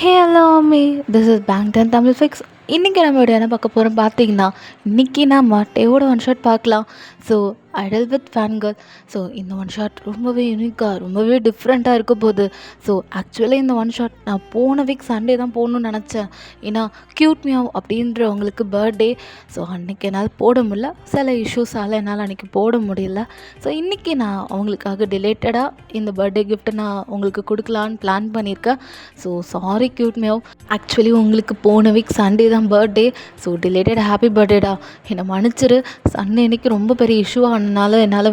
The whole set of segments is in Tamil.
ஹே ஹலோ அம்மி, this is Bangtan Tamil fix. இன்றைக்கி நம்ம வீடியோ என்ன பார்க்க போகிறோம் பார்த்தீங்கன்னா, இன்றைக்கி நம்ம டேவோட ஒன் ஷாட் பார்க்கலாம். So Idol with fan girl. So இந்த ஒன் ஷாட் ரொம்பவே யூனிக்காக ரொம்பவே டிஃப்ரெண்ட்டாக இருக்க போகுது. ஸோ ஆக்சுவலி இந்த ஒன் ஷாட் நான் போன வீக் சண்டே தான் போடணும்னு நினச்சேன். ஏன்னா க்யூட் மியாவ் அப்படின்றவங்களுக்கு பர்த்டே. ஸோ அன்றைக்கி என்னால் போட முடியல, சில இஷ்யூஸால் என்னால் அன்றைக்கி போட முடியல. ஸோ இன்றைக்கி நான் அவங்களுக்காக டிலேட்டடாக இந்த பர்த்டே கிஃப்ட்டை நான் உங்களுக்கு கொடுக்கலான்னு பிளான் பண்ணியிருக்கேன். So sorry cute meow, actually உங்களுக்கு போன வீக் சண்டே தான் பர்த்டே. ஸோ டிலேட்டட் ஹாப்பி பர்த்டேடா, என்னை மன்னிச்சிரு. சண்டே அன்றைக்கி ரொம்ப பெரிய இஷ்யூ ஆனதுனால என்னால்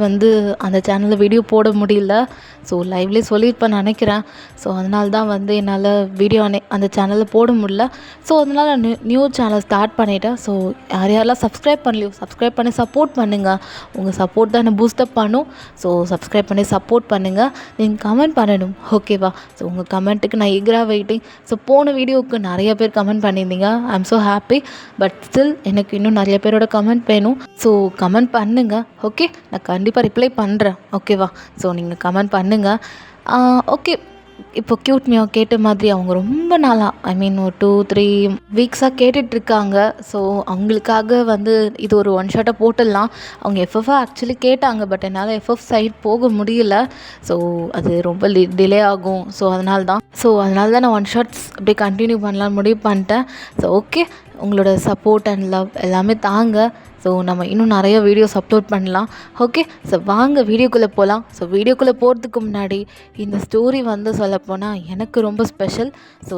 அந்த சேனலில் வீடியோ போட முடியல. ஸோ லைவ்லேயே சொல்லியிருப்பேன் நினைக்கிறேன். ஸோ அதனால தான் என்னால் வீடியோ அந்த சேனலில் போட முடியல. ஸோ அதனால் நியூ சேனல் ஸ்டார்ட் பண்ணிட்டேன். ஸோ யாரெல்லாம் சப்ஸ்கிரைப் பண்ணலையோ சப்ஸ்கிரைப் பண்ணி சப்போர்ட் பண்ணுங்கள். உங்கள் சப்போர்ட் தான் என்னை பூஸ்டப் பண்ணும். ஸோ சப்ஸ்கிரைப் பண்ணி சப்போர்ட் பண்ணுங்கள். நீங்கள் கமெண்ட் பண்ணணும், ஓகேவா? ஸோ உங்கள் கமெண்ட்டுக்கு நான் ஈகராக வெயிட்டிங். ஸோ போன வீடியோவுக்கு நிறைய பேர் கமெண்ட் பண்ணியிருந்தீங்க, I am so happy. But still எனக்கு இன்னும் நிறைய பேரோட கமெண்ட் வேணும். ஸோ கமெண்ட் பண்ணுங்கள், ஓகே? நான் கண்டிப்பாக ரிப்ளை பண்ணுறேன், ஓகேவா? ஸோ நீங்கள் கமெண்ட் பண்ணுங்கள். ஓகே, இப்போ க்யூட் மியாவ் கேட்ட மாதிரி அவங்க ரொம்ப நாளாக, ஐ மீன் ஒரு 2-3 வீக்ஸாக கேட்டுட்ருக்காங்க. ஸோ அவங்களுக்காக இது ஒரு ஒன் ஷாட்டாக போட்டுடலாம். அவங்க எஃப்எஃபாக ஆக்சுவலி கேட்டாங்க, பட் என்னால் எஃப்எஃப் சைட் போக முடியல. ஸோ அது ரொம்ப டிலே ஆகும். ஸோ அதனால தான் நான் ஒன் ஷாட்ஸ் அப்படியே கண்டினியூ பண்ணலான்னு முடிவு பண்ணிட்டேன். ஸோ ஓகே, உங்களோட சப்போர்ட் அண்ட் லவ் எல்லாமே தாங்க. ஸோ நம்ம இன்னும் நிறைய வீடியோஸ் அப்லோட் பண்ணலாம், ஓகே? ஸோ வாங்க வீடியோக்குள்ளே போகலாம். ஸோ வீடியோக்குள்ளே போகிறதுக்கு முன்னாடி இந்த ஸ்டோரி சொல்லப்போனால் எனக்கு ரொம்ப ஸ்பெஷல். ஸோ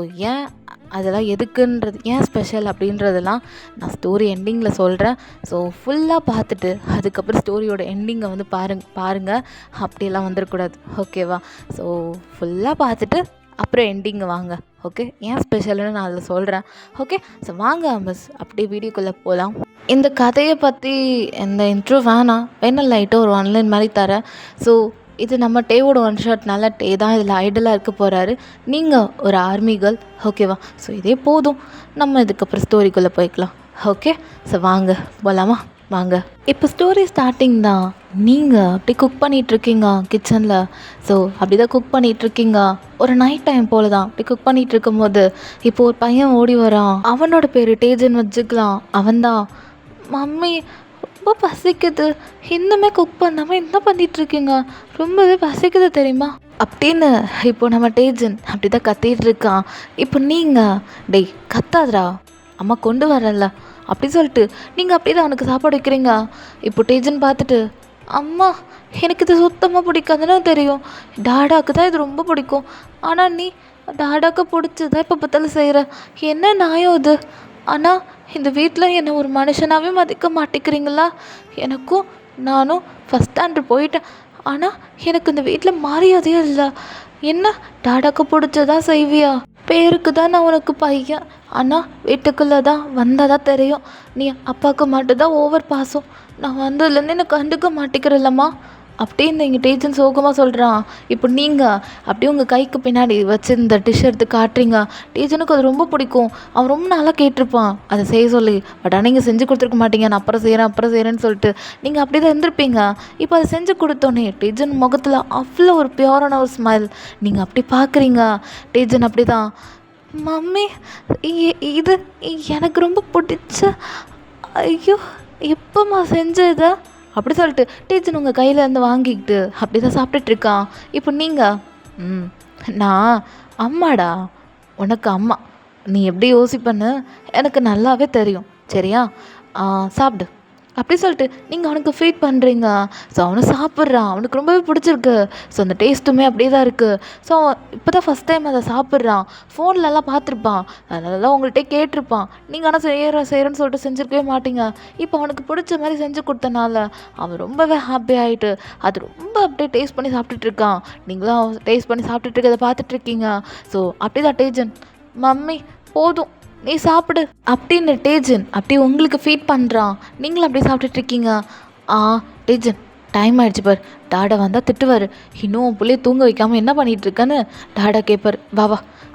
அதெல்லாம் எதுக்குன்றது, ஏன் ஸ்பெஷல் அப்படின்றதெல்லாம் நான் ஸ்டோரி எண்டிங்கில் சொல்கிறேன். ஸோ ஃபுல்லாக பார்த்துட்டு அதுக்கப்புறம் ஸ்டோரியோட எண்டிங்கை பாருங்கள். அப்படியெல்லாம் வந்துடக்கூடாது, ஓகேவா? ஸோ ஃபுல்லாக பார்த்துட்டு அப்புறம் எண்டிங்கு வாங்க, ஓகே? ஏன் ஸ்பெஷல்னு நான் அதில் சொல்கிறேன், ஓகே? ஸோ வாங்க மிஸ் அப்படியே வீடியோக்குள்ளே போகலாம். இந்த கதையை பற்றி எந்த இன்ட்ரோ வேணால் லைட்டாக ஒரு ஆன்லைன் மாதிரி தரேன். ஸோ இது நம்ம டேவோட ஒன் ஷாட்னால டே தான் இதில் ஐடலாக இருக்க போகிறாரு. நீங்கள் ஒரு ஆர்மி கேர்ள், ஓகேவா? ஸோ இதே போதும், நம்ம இதுக்கப்புறம் ஸ்டோரிக்குள்ளே போய்க்கலாம், ஓகே? ஸோ வாங்க போகலாமா? வாங்க. இப்போ ஸ்டோரி ஸ்டார்டிங் தான். நீங்கள் அப்படி குக் பண்ணிகிட்ருக்கீங்க கிச்சனில். ஸோ அப்படி தான் குக் பண்ணிகிட்ருக்கீங்க. ஒரு நைட் டைம் போல் தான் அப்படி குக் பண்ணிகிட்டு இருக்கும்போது இப்போது ஒரு பையன் ஓடி வரான். அவனோட பேர் டேஜன் வச்சுக்கலாம். அவன்தான், மம்மி ரொம்ப பசிக்குது, இன்னுமே குக் பண்ணாமல் என்ன பண்ணிகிட்ருக்கீங்க, ரொம்பவே பசிக்குது தெரியுமா அப்படின்னு இப்போ நம்ம டேஜன் அப்படி தான் கத்திகிட்டு இருக்கான். இப்போ நீங்கள், டேய் கத்தாதரா, அம்மா கொண்டு வரல அப்படி சொல்லிட்டு நீங்கள் அப்படியே தான் அவனுக்கு சாப்பாடு வைக்கிறீங்க. இப்போ டேஜன் பார்த்துட்டு, அம்மா எனக்கு இது சுத்தமாக பிடிக்காதுன்னு தெரியும், டாடாக்கு தான் இது ரொம்ப பிடிக்கும், ஆனால் நீ டாடாக்கு பிடிச்சதான் இப்போ பார்த்தாலும் செய்கிற, என்ன நியாயம் இது? ஆனால் இந்த வீட்டில் என்னை ஒரு மனுஷனாகவே மதிக்க மாட்டேங்கிறீங்களா? நானும் ஃபஸ்ட் ஸ்டாண்டர்ட் போயிட்டேன், ஆனால் எனக்கு இந்த வீட்டில் மரியாதையே இல்லை. என்ன டாடாக்கு பிடிச்சதா செய்வியா? பேருக்கு தான் நான் உனக்கு பையன், ஆனால் வீட்டுக்குள்ளே தான் வந்தால் தான் தெரியும், நீ அப்பாவுக்கு மட்டும்தான் ஓவர் பாசம், நான் வந்ததுலேருந்து என்னை கண்டுக்க மாட்டேங்கிறல்லம்மா அப்படின்னு எங்கள் டீச்சர் சோகமாக சொல்கிறான். இப்போ நீங்கள் அப்படியே உங்கள் கைக்கு பின்னாடி வச்சு இந்த டிஷ் எடுத்து காட்டுறீங்க. டீச்சனுக்கு அது ரொம்ப பிடிக்கும், அவன் ரொம்ப நாளாக கேட்டிருப்பான் அதை செய்ய சொல்லி. பட் ஆனால் நீங்கள் செஞ்சு கொடுத்துருக்க மாட்டீங்க, நான் அப்புறம் செய்கிறேன்னு சொல்லிட்டு நீங்கள் அப்படி தான் இருந்திருப்பீங்க. இப்போ அதை செஞ்சு கொடுத்தோன்னே டீச்சன் முகத்தில் அவ்வளோ ஒரு பியூரான ஒரு ஸ்மைல். நீங்கள் அப்படி பார்க்குறீங்க. டீச்சன் அப்படி தான், மம்மி இது எனக்கு ரொம்ப பிடிச்ச, ஐயோ எப்போம்மா செஞ்சதை அப்படி சொல்லிட்டு டீச்சர் உங்கள் கையிலேருந்து வாங்கிக்கிட்டு அப்படி தான் சாப்பிட்டுட்ருக்கான். இப்போ நீங்கள், நான் அம்மாடா, உனக்கு அம்மா, நீ எப்படி யோசிப்பேன்னு எனக்கு நல்லாவே தெரியும், சரியா? சாப்பிடு அப்படி சொல்லிட்டு நீங்கள் அவனுக்கு ஃபீட் பண்ணுறீங்க. ஸோ அவனை சாப்பிட்றான், அவனுக்கு ரொம்பவே பிடிச்சிருக்கு. ஸோ அந்த டேஸ்ட்டுமே அப்படியே தான் இருக்குது. ஸோ இப்போ தான் ஃபஸ்ட் டைம் அதை சாப்பிட்றான். ஃபோன்லலாம் பார்த்துருப்பான், அதெல்லாம் உங்கள்கிட்ட கேட்டிருப்பான். நீங்கள் ஆனால் செய்கிறேன்னு சொல்லிட்டு செஞ்சுருக்கவே மாட்டீங்க. இப்போ அவனுக்கு பிடிச்ச மாதிரி செஞ்சு கொடுத்தனால அவன் ரொம்பவே ஹாப்பி ஆகிட்டு அது ரொம்ப அப்படியே டேஸ்ட் பண்ணி சாப்பிட்டுட்ருக்கான். நீங்களும் டேஸ்ட் பண்ணி சாப்பிட்டுட்ருக்கதை பார்த்துட்ருக்கீங்க. ஸோ அப்படி தான் டேஜன், மம்மி போதும் நீ சாப்பிடு அப்படின்னு டேஜன் அப்படி உங்களுக்கு ஃபீட் பண்ணுறான். நீங்களும் அப்படி சாப்பிட்டுட்ருக்கீங்க. டேஜன் டைம் ஆகிடுச்சு பார், டாடா வந்தால் திட்டுவார், இன்னும் பிள்ளைய தூங்க வைக்காமல் என்ன பண்ணிகிட்ருக்கன்னு டாடா கேட்பார், வா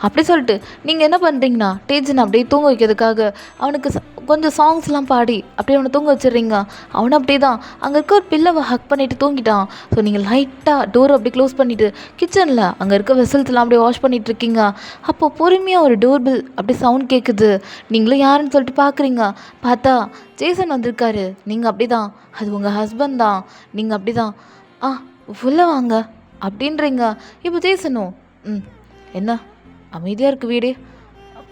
அப்படி சொல்லிட்டு நீங்கள் என்ன பண்ணுறீங்கன்னா டேஜன் அப்படியே தூங்க வைக்கிறதுக்காக அவனுக்கு கொஞ்சம் சாங்ஸ்லாம் பாடி அப்படியே அவனை தூங்க வச்சிடுறீங்க. அவனை அப்படியே தான் அங்கே இருக்க ஒரு பில்லவை ஹக் பண்ணிவிட்டு தூங்கிட்டான். ஸோ நீங்கள் லைட்டாக டோர் அப்படி க்ளோஸ் பண்ணிவிட்டு கிச்சனில் அங்கே இருக்க வெசல்ஸ்லாம் அப்படியே வாஷ் பண்ணிகிட்டு இருக்கீங்க. அப்போது பொறுமையாக ஒரு டோர் பெல் அப்படி சவுண்ட் கேட்குது. நீங்களும் யாருன்னு சொல்லிட்டு பார்க்குறீங்க. பார்த்தா ஜேசன் வந்திருக்காரு. நீங்கள் அப்படி தான் அது உங்கள் ஹஸ்பண்ட் தான். நீங்கள் அப்படி தான் ஆ உள்ளே வாங்க அப்படின்றீங்க. இப்போ ஜேசனும் என்ன அமைதியாக இருக்குது வீடு,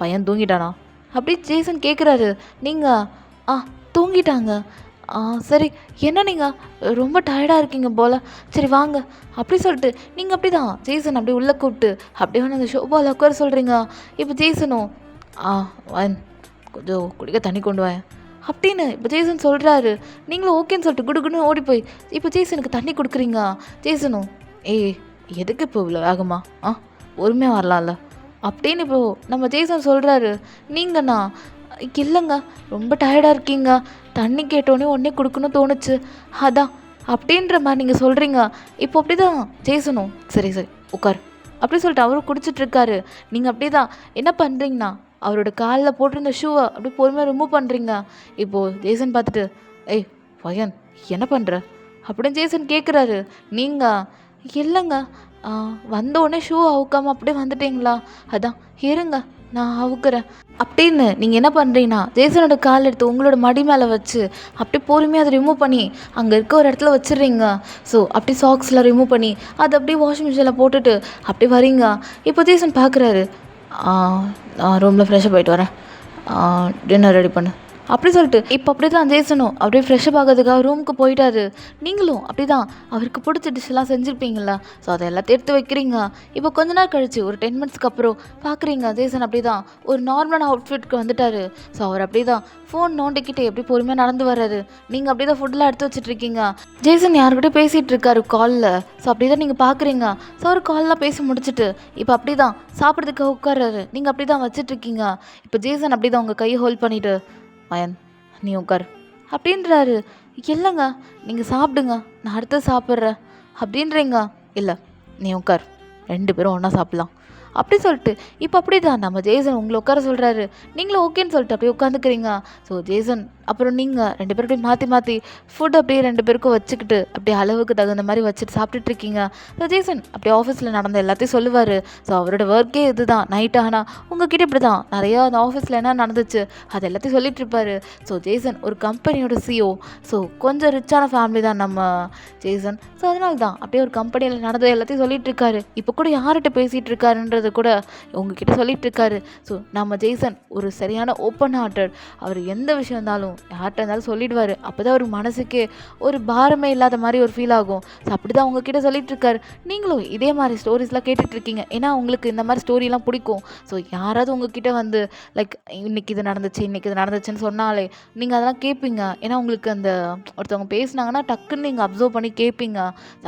பையன் தூங்கிட்டானா அப்படி ஜேசன் கேட்குறாரு. நீங்கள் தூங்கிட்டாங்க. சரி, என்ன நீங்கள் ரொம்ப டயர்டாக இருக்கீங்க போல், சரி வாங்க அப்படி சொல்லிட்டு நீங்கள் அப்படி தான் ஜேசன் அப்படியே உள்ளே கூப்பிட்டு அப்படியே வந்து அந்த ஷோபாவில் உட்கார சொல்கிறீங்க. இப்போ ஜேசனும் கொஞ்சம் குடிக்க தண்ணி கொண்டு வாங்க அப்படின்னு இப்போ ஜேசன் சொல்கிறாரு. நீங்களும் ஓகேன்னு சொல்லிட்டு குடுக்குன்னு ஓடி போய் இப்போ ஜேசனுக்கு தண்ணி கொடுக்குறீங்க. ஜேசனும் எதுக்கு இப்போ இவ்வளோ வேகமா பொறுமையாக வரலாம்ல அப்படின்னு இப்போ நம்ம ஜேசன் சொல்கிறாரு. நீங்கண்ணா இல்லைங்க ரொம்ப டயர்டாக இருக்கீங்க, தண்ணி கேட்டோன்னே உடனே கொடுக்கணும்னு தோணுச்சு அதான் அப்படின்ற மாதிரி நீங்கள் சொல்கிறீங்க. இப்போ அப்படி தான் ஜேசனும் சரி சரி உட்கார் அப்படி சொல்லிட்டு அவரும் குடிச்சிட்ருக்காரு. நீங்கள் அப்படி தான் என்ன பண்ணுறீங்கண்ணா அவரோட காலில் போட்டிருந்த ஷூவை அப்படி பொறுமையாக ரிமூவ் பண்ணுறீங்க. இப்போது ஜேசன் பார்த்துட்டு பையன் என்ன பண்ணுற அப்படின்னு ஜேசன் கேட்குறாரு. நீங்கள் இல்லைங்க வந்த உடனே ஷூ அவுக்காமல் அப்படியே வந்துட்டீங்களா, அதான் இருங்க நான் அவுக்குறேன் அப்படின்னு நீங்கள் என்ன பண்ணுறீங்கன்னா ஜேசனோட கால் எடுத்து உங்களோட மடி மேலே வச்சு அப்படியே பொறுமையாக அதை ரிமூவ் பண்ணி அங்கே இருக்க ஒரு இடத்துல வச்சிடுறீங்க. ஸோ அப்படி சாக்ஸ்லாம் ரிமூவ் பண்ணி அதை அப்படியே வாஷிங் மிஷினில் போட்டுட்டு அப்படி வரீங்க. இப்போ ஜேசன் பார்க்குறாரு. நான் ரூமில் ஃப்ரெஷ்ஷாக போயிட்டு வரேன், டின்னர் ரெடி பண்ணு அப்படி சொல்லிட்டு இப்போ அப்படி தான் ஜேசனும் அப்படியே ஃப்ரெஷ்ஷப் ஆகிறதுக்காக ரூமுக்கு போயிட்டாரு. நீங்களும் அப்படி தான் அவருக்கு பிடிச்ச டிஷ்ஷெல்லாம் செஞ்சுருப்பீங்களா, ஸோ அதை எல்லாத்தையும் எடுத்து வைக்கிறீங்க. இப்போ கொஞ்ச நாள் கழிச்சு ஒரு 10 மினிட்ஸ்க்கு அப்புறம் பார்க்குறீங்க ஜேசன் அப்படி தான் ஒரு நார்மலான அவுட்ஃபிட்க்கு வந்துட்டார். ஸோ அவர் அப்படி தான் ஃபோன் நோண்டிக்கிட்டே எப்படி பொறுமையாக நடந்து வர்றாரு. நீங்கள் அப்படி தான் ஃபுட்டெலாம் எடுத்து வச்சுட்ருக்கீங்க. ஜேசன் யாருக்கிட்டே பேசிகிட்டு இருக்காரு காலில். ஸோ அப்படி தான் நீங்கள் பார்க்குறீங்க. ஸோ அவர் கால்லாம் பேசி முடிச்சுட்டு இப்போ அப்படி தான் சாப்பிட்றதுக்காக உட்கார்றாரு. நீங்கள் அப்படி தான் வச்சிட்ருக்கீங்க. இப்போ ஜேசன் அப்படி தான் உங்கள் கையை ஹோல்ட் பண்ணிவிட்டு மயன் நீ உட்கார் அப்படின்றாரு. இல்லைங்க நீங்கள் சாப்பிடுங்க நான் அடுத்து சாப்பிட்றேன் அப்படின்றீங்க. இல்லை நீ உட்கார், 2 பேரும் ஒன்றா சாப்பிட்லாம் அப்படி சொல்லிட்டு இப்போ அப்படி தான் நம்ம ஜேசன் உங்களை உட்கார சொல்கிறாரு. நீங்களும் ஓகேன்னு சொல்லிட்டு அப்படியே உட்காந்துக்கிறீங்க. ஸோ ஜேசன் அப்புறம் நீங்கள் 2 பேரும் அப்படியே மாற்றி மாற்றி ஃபுட் அப்படியே 2 பேருக்கும் வச்சுக்கிட்டு அப்படியே அளவுக்கு தகுந்த மாதிரி வச்சுட்டு சாப்பிட்டுட்ருக்கீங்க. ஸோ ஜேசன் அப்படியே ஆஃபீஸில் நடந்த எல்லாத்தையும் சொல்லுவார். ஸோ அவரோட ஒர்க்கே இது தான். நைட் ஆனால் உங்ககிட்ட இப்படி தான் நிறையா அந்த ஆஃபீஸில் என்ன நடந்துச்சு அது எல்லாத்தையும் சொல்லிட்டு இருப்பார். ஸோ ஜேசன் ஒரு கம்பெனியோட சிஓ. ஸோ கொஞ்சம் ரிச்சான ஃபேமிலி தான் நம்ம ஜேசன். ஸோ அதனால தான் அப்படியே ஒரு கம்பெனியில் நடந்தது எல்லாத்தையும் சொல்லிட்டு இருக்காரு. இப்போ கூட யார்கிட்ட பேசிகிட்டு இருக்காருன்றது கூட உங்ககிட்ட சொல்லிட்டு இருக்காரு. ஸோ நம்ம ஜேசன் ஒரு சரியான ஓப்பன் ஹார்ட்டட். அவர் எந்த விஷயம் இருந்தாலும் யார்கிட்ட இருந்தாலும் சொல்லிடுவார். அப்போ தான் ஒரு மனசுக்கே ஒரு பாரமே இல்லாத மாதிரி ஒரு ஃபீல் ஆகும். ஸோ அப்படி தான் உங்ககிட்ட சொல்லிட்டு இருக்காரு. நீங்களும் இதே மாதிரி ஸ்டோரிஸ்லாம் கேட்டுட்ருக்கீங்க. ஏன்னா உங்களுக்கு இந்த மாதிரி ஸ்டோரிலாம் பிடிக்கும். ஸோ யாராவது உங்ககிட்ட வந்து லைக் இன்றைக்கி இது நடந்துச்சு இன்றைக்கி இது நடந்துச்சுன்னு சொன்னாலே நீங்கள் அதெல்லாம் கேட்பீங்க. ஏன்னா உங்களுக்கு அந்த ஒருத்தவங்க பேசுனாங்கன்னா டக்குன்னு நீங்கள் அப்சர்வ் பண்ணி கேட்பீங்க.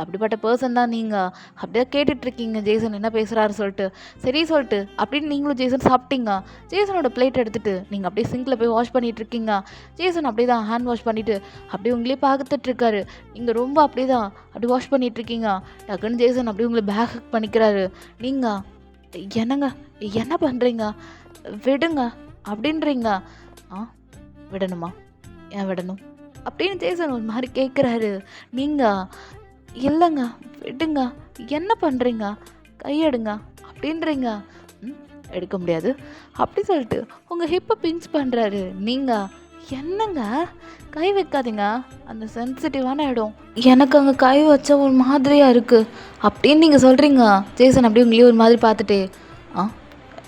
அப்படிப்பட்ட பர்சன் தான் நீங்கள். அப்படியே கேட்டுட்ருக்கீங்க ஜேசன் என்ன பேசுகிறாரு சொல்லிட்டு. சரி சொல்லிட்டு அப்படின்னு நீங்களும் ஜேசன் சாப்பிட்டீங்க. ஜேசனோட பிளேட் எடுத்துகிட்டு நீங்கள் அப்படியே சிங்கில் போய் வாஷ் பண்ணிகிட்டு இருக்கீங்க. ஜேசன் அப்படியே தான் ஹேண்ட் வாஷ் பண்ணிவிட்டு அப்படியே உங்களே பார்த்துட்ருக்காரு. நீங்கள் ரொம்ப அப்படியே தான் அப்படி வாஷ் பண்ணிகிட்ருக்கீங்க. டக்குன்னு ஜேசன் அப்படியே உங்களை பேக் பண்ணிக்கிறாரு. நீங்கள் என்னங்க என்ன பண்ணுறீங்க, விடுங்க அப்படின்றீங்க. விடணுமா, ஏன் விடணும் அப்படின்னு ஜேசன் ஒரு மாதிரி கேட்குறாரு. நீங்கள் இல்லைங்க விடுங்க, என்ன பண்ணுறீங்க, கையெடுங்க அப்படின்றீங்க. எடுக்க முடியாது அப்படி சொல்லிட்டு உங்கள் ஹிப்பை பிஞ்ச் பண்ணுறாரு. நீங்கள் என்னங்க கை வைக்காதீங்க, அந்த சென்சிட்டிவான இடம், எனக்கு அங்கே கை வச்ச ஒரு மாதிரியாக இருக்குது அப்படின்னு நீங்கள் சொல்கிறீங்க. ஜேசன் அப்படியே உங்களே ஒரு மாதிரி பார்த்துட்டே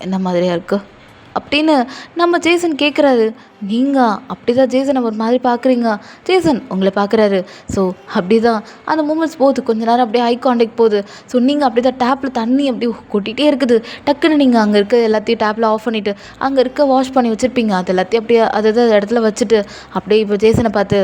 என்ன மாதிரியாக இருக்குது அப்படின்னு நம்ம ஜேசன் கேட்குறாரு. நீங்கள் அப்படி தான் ஜேசனை ஒரு மாதிரி பார்க்குறீங்க. ஜேசன் உங்களை பார்க்குறாரு. ஸோ அப்படி தான் அந்த மூமெண்ட்ஸ் போகுது. கொஞ்ச நேரம் அப்படியே ஐ கான்டாக்ட் போகுது. ஸோ நீங்கள் அப்படி தான் டேப்பில் தண்ணி அப்படி கொட்டிகிட்டே இருக்குது. டக்குன்னு நீங்கள் அங்கே இருக்க எல்லாத்தையும் டேப்பில் ஆஃப் பண்ணிவிட்டு அங்கே இருக்க வாஷ் பண்ணி வச்சுருப்பீங்க. அது எல்லாத்தையும் அப்படியே அது இடத்துல வச்சுட்டு அப்படியே இப்போ ஜேசனை பார்த்து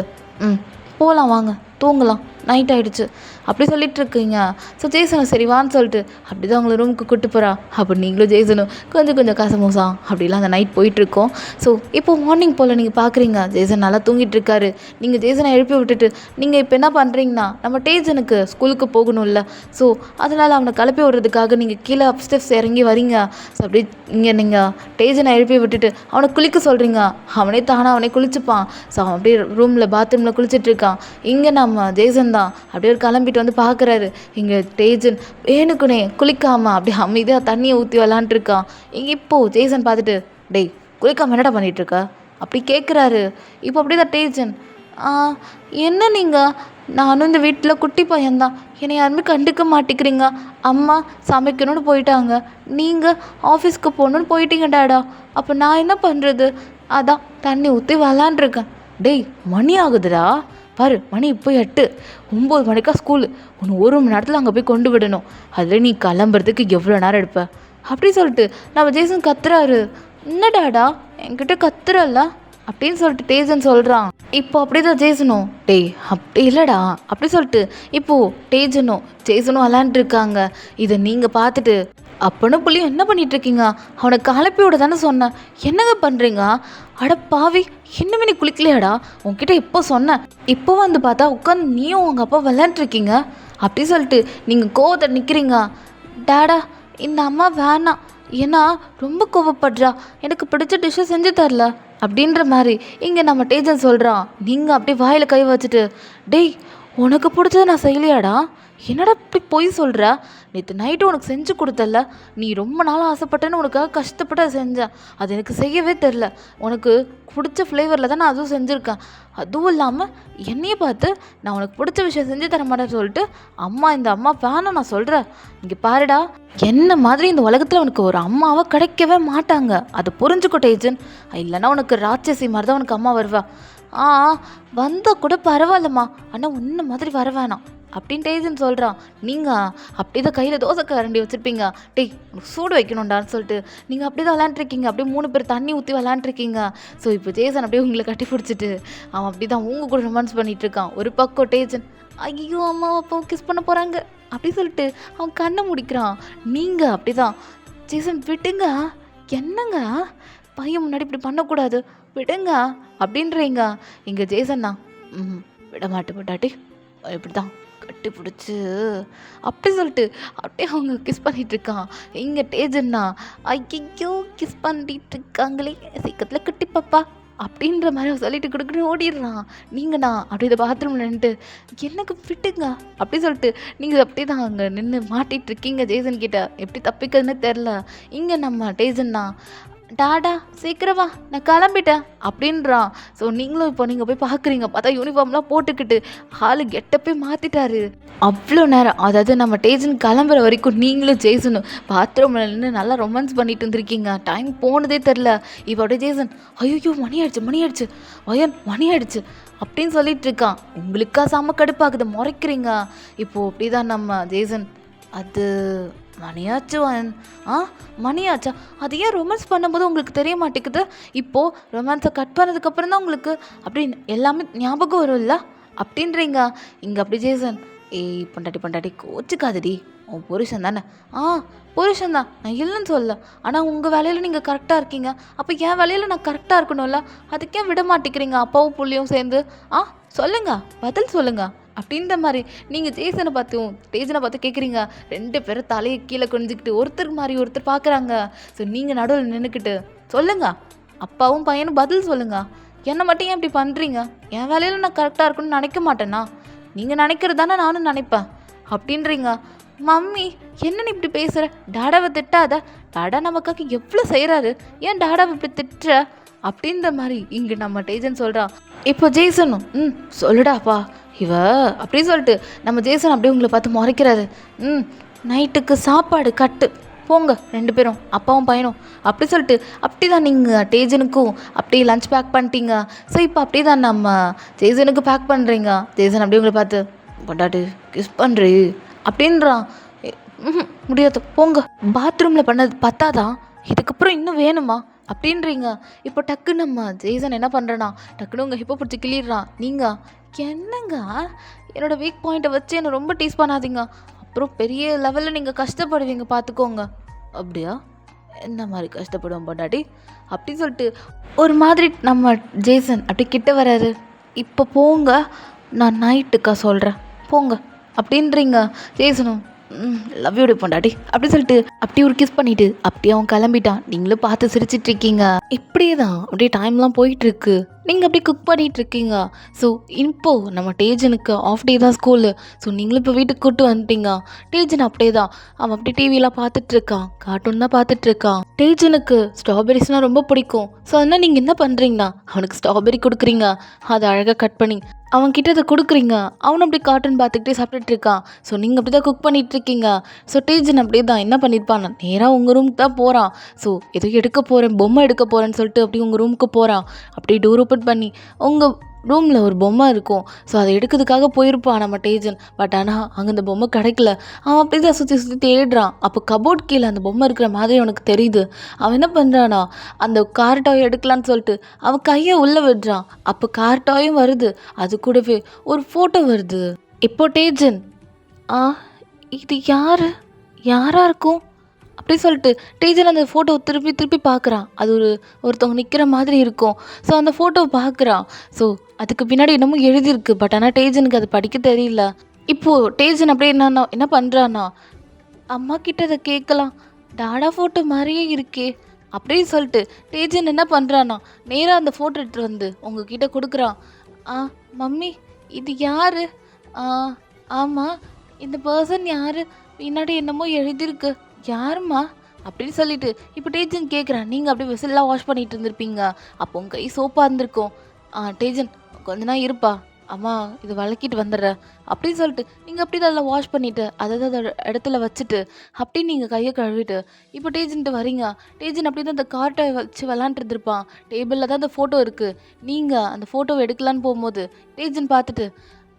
போகலாம் வாங்க தூங்கலாம் நைட் ஆகிடுச்சு அப்படி சொல்லிட்டு இருக்கீங்க. ஸோ ஜேசனும் சரி வான்னு சொல்லிட்டு அப்படி தான் உங்களை ரூமுக்கு கூப்பிட்டு போகிறா. அப்போ நீங்களும் ஜேசனும் கொஞ்சம் கொஞ்சம் கசமோசா அப்படிலாம் அந்த நைட் போயிட்டுருக்கோம். ஸோ இப்போ மார்னிங் போல் நீங்கள் பார்க்குறீங்க ஜேசன் நல்லா தூங்கிட்டு இருக்காரு. நீங்கள் ஜேசனை எழுப்பி விட்டுட்டு நீங்கள் இப்போ என்ன பண்ணுறீங்கன்னா நம்ம டேஜனுக்கு ஸ்கூலுக்கு போகணும்ல. ஸோ அதனால் அவனை கிளப்பி விடுறதுக்காக நீங்கள் கீழே அப்ஸ்டெப்ஸ் இறங்கி வரீங்க. ஸோ அப்படியே இங்கே நீங்கள் டேஜனை எழுப்பி விட்டுட்டு அவனை குளிக்க சொல்கிறீங்க. அவனே தானே அவனே குளிச்சுப்பான். ஸோ அவன் அப்படியே பாத்ரூமில் குளிச்சுட்டு இருக்கான். இங்கே நம்ம ஜேசன் தான் அப்படியே கிளம்பிட்டு வந்து பார்க்குறாரு. இங்கே டேஜன் வேணுக்குனே குளிக்காமல் அப்படியே அமைதியாக தண்ணியை ஊற்றி விளாண்டுருக்கான். இங்கே இப்போது ஜேசன் பார்த்துட்டு டேய் குளிக்காமல் என்னடா பண்ணிகிட்ருக்க அப்படி கேட்குறாரு. இப்போ அப்படி தான் டேஜன் என்ன நீங்கள் நானும் இந்த வீட்டில் குட்டி பையன்தான், என்னை யாருமே கண்டுக்க மாட்டேங்கிறீங்க. அம்மா சமைக்கணும்னு போயிட்டாங்க, நீங்கள் ஆஃபீஸ்க்கு போகணுன்னு போயிட்டீங்க டாடா. அப்போ நான் என்ன பண்ணுறது? அதான் தண்ணி ஊற்றி விளாண்டுருக்கேன். டேய் மணி ஆகுதுடா பாரு, மணி இப்போ 8, 9 மணிக்கா ஸ்கூலு. ஒன்று 1 மணி நேரத்தில் அங்கே போய் கொண்டு விடணும். அதில் நீ கிளம்புறதுக்கு எவ்வளோ நேரம் எடுப்ப அப்படி சொல்லிட்டு நம்ம ஜேசன் கத்துறாரு. என்ன டாடா என்கிட்ட கத்துறல்ல அப்படின்னு சொல்லிட்டு டேஜன் சொல்கிறான். இப்போ அப்படி தான் ஜேசனும் டேய் அப்படி இல்லைடா அப்படி சொல்லிட்டு இப்போது டேஜனும் ஜேசனும் விளாண்டுருக்காங்க. இதை நீங்கள் பார்த்துட்டு அப்பன்னு புள்ளியும் என்ன பண்ணிகிட்ருக்கீங்க? அவனை கலப்பியோட தானே சொன்னேன், என்னங்க பண்ணுறீங்க? அட பாவி, இன்னுமே நீ குளிக்கலையாடா? உன்கிட்ட இப்போ சொன்னேன், இப்போ வந்து பார்த்தா உட்காந்து நீயும் உங்கள் அப்பா விளாண்டுருக்கீங்க அப்படி சொல்லிட்டு நீங்கள் கோவத்தை நிற்கிறீங்க. டாடா இந்த அம்மா வேணாம், ஏன்னா ரொம்ப கோவப்படுறா, எனக்கு பிடிச்ச டிஷ்ஷை செஞ்சு தரல அப்படின்ற மாதிரி இங்கே நம்ம டேஜன் சொல்கிறான். நீங்கள் அப்படியே வாயில் கை வச்சுட்டு டேய் உனக்கு பிடிச்சதை நான் செய்யலையாடா? என்னடா இப்படி பொய் சொல்கிற? நேற்று நைட்டு உனக்கு செஞ்சு கொடுத்தல, நீ ரொம்ப நாளாக ஆசைப்பட்டேன்னு உனக்காக கஷ்டப்பட்டு அதை செஞ்சேன். அது எனக்கு செய்யவே தெரில. உனக்கு பிடிச்ச ஃப்ளேவரில் தான் நான் அதுவும் செஞ்சுருக்கேன். அதுவும் இல்லாமல் என்னையே பார்த்து நான் உனக்கு பிடிச்ச விஷயம் செஞ்சு தர மாட்டேன்னு சொல்லிட்டு இந்த அம்மா வேணாம் நான் சொல்கிறேன். இங்கே பாருடா, என்ன மாதிரி இந்த உலகத்தில் உனக்கு ஒரு அம்மாவை கிடைக்கவே மாட்டாங்க, அதை புரிஞ்சுக்கோ டேஜன். இல்லைன்னா உனக்கு ராட்சசி மாதிரி தான் உனக்கு அம்மா வருவா. வந்தால் கூட பரவாயில்லம்மா, ஆனால் உன்ன மாதிரி வர வேணாம் அப்படின்னு டேஜன் சொல்கிறான். நீங்கள் அப்படி தான் கையில் தோசை கரண்டி வச்சுருப்பீங்க, டேய் உனக்கு சூடு வைக்கணுண்டான்னு சொல்லிட்டு நீங்கள் அப்படி தான் விளாண்டுருக்கீங்க. அப்படியே 3 பேர் தண்ணி ஊற்றி விளாண்டுருக்கீங்க. ஸோ இப்போ ஜேசன் அப்படியே உங்களை கட்டி பிடிச்சிட்டு அவன் அப்படி தான் உங்கள் கூட ரொமான்ஸ் பண்ணிகிட்ருக்கான். ஒரு பக்கம் டேஜன் ஐயோ அம்மா அப்பாவும் கிஸ் பண்ண போகிறாங்க அப்படி சொல்லிட்டு அவன் கண்ணை முடிக்கிறான். நீங்கள் அப்படி தான் ஜேசன் விட்டுங்க, என்னங்க பையன் முன்னாடி இப்படி பண்ணக்கூடாது விடுங்க அப்படின்றீங்க. இங்கே ஜேசன் தான் விட மாட்டேன் போட்டாட்டி இப்படி தான் கட்டி பிடிச்சி அப்படி சொல்லிட்டு அப்படியே அவங்க கிஸ் பண்ணிகிட்ருக்கான். இங்கே டேஜன்னா ஐயோ கிஸ் பண்ணிட்டு இருக்காங்களே சீக்கிரத்தில் கட்டி பாப்பா அப்படின்ற மாதிரி சொல்லிட்டு கொடுக்குன்னு ஓடிடுறான். நீங்கண்ணா அப்படியே இந்த பாத்ரூமில் நின்றுட்டு எனக்கு விட்டுங்க அப்படி சொல்லிட்டு நீங்கள் அப்படியே தான் அங்கே நின்று மாட்டிகிட்டு இருக்கீங்க ஜேசன் கிட்ட. எப்படி தப்பிக்கிறதுன்னு தெரில. இங்கே நம்ம டேஜன்னா டாடா சீக்கிரமா நான் கிளம்பிட்டேன் அப்படின்றான். ஸோ நீங்களும் இப்போ நீங்கள் போய் பார்க்குறீங்க, பார்த்தா யூனிஃபார்ம்லாம் போட்டுக்கிட்டு ஹாலு கெட்டப்பே மாற்றிட்டாரு. அவ்வளோ நேரம், அதாவது நம்ம டேஜன் கிளம்புற வரைக்கும் நீங்களும் ஜேசனும் பாத்ரூமில் நின்று நல்லா ரொமான்ஸ் பண்ணிட்டு இருந்திருக்கீங்க. டைம் போனதே தெரில. இப்போ அப்படியே ஜேசன் ஐயோ மணி ஆயிடுச்சு வயன் மணி ஆயிடுச்சு அப்படின்னு சொல்லிட்டு இருக்கான். உங்களுக்கா செம்ம கடுப்பாகுது, முறைக்கிறீங்க. இப்போது அப்படி தான் நம்ம ஜேசன் அது மணியாச்சு மணியாச்சா, அது ஏன் ரொமான்ஸ் பண்ணும்போது உங்களுக்கு தெரிய மாட்டேங்குது, இப்போது ரொமான்ஸை கட் பண்ணதுக்கப்புறம் தான் உங்களுக்கு அப்படின்னு எல்லாமே ஞாபகம் வரும்ல அப்படின்றீங்க. இங்கே அப்படி ஜேசன் ஏய் பொண்டாட்டி கோச்சுக்காதடி, உன் புருஷன் தானே? புருஷன் தான், நான் இல்லைன்னு சொல்ல. ஆனால் உங்கள் வேலையில் நீங்கள் கரெக்டாக இருக்கீங்க, அப்போ என் வேலையில் நான் கரெக்டாக இருக்கணும்ல, அதுக்கே விட மாட்டேங்கிறீங்க அப்பாவும் புள்ளியும் சேர்ந்து. சொல்லுங்க, பதில் சொல்லுங்க அப்படின்ற மாதிரி நீங்கள் டேஜனை பார்த்து கேட்குறீங்க. 2 பேரும் தலையை கீழே குனிஞ்சிக்கிட்டு ஒருத்தருக்கு மாதிரி ஒருத்தர் பார்க்குறாங்க. ஸோ நீங்கள் நடுவில் நின்றுக்கிட்டு சொல்லுங்க, அப்பாவும் பையனும் பதில் சொல்லுங்க, என்னை மட்டும் ஏன் இப்படி பண்ணுறீங்க? என் வேலையில் நான் கரெக்டாக இருக்கணும்னு நினைக்க மாட்டேன்னா? நீங்கள் நினைக்கிறது தானே நானும் நினைப்பேன் அப்படின்றீங்க. மம்மி என்ன நீ இப்படி பேசுகிற? டாடாவை திட்டாத, டாடா நமக்காக எவ்வளோ செய்கிறாரு, ஏன் டாடாவை இப்படி திட்டுற அப்படின்ற மாதிரி இங்கே நம்ம டேஜன் சொல்கிறான். இப்போ ஜேசனும் சொல்லுடாப்பா இவ அப்படி சொல்லிட்டு நம்ம ஜேசன் அப்படியே உங்களை பார்த்து முறைக்கிறாரு. நைட்டுக்கு சாப்பாடு கட்டு போங்க 2 பேரும் அப்பாவும் பையனும் அப்படி சொல்லிட்டு அப்படி தான் நீங்கள் டேஜனுக்கும் அப்படியே லஞ்ச் பேக் பண்ணிட்டீங்க. ஸோ இப்போ அப்படி தான் நம்ம ஜேசனுக்கு பேக் பண்ணுறீங்க. ஜேசன் அப்படியே உங்களை பார்த்து பொண்டாட்டி கிஸ் பண்ணுறீ அப்படின்றான். முடியாது போங்க, பாத்ரூமில் பண்ணது பத்தாதான், இதுக்கப்புறம் இன்னும் வேணுமா அப்படின்றீங்க. இப்போ டக்குன்னு நம்ம ஜேசன் என்ன பண்ணுறேன்னா டக்குன்னு உங்கள் ஹிப்பை பிடிச்சி கிள்ளிடுறான். நீங்கள் என்னங்க என்னோட வீக் பாயிண்ட்டை வச்சு என்னை ரொம்ப டீஸ் பண்ணாதீங்க, அப்புறம் பெரிய லெவலில் நீங்கள் கஷ்டப்படுவீங்க பார்த்துக்கோங்க. அப்படியா? என்ன மாதிரி கஷ்டப்படுவோம் பொண்டாட்டி அப்படின்னு சொல்லிட்டு ஒரு மாதிரி நம்ம ஜேசன் அப்படி கிட்ட வராரு. இப்போ போங்க, நான் நைட்டுக்கா சொல்கிறேன் போங்க அப்படின்றீங்க. ஜேசனும் லவ் யூ பொண்டாட்டி அப்படி சொல்லிட்டு அப்படி ஒரு கிஸ் பண்ணிட்டு அப்படியே அவன் கிளம்பிட்டான். நீங்களும் பார்த்து சிரிச்சிட்டு இருக்கீங்க. இப்படியே தான் அப்படியே டைம்லாம் போயிட்டுருக்கு. நீங்கள் அப்படியே குக் பண்ணிகிட்டு இருக்கீங்க. ஸோ இப்போது நம்ம டேஜனுக்கு ஆஃப் டே தான் ஸ்கூலு. ஸோ நீங்களும் இப்போ வீட்டுக்கு கூப்பிட்டு வந்துட்டீங்க. டேஜன் அப்படியே தான் அவன் அப்படியே டிவிலாம் பார்த்துட்ருக்கான், கார்ட்டூன் தான் பார்த்துட்ருக்கான். டேஜனுக்கு ஸ்ட்ராபெரிஸ்னால் ரொம்ப பிடிக்கும். ஸோ அதனால் நீங்கள் என்ன பண்ணுறீங்கன்னா அவனுக்கு ஸ்ட்ராபெரி கொடுக்குறீங்க, அதை அழகாக கட் பண்ணி அவன்கிட்ட அதை கொடுக்குறீங்க. அவனும் அப்படி கார்ட்டூன் பார்த்துக்கிட்டே சாப்பிட்டுட்டு இருக்கான். ஸோ நீங்கள் அப்படி தான் குக் பண்ணிகிட்டு இருக்கீங்க. ஸோ டேஜன் அப்படியே தான் என்ன பண்ணியிருப்பான், நேராக உங்கள் ரூமுக்கு தான் போகிறான். ஸோ எதோ எடுக்க போகிறேன், பொம்மை எடுக்க போகிறேன்னு சொல்லிட்டு அப்படி உங்கள் ரூமுக்கு போகிறான். அப்படியே டோர் ஓப்பன் பண்ணி உங்கள் ரூமில் ஒரு பொம்மை இருக்கும். ஸோ அதை எடுக்கிறதுக்காக போயிருப்பான் நம்ம டேஜன். பட் ஆனால் அங்கே அந்த பொம்மை கிடைக்கல. அவன் அப்படி தான் சுற்றி சுற்றி தேடுறான். அப்போ கபோர்ட் கீழே அந்த பொம்மை இருக்கிற மாதிரி அவனுக்கு தெரியுது. அவன் என்ன பண்ணுறானா அந்த கார் டாய் எடுக்கலான்னு சொல்லிட்டு அவன் கையை உள்ளே விடுறான். அப்போ கார் டாயும் வருது, அது கூடவே ஒரு ஃபோட்டோ வருது. இப்போ டேஜன் இது யாராக இருக்கும் அப்படி சொல்லிட்டு டீச்சர் அந்த ஃபோட்டோ திருப்பி திருப்பி பார்க்குறான். அது ஒருத்தவங்க நிற்கிற மாதிரி இருக்கும். ஸோ அந்த ஃபோட்டோவை பார்க்குறான். ஸோ அதுக்கு பின்னாடி என்னமோ எழுதியிருக்கு. பட் ஆனால் டேஜனுக்கு அது படிக்க தெரியல. இப்போது டேஜன் அப்படியே என்ன பண்ணுறான்னா அம்மா கிட்ட அதை கேட்கலாம், டாடா ஃபோட்டோ மாதிரியே இருக்கே அப்படின்னு சொல்லிட்டு டேஜன் என்ன பண்ணுறான்னா நேராக அந்த ஃபோட்டோ எடுத்துகிட்டு வந்து உங்ககிட்ட கொடுக்குறான். மம்மி இது யார்? ஆமாம், இந்த பர்சன் யார்? பின்னாடி என்னமோ எழுதியிருக்கு, யாரும்மா அப்படின்னு சொல்லிட்டு இப்போ டேஜன் கேட்குறான். நீங்கள் அப்படியே விசில்லாம் வாஷ் பண்ணிட்டு இருந்திருப்பீங்க. அப்போ உங்கள் கை சோப்பாக இருந்திருக்கும். டேஜன் கொஞ்ச நாள் இருப்பா, அம்மா இது வளக்கிட்டு வந்துடுறேன் அப்படின்னு சொல்லிட்டு நீங்கள் அப்படி தான் வாஷ் பண்ணிவிட்டு அதாவது அதோட இடத்துல வச்சுட்டு அப்படி நீங்கள் கையை கழுவிட்டு இப்போ டேஜன்ட்டு வரீங்க. டேஜன் அப்படி தான் அந்த கார்ட்டை வச்சு விளாண்டுருந்துருப்பான். டேபிளில் தான் அந்த ஃபோட்டோ இருக்குது. நீங்கள் அந்த ஃபோட்டோவை எடுக்கலான்னு போகும்போது டேஜன் பார்த்துட்டு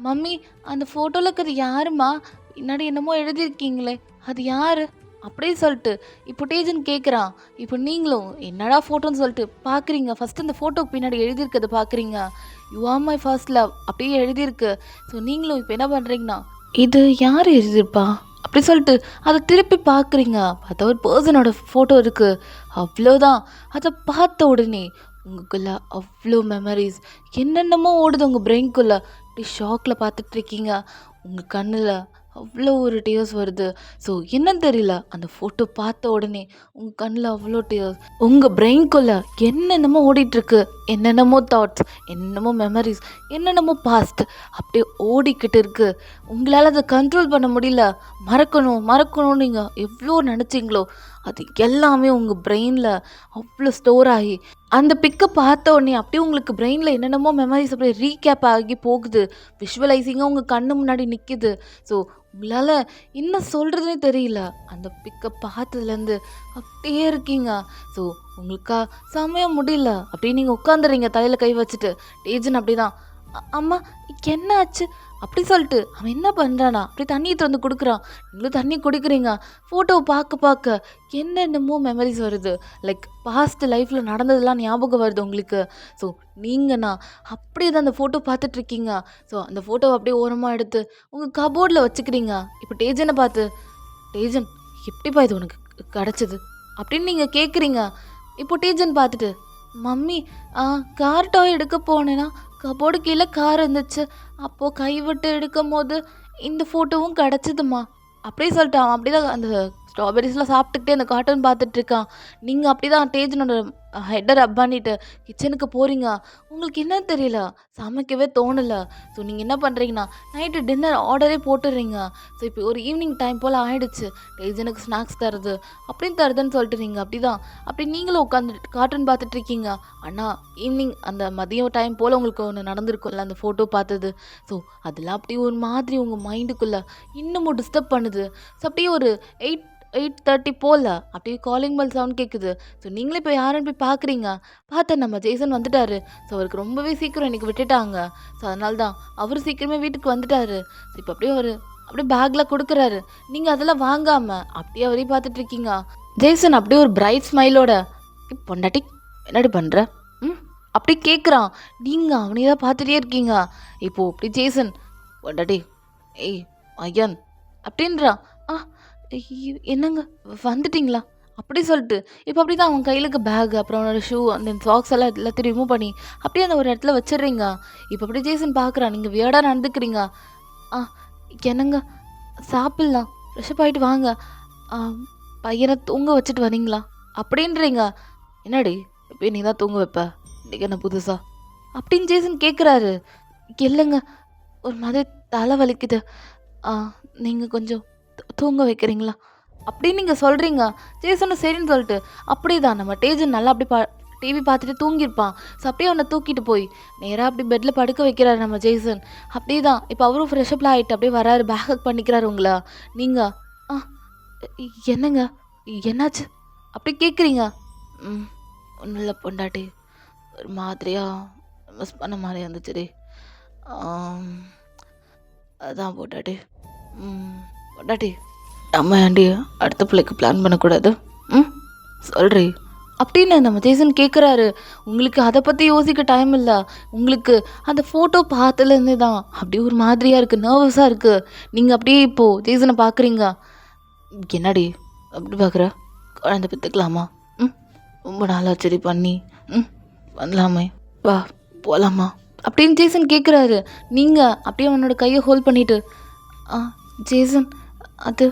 மம்மி அந்த ஃபோட்டோவில் இருக்கிறது யாருமா? பின்னாடி என்னமோ எழுதியிருக்கீங்களே அது யார் அப்படியே சொல்லிட்டு இப்போ டேஜன் கேட்குறான். இப்போ நீங்களும் என்னடா ஃபோட்டோன்னு சொல்லிட்டு பார்க்குறீங்க. ஃபஸ்ட்டு அந்த ஃபோட்டோக்கு பின்னாடி எழுதியிருக்கிறத பார்க்குறீங்க. You are my first love அப்படியே எழுதியிருக்கு. ஸோ நீங்களும் இப்போ என்ன பண்ணுறீங்கன்னா இது யார் எழுதியிருப்பா அப்படி சொல்லிட்டு அதை திருப்பி பார்க்குறீங்க. பார்த்தா ஒரு பர்சனோட ஃபோட்டோ இருக்குது. அவ்வளோதான். அதை பார்த்த உடனே உங்களுக்குள்ள அவ்வளோ மெமரிஸ் என்னென்னமோ ஓடுது உங்கள் பிரெயின்குள்ளே. அப்படி ஷாக்கில் பார்த்துட்ருக்கீங்க. உங்கள் கண்ணில் அவ்வளோ ஒரு டியர்ஸ் வருது. ஸோ என்னன்னு தெரியல, அந்த ஃபோட்டோ பார்த்த உடனே உங்கள் கண்ணில் அவ்வளோ டியர்ஸ். உங்கள் பிரெயின்குள்ளே என்னென்னமோ ஓடிட்டுருக்கு. என்னென்னமோ தாட்ஸ், என்னென்னமோ மெமரிஸ், என்னென்னமோ பாஸ்ட் அப்படியே ஓடிக்கிட்டு இருக்குது. உங்களால் அதை கண்ட்ரோல் பண்ண முடியல. மறக்கணும் நீங்கள் எவ்வளோ நினச்சிங்களோ அது எல்லாமே உங்கள் பிரெயினில் அவ்வளோ ஸ்டோர் ஆகி அந்த பிக்கை பார்த்த உடனே அப்படியே உங்களுக்கு பிரெயினில் என்னென்னமோ மெமரிஸ் அப்படியே ரீகேப் ஆகி போகுது. விஷுவலைசிங்காக உங்கள் கண்ணு முன்னாடி நிற்கிது. ஸோ உங்களால் என்ன சொல்கிறதுனே தெரியல. அந்த பிக்கை பார்த்ததுலேருந்து அப்படியே இருக்கீங்க. ஸோ உங்களுக்கா சமயம் முடியல. அப்படியே நீங்கள் உட்காந்துறீங்க தலையில் கை வச்சுட்டு. டேஜன் அப்படி தான் அம்மா என்ன ஆச்சு அப்படி சொல்லிட்டு அவன் என்ன பண்ணுறானா அப்படி தண்ணியை திறந்து கொடுக்குறான். நீங்களும் தண்ணி குடிக்கிறீங்க. ஃபோட்டோவை பார்க்க என்னென்னமோ மெமரிஸ் வருது. லைக் பாஸ்ட் லைஃப்பில் நடந்ததெல்லாம் ஞாபகம் வருது உங்களுக்கு. ஸோ நீங்கண்ணா அப்படியே தான் அந்த ஃபோட்டோ பார்த்துட்ருக்கீங்க. ஸோ அந்த ஃபோட்டோவை அப்படியே ஓரமாக எடுத்து உங்கள் கபோர்டில் வச்சுக்கிறீங்க. இப்போ டேஜனை பார்த்து டேஜன் எப்படிப்பா இது உனக்கு கிடச்சிது அப்படின்னு நீங்கள் கேட்குறீங்க. இப்போ டேஜன் பார்த்துட்டு மம்மி கார் டாய் எடுக்க போனேன்னா கபோர்டு கீழே கார் இருந்துச்சு. அப்போது கைவிட்டு எடுக்கும் போது இந்த ஃபோட்டோவும் கிடச்சிதுமா அப்படியே சொல்லிட்டு அவன் அப்படி தான் அந்த ஸ்ட்ராபெரிஸ்லாம் சாப்பிட்டுக்கிட்டே அந்த கார்ட்டூன் பார்த்துட்ருக்கான். நீங்கள் அப்படி தான் டேஜனோட ஹெட்டை ரப் பண்ணிவிட்டு கிச்சனுக்கு போகிறீங்க. உங்களுக்கு என்ன தெரியல, சமைக்கவே தோணலை. ஸோ நீங்கள் என்ன பண்ணுறீங்கன்னா நைட்டு டின்னர் ஆர்டரே போட்டுடுறீங்க. ஸோ இப்போ ஒரு ஈவினிங் டைம் போல் ஆகிடுச்சு. டேஜனுக்கு ஸ்நாக்ஸ் தருது அப்படின்னு தருதுன்னு சொல்லிட்டு நீங்கள் அப்படி நீங்களும் உட்காந்து கார்ட்டூன் பார்த்துட்ருக்கீங்க. ஆனால் ஈவினிங் அந்த மதியம் டைம் போல் உங்களுக்கு ஒன்று நடந்திருக்கும்ல அந்த ஃபோட்டோ பார்த்தது. ஸோ அதெல்லாம் அப்படியே ஒரு மாதிரி உங்கள் மைண்டுக்குள்ளே இன்னமும் டிஸ்டர்ப் பண்ணுது. ஸோ அப்படியே ஒரு 8:30 போல் அப்படியே காலிங் பெல் சவுண்ட் கேட்குது. ஸோ நீங்களே இப்போ யாருன்னு போய் பார்க்குறீங்க. பார்த்தேன் நம்ம ஜேசன் வந்துட்டாரு. ஸோ அவருக்கு ரொம்பவே சீக்கிரம் இன்றைக்கி விட்டுட்டாங்க. ஸோ அதனால தான் அவர் சீக்கிரமே வீட்டுக்கு வந்துட்டாரு. ஸோ இப்போ அப்படியே பேக்கில் கொடுக்குறாரு. நீங்கள் அதெல்லாம் வாங்காமல் அப்படியே அவரையும் பார்த்துட்ருக்கீங்க. ஜேசன் அப்படியே ஒரு பிரைட் ஸ்மைலோட பொண்டாட்டி என்னடி பண்ணுற? ம் அப்படி கேட்குறான். நீங்கள் அவனையே தான் பார்த்துட்டே இருக்கீங்க. இப்போது அப்படி ஜேசன் பொண்டாட்டி ஏய் ஐயன் அப்படின்றான். ஆ என்னங்க வந்துட்டீங்களா அப்படி சொல்லிட்டு இப்போ அப்படி தான் அவன் கையிலுக்கு பேக் அப்புறம் அவனோட ஷூ அந்த சாக்ஸ் எல்லாம் எல்லாத்தையும் ரிமூவ் பண்ணி அப்படியே அந்த ஒரு இடத்துல வச்சிடுறீங்க. இப்போ அப்படியே ஜேசன் பார்க்குறான். நீங்கள் வியர்டாக நடந்துக்கிறீங்க. ஆ என்னங்க சாப்பிட்லாம் ஃப்ரெஷ்அப் ஆகிட்டு வாங்க. ஆ, பையனை தூங்க வச்சுட்டு வரீங்களா அப்படின்றீங்க. என்னடி இப்போ நீ தான் தூங்க வைப்ப இன்னைக்கு என்ன புதுசா அப்படின்னு ஜேசன் கேட்குறாரு. இல்லைங்க ஒரு மாதிரி தலை வலிக்குது. ஆ நீங்கள் கொஞ்சம் தூங்க வைக்கிறீங்களா அப்படின்னு நீங்கள் சொல்கிறீங்க. ஜேசனும் சரின்னு சொல்லிட்டு அப்படியே தான் நம்ம டேஜன் நல்லா அப்படி டிவி பார்த்துட்டு தூங்கியிருப்பான். ஸோ அப்படியே அவனை தூக்கிட்டு போய் நேராக அப்படி பெட்டில் படுக்க வைக்கிறாரு நம்ம ஜேசன். அப்படியே தான் இப்போ அவரும் ஃப்ரெஷ்அப்லாம் ஆகிட்டு அப்படியே வராரு. பேக்கப் பண்ணிக்கிறாரு உங்களா. நீங்கள் ஆ என்னங்க என்னாச்சு அப்படி கேட்குறீங்க. ம் ஒன்றும் இல்லை பொண்டாட்டி ஒரு மாதிரியாக மிஸ் பண்ண மாதிரி இருந்துச்சுடி. அதான் பொண்டாட்டி. பொண்டாட்டி நம்ம ஏண்டி அடுத்த பிள்ளைக்கு பிளான் பண்ணக்கூடாது? ம் சொல்கிறீ அப்படின்னு நம்ம ஜேசன் கேட்குறாரு. உங்களுக்கு அதை பற்றி யோசிக்க டைம் இல்லை. உங்களுக்கு அந்த ஃபோட்டோ பார்த்துலேருந்து தான் அப்படியே ஒரு மாதிரியாக இருக்குது, நர்வஸாக இருக்குது. நீங்கள் அப்படியே இப்போது ஜேசனை பார்க்குறீங்க. என்னடி அப்படி பார்க்குற? குழந்தை பெற்றுக்கலாமா? ம் ரொம்ப நாளாச்சரி பண்ணி. ம் பண்ணலாமே வா போகலாமா அப்படின்னு ஜேசன் கேட்குறாரு. நீங்கள் அப்படியே அவனோட கையை ஹோல்ட் பண்ணிவிட்டு ஜேசன் அது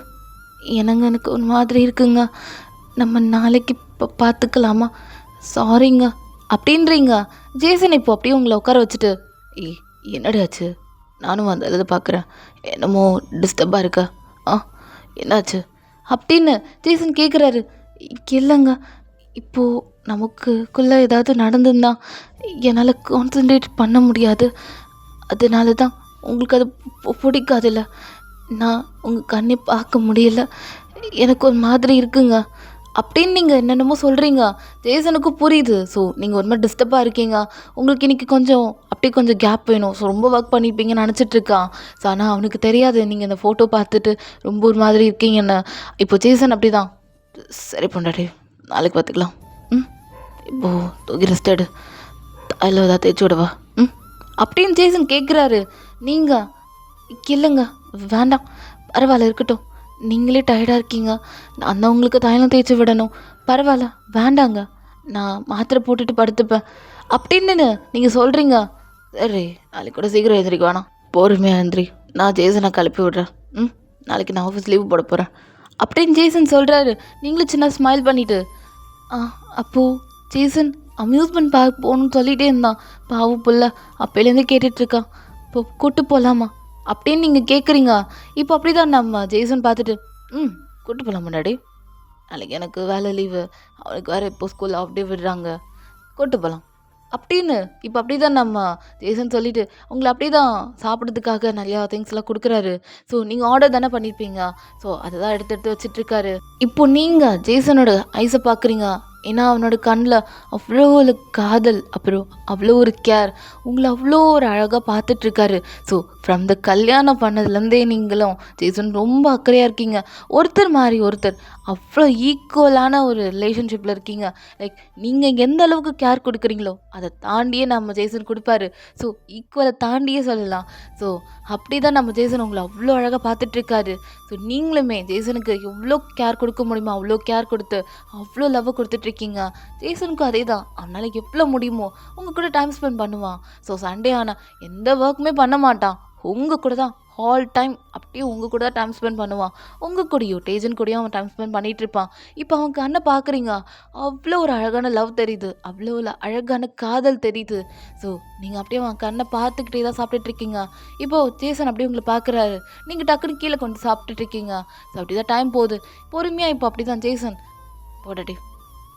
எனக்கு ஒரு மாதிரி இருக்குங்க. நம்ம நாளைக்கு பார்த்துக்கலாமா? சாரிங்க அப்படின்றீங்க. ஜேசன் இப்போ அப்படியே உங்களை உட்கார வச்சுட்டு என்னடி ஆச்சு? நானும் அந்த இதை பார்க்குறேன். என்னமோ டிஸ்டர்பாக இருக்கா? என்னாச்சு அப்படின்னு ஜேசன் கேட்குறாரு. இல்லைங்க இப்போது நமக்குள்ளே ஏதாவது நடந்துருந்தா என்னால் கான்சன்ட்ரேட் பண்ண முடியாது. அதனால தான் உங்களுக்கு அது பிடிக்காதுல்ல. நான் உங்கள் கண்ணை பார்க்க முடியல. எனக்கு ஒரு மாதிரி இருக்குங்க அப்படின்னு நீங்கள் என்னென்னமோ சொல்கிறீங்க. ஜேசனுக்கும் புரியுது. ஸோ நீங்கள் ஒரு மாதிரி டிஸ்டர்பாக இருக்கீங்க. உங்களுக்கு இன்றைக்கி கொஞ்சம் அப்படியே கொஞ்சம் கேப் வேணும். ஸோ ரொம்ப ஒர்க் பண்ணியிருப்பீங்கன்னு நினச்சிட்ருக்கான். ஸோ ஆனால் அவனுக்கு தெரியாது நீங்கள் இந்த ஃபோட்டோ பார்த்துட்டு ரொம்ப ஒரு மாதிரி இருக்கீங்கன்னு. இப்போ ஜேசன் அப்படி தான் சரி பொண்டாட்டி நாளைக்கு பார்த்துக்கலாம். இப்போது தூக்கி ரெஸ்ட் எடு. அதில் ஏதாவது தேய்ச்சி விடவா? அப்படின்னு ஜேசன் கேட்குறாரு. நீங்கள் இல்லைங்க வேண்டாம் பரவாயில்ல இருக்கட்டும். நீங்களே டயர்டாக இருக்கீங்க. நான் தான் உங்களுக்கு தைலம் தேய்ச்சி விடணும். பரவாயில்ல வேண்டாங்க நான் மாத்திரை போட்டுட்டு படுத்துப்பேன் அப்படின்னு நீங்கள் சொல்கிறீங்க. சரி நாளைக்கு கூட சீக்கிரம் எழுந்திரிக்க வேணாம். பொறுமையாக எழுந்திரி. நான் ஜேசனை கிளப்பி விட்றேன். நாளைக்கு நான் ஆஃபீஸ் லீவ் போட போகிறேன் அப்படின்னு ஜேசன் சொல்கிறாரு. நீங்களும் சின்ன ஸ்மைல் பண்ணிவிட்டு அப்போது ஜேசன் அம்யூஸ்மெண்ட் பார்க் போகணும்னு சொல்லிகிட்டே இருந்தான். பாவம் புள்ள அப்போலேருந்தே கேட்டுட்ருக்கான். இப்போ கூட்டு போகலாமா அப்படின்னு நீங்கள் கேட்குறீங்க. இப்போ அப்படி தான் நம்ம ஜேசன் பார்த்துட்டு கூட்டு போகலாம் முன்னாடி. நாளைக்கு எனக்கு வேலை லீவு. அவனுக்கு வேறு இப்போ ஸ்கூல் ஆஃப் டே விடுறாங்க. கூட்டு போகலாம் அப்படின்னு இப்போ அப்படி தான் நம்ம ஜேசன் சொல்லிவிட்டு உங்களை அப்படியே தான் சாப்பிட்றதுக்காக நிறையா திங்ஸ்லாம் கொடுக்குறாரு. ஸோ நீங்கள் ஆர்டர் தானே பண்ணியிருப்பீங்க. ஸோ அதை தான் எடுத்து எடுத்து வச்சிட்ருக்காரு. இப்போ நீங்கள் ஜேசனோட ஐஸை பார்க்குறீங்க. ஏன்னா அவனோட கண்ணில் அவ்வளோ ஒரு காதல் அப்புறம் அவ்வளோ ஒரு கேர் உங்களை அவ்வளோ ஒரு அழகாக பார்த்துட்ருக்காரு. ஸோ ஃப்ரம் த கல்யாணம் பண்ணதுலேருந்தே நீங்களும் ஜேசன் ரொம்ப அக்கறையாக இருக்கீங்க. ஒருத்தர் மாதிரி ஒருத்தர் அவ்வளோ ஈக்குவலான ஒரு ரிலேஷன்ஷிப்பில் இருக்கீங்க. லைக் நீங்கள் எந்த அளவுக்கு கேர் கொடுக்குறீங்களோ அதை தாண்டியே நம்ம ஜேசன் கொடுப்பாரு. ஸோ ஈக்குவலை தாண்டியே சொல்லலாம். ஸோ அப்படி தான் நம்ம ஜேசன் உங்களை அவ்வளோ அழகாக பார்த்துட்ருக்காரு. ஸோ நீங்களுமே ஜேசனுக்கு எவ்வளோ கேர் கொடுக்க முடியுமோ அவ்வளோ கேர் கொடுத்து அவ்வளோ லவ் கொடுத்துட்ருக்கீங்க. ஜேசனுக்கும் அதே தான். அவனால் எவ்வளோ முடியுமோ உங்கள் கூட டைம் ஸ்பெண்ட் பண்ணுவான். ஸோ சண்டே ஆனால் எந்த ஒர்க்குமே பண்ண மாட்டான். உங்கள் கூட தான் ஆல் டைம் அப்படியே உங்கள் கூட தான் டைம் ஸ்பெண்ட் பண்ணுவான். உங்கள் கூடயும் டேஜன் கூடயும் அவன் டைம் ஸ்பெண்ட் பண்ணிகிட்டு இருப்பான். இப்போ அவன் கண்ணை பார்க்குறீங்க. அவ்வளோ ஒரு அழகான லவ் தெரியுது. அவ்வளோ ஒரு அழகான காதல் தெரியுது. ஸோ நீங்கள் அப்படியே அவன் கண்ணை பார்த்துக்கிட்டே தான் சாப்பிட்டுட்ருக்கீங்க. இப்போது ஜேசன் அப்படியே உங்களை பார்க்குறாரு. நீங்கள் டக்குன்னு கீழே கொண்டு சாப்பிட்டுட்ருக்கீங்க. ஸோ அப்படி தான் டைம் போகுது பொறுமையாக. இப்போ அப்படி தான் ஜேசன் போடட்டி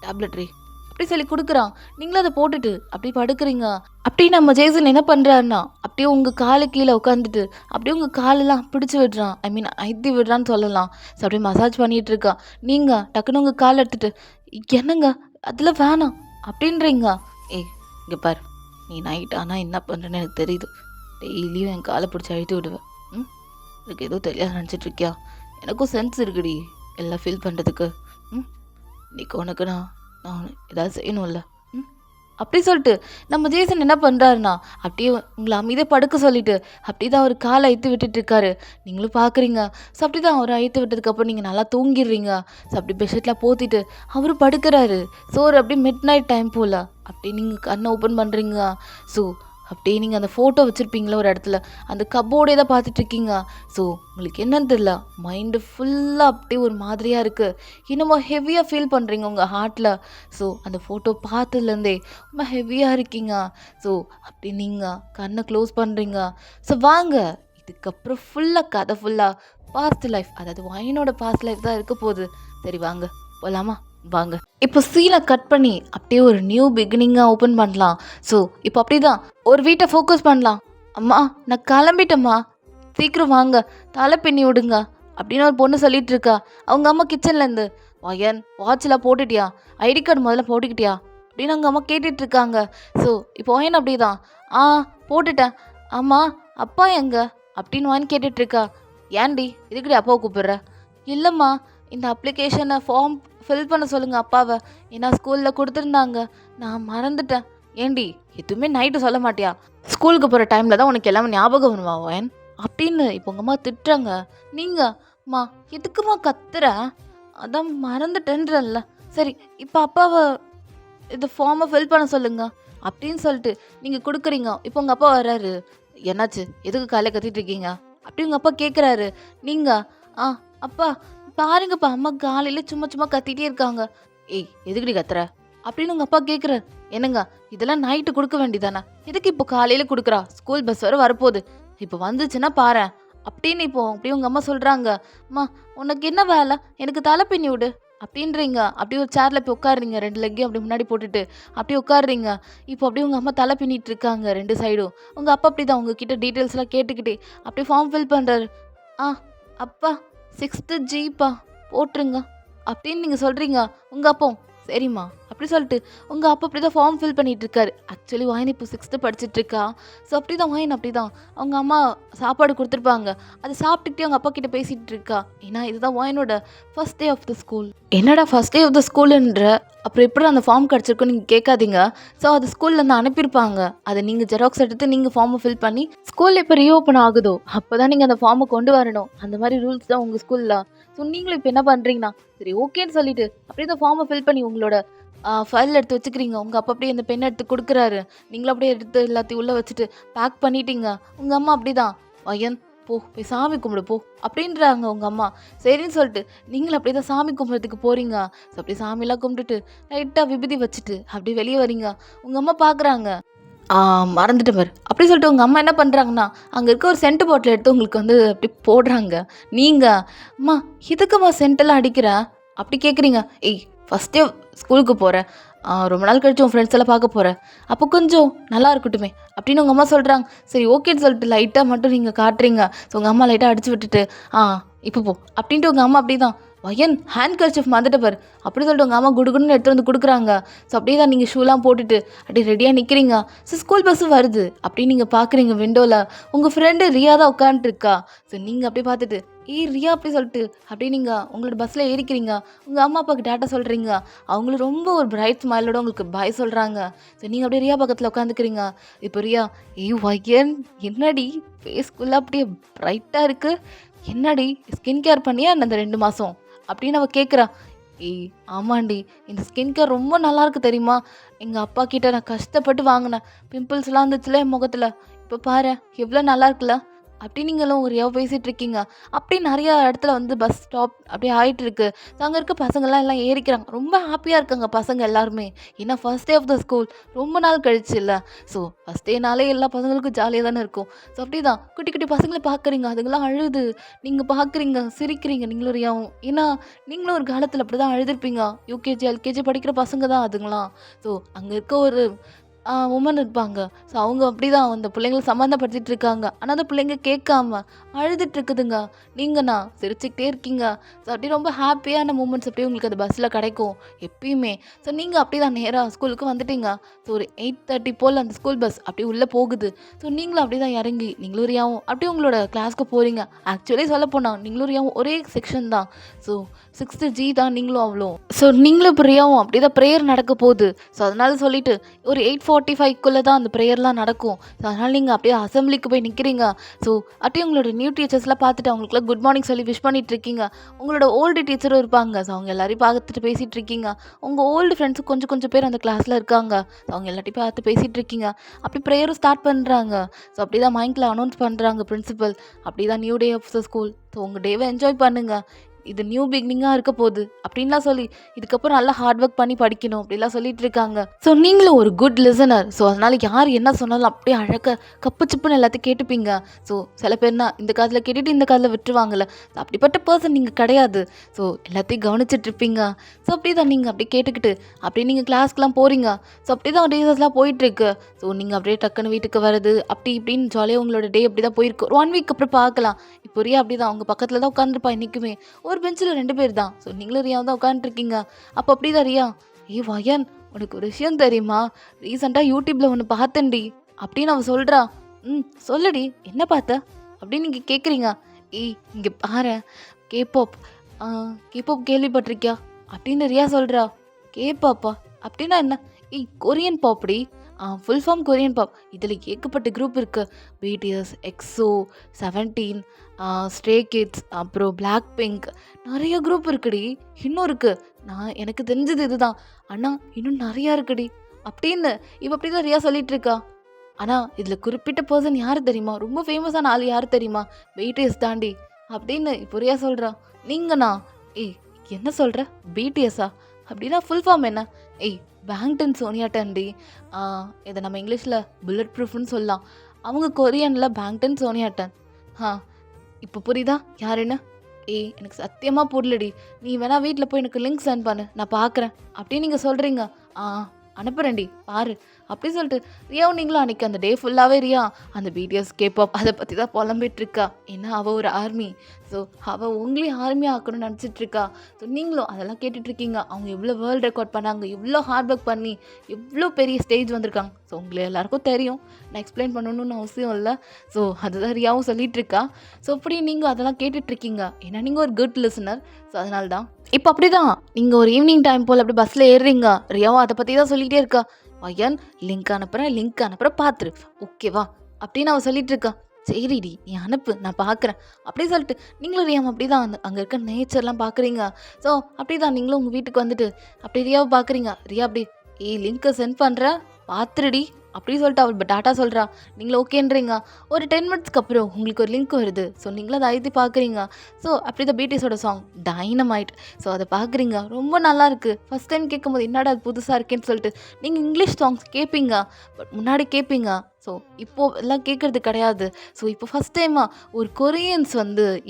டேப்லெட்ரி அப்படி சொல்லி கொடுக்குறான். நீங்களும் அதை போட்டுட்டு அப்படியே படுக்கிறீங்க. அப்படி நம்ம ஜேசன் என்ன பண்ணுறாருன்னா அப்படியே உங்கள் காலு கீழே உட்காந்துட்டு அப்படியே உங்கள் காலெல்லாம் பிடிச்சி விடுறான். ஐ மீன் ஐத்தி விடுறான்னு சொல்லலாம். ஸோ அப்படியே மசாஜ் பண்ணிகிட்டு இருக்கான். நீங்கள் டக்குன்னு உங்கள் காலை எடுத்துட்டு என்னங்க அதில் வேணாம் அப்படின்றீங்க. இங்கே பாரு நீ நைட் ஆனால் என்ன பண்ணுறேன்னு எனக்கு தெரியுது. டெய்லியும் என் காலை பிடிச்சி அழுத்தி விடுவேன். எனக்கு ஏதோ தெரியாது நினச்சிட்ருக்கியா? எனக்கும் சென்ஸ் இருக்குடி எல்லாம் ஃபீல் பண்ணுறதுக்கு. இன்னைக்கு உனக்கு நான் ஏதாவது செய்யணும்ல. அப்படி சொல்லிட்டு நம்ம ஜேசன் என்ன பண்ணுறாருன்னா அப்படியே உங்களை அமைதியாக படுக்க சொல்லிட்டு அப்படி தான் அவர் காலை அழுத்து விட்டுட்டு இருக்காரு. நீங்களும் பார்க்குறீங்க. ஸோ அப்படி தான் அவர் அழுத்து விட்டதுக்கப்புறம் நீங்கள் நல்லா தூங்கிடுறீங்க. ஸோ அப்படி பெட்ஷீட்டில் போத்திட்டு அவரும் படுக்கிறாரு. ஸோ ஒரு அப்படி மிட் நைட் டைம் போல் அப்படி நீங்கள் கண்ணை ஓப்பன் பண்ணுறீங்க. ஸோ அப்படியே நீங்கள் அந்த ஃபோட்டோ வச்சுருப்பீங்களா ஒரு இடத்துல, அந்த கப்போர்டே தான் பார்த்துட்ருக்கீங்க. ஸோ உங்களுக்கு என்னன்னு தெரியல, மைண்டு ஃபுல்லாக அப்படியே ஒரு மாதிரியாக இருக்குது. என்னமோ ஹெவியாக ஃபீல் பண்ணுறீங்க உங்கள் ஹார்ட்டில். ஸோ அந்த ஃபோட்டோ பார்த்ததுலேருந்தே ரொம்ப ஹெவியாக இருக்கீங்க. ஸோ அப்படி நீங்கள் கண்ணை க்ளோஸ் பண்ணுறீங்க. ஸோ வாங்க, இதுக்கப்புறம் ஃபுல்லாக கதை ஃபுல்லாக பாஸ்ட் லைஃப், அதாவது ஒயினோட பாஸ்ட் லைஃப் தான் இருக்க போகுது. சரி வாங்க போகலாமா? வாங்க. இப்போ சீனை கட் பண்ணி அப்படியே ஒரு நியூ பிகினிங்காக ஓப்பன் பண்ணலாம். ஸோ இப்போ அப்படி தான் ஒரு வீட்டை ஃபோக்கஸ் பண்ணலாம். அம்மா நான் கிளம்பிட்டேம்மா, சீக்கிரம் வாங்க, தலை பின்னி விடுங்க அப்படின்னு ஒரு பொண்ணு சொல்லிட்டு இருக்கா. அவங்க அம்மா கிச்சன்லேருந்து, வயன் வாட்செலாம் போட்டுட்டியா, ஐடி கார்டு முதல்ல போட்டுக்கிட்டியா அப்படின்னு அவங்க அம்மா கேட்டுட்டு இருக்காங்க. ஸோ இப்போ வயன் அப்படி தான், ஆ போட்டுட்டேன். அம்மா அப்பா எங்க அப்படின்னு வான்னு கேட்டுட்ருக்கா. ஏன்டி இதுக்கடி அப்பாவை கூப்பிடுற? இல்லைம்மா, இந்த அப்ளிகேஷனை ஃபார்ம் ஃபில் பண்ண சொல்லுங்கள் அப்பாவை, ஏன்னா ஸ்கூலில் கொடுத்துருந்தாங்க, நான் மறந்துட்டேன். ஏண்டி எதுவுமே நைட்டு சொல்ல மாட்டியா? ஸ்கூலுக்கு போகிற டைமில் தான் உனக்கு எல்லாமே ஞாபகம் வருமா வயன் அப்படின்னு இப்போ உங்கள் அம்மா திட்டுறாங்க. நீங்கள் அம்மா எதுக்குமா கத்துற? அதான் மறந்துட்டேன்றல்ல. சரி இப்போ அப்பாவை இது ஃபார்மை ஃபில் பண்ண சொல்லுங்க அப்படின்னு சொல்லிட்டு நீங்கள் கொடுக்குறீங்க. இப்போ உங்கள் அப்பா வர்றாரு. என்னாச்சு, எதுக்கு காலையில் கத்திட்டு இருக்கீங்க அப்படி உங்கள் அப்பா கேட்குறாரு. நீங்கள் அப்பா பாருங்கப்பா, அம்மா காலையில் சும்மா சும்மா கத்திட்டே இருக்காங்க. ஏய் எதுக்குடி கத்துற அப்படின்னு உங்கள் அப்பா கேட்குறாரு. என்னங்க இதெல்லாம் நைட்டு கொடுக்க வேண்டியதானே, எதுக்கு இப்போ காலையில் கொடுக்குறா? ஸ்கூல் பஸ் வர வரப்போகுது, இப்போ வந்துச்சுன்னா பாரு அப்படின்னு இப்போ அப்படியே உங்கள் அம்மா சொல்கிறாங்க. அம்மா உனக்கு என்ன வேலை, எனக்கு தலை பின்னி விடு அப்படின்றீங்க. அப்படியே ஒரு சேரில் போய் உட்காடுறீங்க, 2 லெக்கையும் அப்படி முன்னாடி போட்டுட்டு அப்படியே உட்காடுறீங்க. இப்போ அப்படியே உங்கள் அம்மா தலை பின்னிட்டு இருக்காங்க 2 சைடும். உங்கள் அப்பா அப்படி தான் உங்ககிட்ட டீட்டெயில்ஸ்லாம் கேட்டுக்கிட்டே அப்படியே ஃபார்ம் ஃபில் பண்ணுறாரு. அப்பா 6th ஜிப்பா போட்டுருங்க அப்படின்னு நீங்கள் சொல்கிறீங்க. உங்கள் அப்பா சரிம்மா அப்படி சொல்லிட்டு உங்கள் அப்பா அப்படி தான் ஃபார்ம் ஃபில் பண்ணிகிட்டு இருக்காரு. ஆக்சுவலி வாயின் இப்போ 6th படிச்சுட்ருக்கா. ஸோ அப்படி தான் வாயின் அப்படி தான் அவங்க அம்மா சாப்பாடு கொடுத்துருப்பாங்க, அதை சாப்பிட்டுக்கிட்டே அவங்க அப்பா கிட்டே பேசிகிட்டு இருக்கா. ஏன்னா இதுதான் வாயினோட first day of the school. என்னடா ஃபர்ஸ்ட் டே ஆஃப் த ஸ்கூலுன்ற அப்புறம் எப்படி அந்த ஃபார்ம் கிடச்சிருக்குன்னு நீங்கள் கேட்காதீங்க. ஸோ அது ஸ்கூல்லேருந்து அனுப்பியிருப்பாங்க, அதை நீங்கள் ஜெராக்ஸ் எடுத்து நீங்கள் ஃபார்மை ஃபில் பண்ணி ஸ்கூலில் எப்போ ரீஓப்பன் ஆகுதோ அப்போ தான் நீங்கள் அந்த ஃபார்மை கொண்டு வரணும். அந்த மாதிரி ரூல்ஸ் தான் உங்கள் ஸ்கூலில். ஸோ நீங்களும் இப்போ என்ன பண்ணுறீங்கன்னா சரி ஓகேன்னு சொல்லிட்டு அப்படியே இந்த ஃபார்மை ஃபில் பண்ணி உங்களோட ஃபைல் எடுத்து வச்சுக்கிறீங்க. உங்கள் அப்பா அப்படியே இந்த பென் எடுத்து கொடுக்குறாரு. நீங்களும் அப்படியே எடுத்து எல்லாத்தையும் உள்ளே வச்சுட்டு பேக் பண்ணிட்டீங்க. உங்கள் அம்மா அப்படி தான், வயன் போய் சாமி கும்பிடு போ அப்படின்றாங்க உங்கள் அம்மா. சரின்னு சொல்லிட்டு நீங்களும் அப்படியே தான் சாமி கும்பிட்றதுக்கு போகிறீங்க. ஸோ அப்படி சாமிலாம் கும்பிட்டுட்டு லைட்டாக விபூதி வச்சுட்டு அப்படி வெளியே வரீங்க. உங்கள் அம்மா பார்க்குறாங்க. மறந்துட்டு பாரு அப்படி சொல்லிட்டு உங்கள் அம்மா என்ன பண்ணுறாங்கன்னா அங்கே இருக்க ஒரு சென்ட் பாட்டில் எடுத்து உங்களுக்கு வந்து அப்படி போடுறாங்க. நீங்கள் அம்மா எதுக்கும்மா சென்ட்டெல்லாம் அடிக்கிற அப்படி கேட்குறீங்க. ஏய் ஃபஸ்ட்டே ஸ்கூலுக்கு போகிறேன், ரொம்ப நாள் கழிச்சு உன் ஃப்ரெண்ட்ஸ் எல்லாம் பார்க்க போகிறேன், அப்போ கொஞ்சம் நல்லா இருக்கட்டுமே அப்படின்னு உங்கள் அம்மா சொல்கிறாங்க. சரி ஓகேன்னு சொல்லிட்டு லைட்டாக மட்டும் நீங்கள் காட்டுறீங்க. ஸோ உங்கள் அம்மா லைட்டாக அடிச்சு விட்டுட்டு இப்போ போ அப்படின்ட்டு உங்கள் அம்மா அப்படி தான், வயன் ஹேண்ட் கர்ச்சீஃப் மறந்துட்டு பாரு அப்படி சொல்லிட்டு உங்கள் அம்மா குடுகுடுன்னு எடுத்து வந்து கொடுக்குறாங்க. ஸோ அப்படியே தான் நீங்கள் ஷூலாம் போட்டுட்டு அப்படியே ரெடியாக நிற்கிறீங்க. ஸோ ஸ்கூல் பஸ்ஸும் வருது. அப்படின்னு நீங்கள் பார்க்குறீங்க விண்டோவில் உங்கள் ஃப்ரெண்டு ரியா தான் உட்காந்துருக்கா. ஸோ நீங்கள் அப்படியே பார்த்துட்டு ரியா அப்படி சொல்லிட்டு அப்படியே நீங்கள் உங்களோட பஸ்ஸில் ஏறிக்கிறீங்க. உங்கள் அம்மா அப்பாவுக்கு டேட்டா சொல்கிறீங்க. அவங்களும் ரொம்ப ஒரு பிரைட் ஸ்மைலோட உங்களுக்கு பாய் சொல்கிறாங்க. ஸோ நீங்கள் அப்படியே ரியா பக்கத்தில் உட்காந்துக்கிறீங்க. இப்போ ரியா வயன் என்னடி ஃபேஸ்க்குள்ளே அப்படியே ப்ரைட்டாக இருக்குது, என்னடி ஸ்கின் கேர் பண்ணியா அந்த 2 மாதம் அப்படின்னு அவள் கேட்குறா. ஆமாண்டி, இந்த ஸ்கின் கேர் ரொம்ப நல்லாயிருக்கு தெரியுமா, எங்கள் அப்பா கிட்ட நான் கஷ்டப்பட்டு வாங்கினேன், பிம்பிள்ஸ்லாம் இருந்துச்சுல என் முகத்தில், இப்போ பாரு எவ்வளோ நல்லா இருக்குல்ல அப்படி நீங்களும் ஒரு பேசிகிட்டு இருக்கீங்க. அப்படி நிறையா இடத்துல வந்து பஸ் ஸ்டாப் அப்படியே ஆகிட்டு இருக்கு. ஸோ அங்கே இருக்க பசங்கள்லாம் எல்லாம் ஏறிக்கிறாங்க. ரொம்ப ஹாப்பியாக இருக்காங்க பசங்க எல்லாருமே. ஏன்னா first day of the school ரொம்ப நாள் கழிச்சு இல்லை. ஸோ ஃபஸ்ட் டேனாலே எல்லா பசங்களுக்கும் ஜாலியாக தானே இருக்கும். ஸோ அப்படி தான் குட்டி குட்டி பசங்களை பார்க்குறீங்க, அதுங்களாம் அழுது நீங்கள் பார்க்குறீங்க, சிரிக்கிறீங்க நீங்களும் ரியாவும். ஏன்னா நீங்களும் ஒரு காலத்தில் அப்படி தான் அழுதுருப்பீங்க. யூகேஜி எல்கேஜி படிக்கிற பசங்க தான் அதுங்களாம். ஸோ அங்கே இருக்க ஒரு உமன் இருப்பாங்க. ஸோ அவங்க அப்படிதான் அந்த பிள்ளைங்கள சமாதானப்படுத்திட்டு இருக்காங்க. ஆனா அந்த பிள்ளைங்க கேட்காம அழுதுட்டு இருக்குதுங்க. நீங்கண்ணா சிரிச்சுக்கிட்டே இருக்கீங்க. ஸோ அப்படியே ரொம்ப ஹாப்பியான மூமெண்ட்ஸ் அப்படியே உங்களுக்கு அந்த பஸ்ஸில கிடைக்கும் எப்பயுமே. ஸோ நீங்க அப்படிதான் நேரா ஸ்கூலுக்கு வந்துட்டீங்க. ஸோ ஒரு 8:30 போல அந்த ஸ்கூல் பஸ் அப்படியே உள்ள போகுது. ஸோ நீங்களும் அப்படிதான் இறங்கி நீங்களும் ரியாவும் அப்படியே உங்களோட கிளாஸ்க்கு போறீங்க. ஆக்சுவலி சொல்லப்போனா நீங்களும் ரியாவும் ஒரே செக்ஷன் தான். ஸோ 6th G தான் நீங்களும் அவ்வளோ. ஸோ நீங்களும் இப்போ ரியாவும் அப்படிதான் ப்ரேயர் நடக்க போகுது. ஸோ அதனால சொல்லிட்டு ஒரு 8:45க்குள்ளே தான் அந்த ப்ரேயர்லாம் நடக்கும். ஸோ அதனால் நீங்கள் அப்படியே அசம்பிளிக்கு போய் நிற்கிறீங்க. ஸோ அப்படியே உங்களோட நியூ டீச்சர்ஸ்லாம் பார்த்துட்டு அவங்களுக்குலாம் குட் மார்னிங் சொல்லி விஷ் பண்ணிட்டு இருக்கீங்க. உங்களோட ஓல்டு டீச்சரும் இருப்பாங்க. ஸோ அவங்க எல்லாரையும் பார்த்துட்டு பேசிகிட்டு இருக்கீங்க. உங்கள் ஓல்டு ஃப்ரெண்ட்ஸும் கொஞ்சம் கொஞ்சம் பேர் அந்த கிளாஸில் இருக்காங்க. ஸோ அவங்க எல்லாத்தையும் பார்த்து பேசிகிட்டு இருக்கீங்க. அப்படி ப்ரேயரும் ஸ்டார்ட் பண்ணுறாங்க. ஸோ அப்படி தான் மைக்கில் அனௌன்ஸ் பண்ணுறாங்க பிரின்சிபல். அப்படி தான் new day of the school. So உங்கள் டேவை என்ஜாய் பண்ணுங்கள். இது நியூ பிகினிங்காக இருக்க போகுது அப்படின்லாம் சொல்லி இதுக்கப்புறம் நல்லா ஹார்ட் ஒர்க் பண்ணி படிக்கணும் அப்படிலாம் சொல்லிட்டு இருக்காங்க. ஸோ நீங்களும் ஒரு குட் லிசனர். ஸோ அதனால் யார் என்ன சொன்னாலும் அப்படியே அழகாக கப்பு சிப்புன்னு எல்லாத்தையும் கேட்டுப்பீங்க. ஸோ சில பேர்னா இந்த காதில் கேட்டுட்டு இந்த காதில் விட்டுருவாங்கல்ல. ஸோ அப்படிப்பட்ட பர்சன் நீங்கள் கிடையாது. ஸோ எல்லாத்தையும் கவனிச்சிட்டு இருப்பீங்க. ஸோ அப்படி தான் நீங்கள் அப்படியே கேட்டுக்கிட்டு அப்படியே நீங்கள் கிளாஸ்க்குலாம் போகிறீங்க. ஸோ அப்படி தான் டேஸஸ்லாம் போயிட்டுருக்கு. ஸோ நீங்கள் அப்படியே டக்குன்னு வீட்டுக்கு வர்றது அப்படி இப்படின்னு ஜாலியாக உங்களோட டே அப்படி தான் போயிருக்கு. ஒரு 1 வீக் அப்புறம் பார்க்கலாம். இப்போ ரியா அப்படி தான் அவங்க பக்கத்தில் தான் உட்காந்துருப்பா இன்றைக்குமே. ஒரு பெஞ்சில் 2 பேர் தான். ஸோ நீங்களும் ரியாவும் தான் உட்காந்துருக்கீங்க. அப்போ அப்படி தான் ரியா, வயன் உனக்கு ஒரு விஷயம் தெரியுமா? ரீசெண்டாக யூடியூப்பில் ஒன்று பார்த்தேன்டி அப்படின்னு அவள் சொல்கிறா. சொல்லுடி என்ன பார்த்த அப்படின்னு நீங்கள் கேட்குறீங்க. இங்கே பாரு கேபாப் கேபாப் கேள்விப்பட்டிருக்கியா அப்படின்னு ரியா சொல்கிறா. கேபாப்பா அப்படின்னா என்ன? கொரியன் பாப்டி. Full form Korean pop. இதில் ஏகப்பட்ட குரூப் இருக்குது. பிடிஎஸ், எக்ஸோ, 17, ஸ்ட்ரே கிட்ஸ், அப்புறம் பிளாக் பிங்க், நிறைய குரூப் இருக்குடி. இன்னும் இருக்குது. எனக்கு தெரிஞ்சது இதுதான். ஆனால் இன்னும் நிறையா இருக்குடி அப்படின்னு அப்படி தான் ரியா சொல்லிட்டு இருக்கா. ஆனால் இதில் குறிப்பிட்ட பர்சன் யார் தெரியுமா? ரொம்ப ஃபேமஸான ஆள் யார் தெரியுமா? பிடிஎஸ் தாண்டி அப்படின்னு இப்போ ரியா சொல்கிறா. நீங்கண்ணா என்ன சொல்கிற? பிடிஎஸ்ஸா அப்படின்னா ஃபுல் ஃபார்ம் என்ன? பேங்டன் சோனியாட்டன்டி. இதை நம்ம இங்கிலீஷில் புல்லட் ப்ரூஃப்னு சொல்லலாம். அவங்க கொரியனில் பேங்டன் சோனியாட்டன். இப்போ புரியுதா யாருன்னு? எனக்கு சத்தியமாக புரியலடி. நீ வேணா வீட்டில் போய் எனக்கு லிங்க் சென்ட் பண்ணு, நான் பார்க்குறேன் அப்படின்னு நீங்கள் சொல்கிறீங்க. அனுப்புகிறேன்டி பாரு அப்படி சொல்லிட்டு ரியாவும் நீங்களும் அன்றைக்கி அந்த டே ஃபுல்லாகவே ரியா அந்த பிடிஎஸ் கேபாப் அதை பற்றி தான் புலம்பிகிட்ருக்கா. ஏன்னா அவள் ஒரு ஆர்மி. ஸோ அவள் உங்களையும் ஆர்மியாக ஆக்கணும்னு நினச்சிட்ருக்கா. ஸோ நீங்களும் அதெல்லாம் கேட்டுட்ருக்கீங்க. அவங்க எவ்வளோ வேர்ல்டு ரெக்கார்ட் பண்ணாங்க, எவ்வளோ ஹார்ட் ஒர்க் பண்ணி எவ்வளோ பெரிய ஸ்டேஜ் வந்திருக்காங்க. ஸோ உங்களை எல்லாருக்கும் தெரியும், நான் எக்ஸ்பிளைன் பண்ணணும்னு அவசியம் இல்லை. ஸோ அதுதான் ரியாவும் சொல்லிகிட்ருக்கா. ஸோ அப்படி நீங்கள் அதெல்லாம் கேட்டுட்ருக்கீங்க. ஏன்னா நீங்கள் ஒரு குட் லிசனர். ஸோ அதனால தான் இப்போ அப்படி தான் நீங்கள் ஒரு ஈவினிங் டைம் போல் அப்படி பஸ்ஸில் ஏறுறீங்க. ரியாவும் அதை பற்றி தான் சொல்லிகிட்டே இருக்கா. வயன் லிங்க் அனுப்புகிறேன் பார்த்துரு ஓகேவா அப்படின்னு அவள் சொல்லிட்டு இருக்கா. சரிடி நீ அனுப்பு நான் பார்க்குறேன் அப்படி சொல்லிட்டு நீங்களும் ரியாவும் அப்படி தான் அங்கே இருக்க நேச்சர்லாம் பார்க்குறீங்க. ஸோ அப்படி தான் நீங்களும் உங்கள் வீட்டுக்கு வந்துட்டு அப்படி ரியாவை பார்க்குறீங்க. ரியா அப்படி லிங்க்கை சென்ட் பண்ணுற பார்த்துருடி அப்படி சொல்லிட்டு அவள் டாட்டா சொல்கிறா. நீங்களும் ஓகேன்றீங்க. ஒரு 10 மினிட்ஸ்க்கு அப்புறம் உங்களுக்கு ஒரு லிங்க் வருது. ஸோ நீங்களும் அதை அழுத்தி பார்க்குறீங்க. ஸோ அப்படி தான் பிடிஎஸோட சாங் டைனமைட். ஸோ அதை பார்க்குறீங்க, ரொம்ப நல்லா இருக்குது. ஃபஸ்ட் டைம் கேட்கும்போது என்னடா அது புதுசாக இருக்கேன்னு சொல்லிட்டு நீங்கள் இங்கிலீஷ் சாங்ஸ் கேட்பீங்க, பட் முன்னாடி கேட்பீங்க. ஸோ இப்போது எல்லாம் கேட்குறது கிடையாது. ஸோ இப்போ ஃபஸ்ட் டைமாக ஒரு கொரியன்ஸ்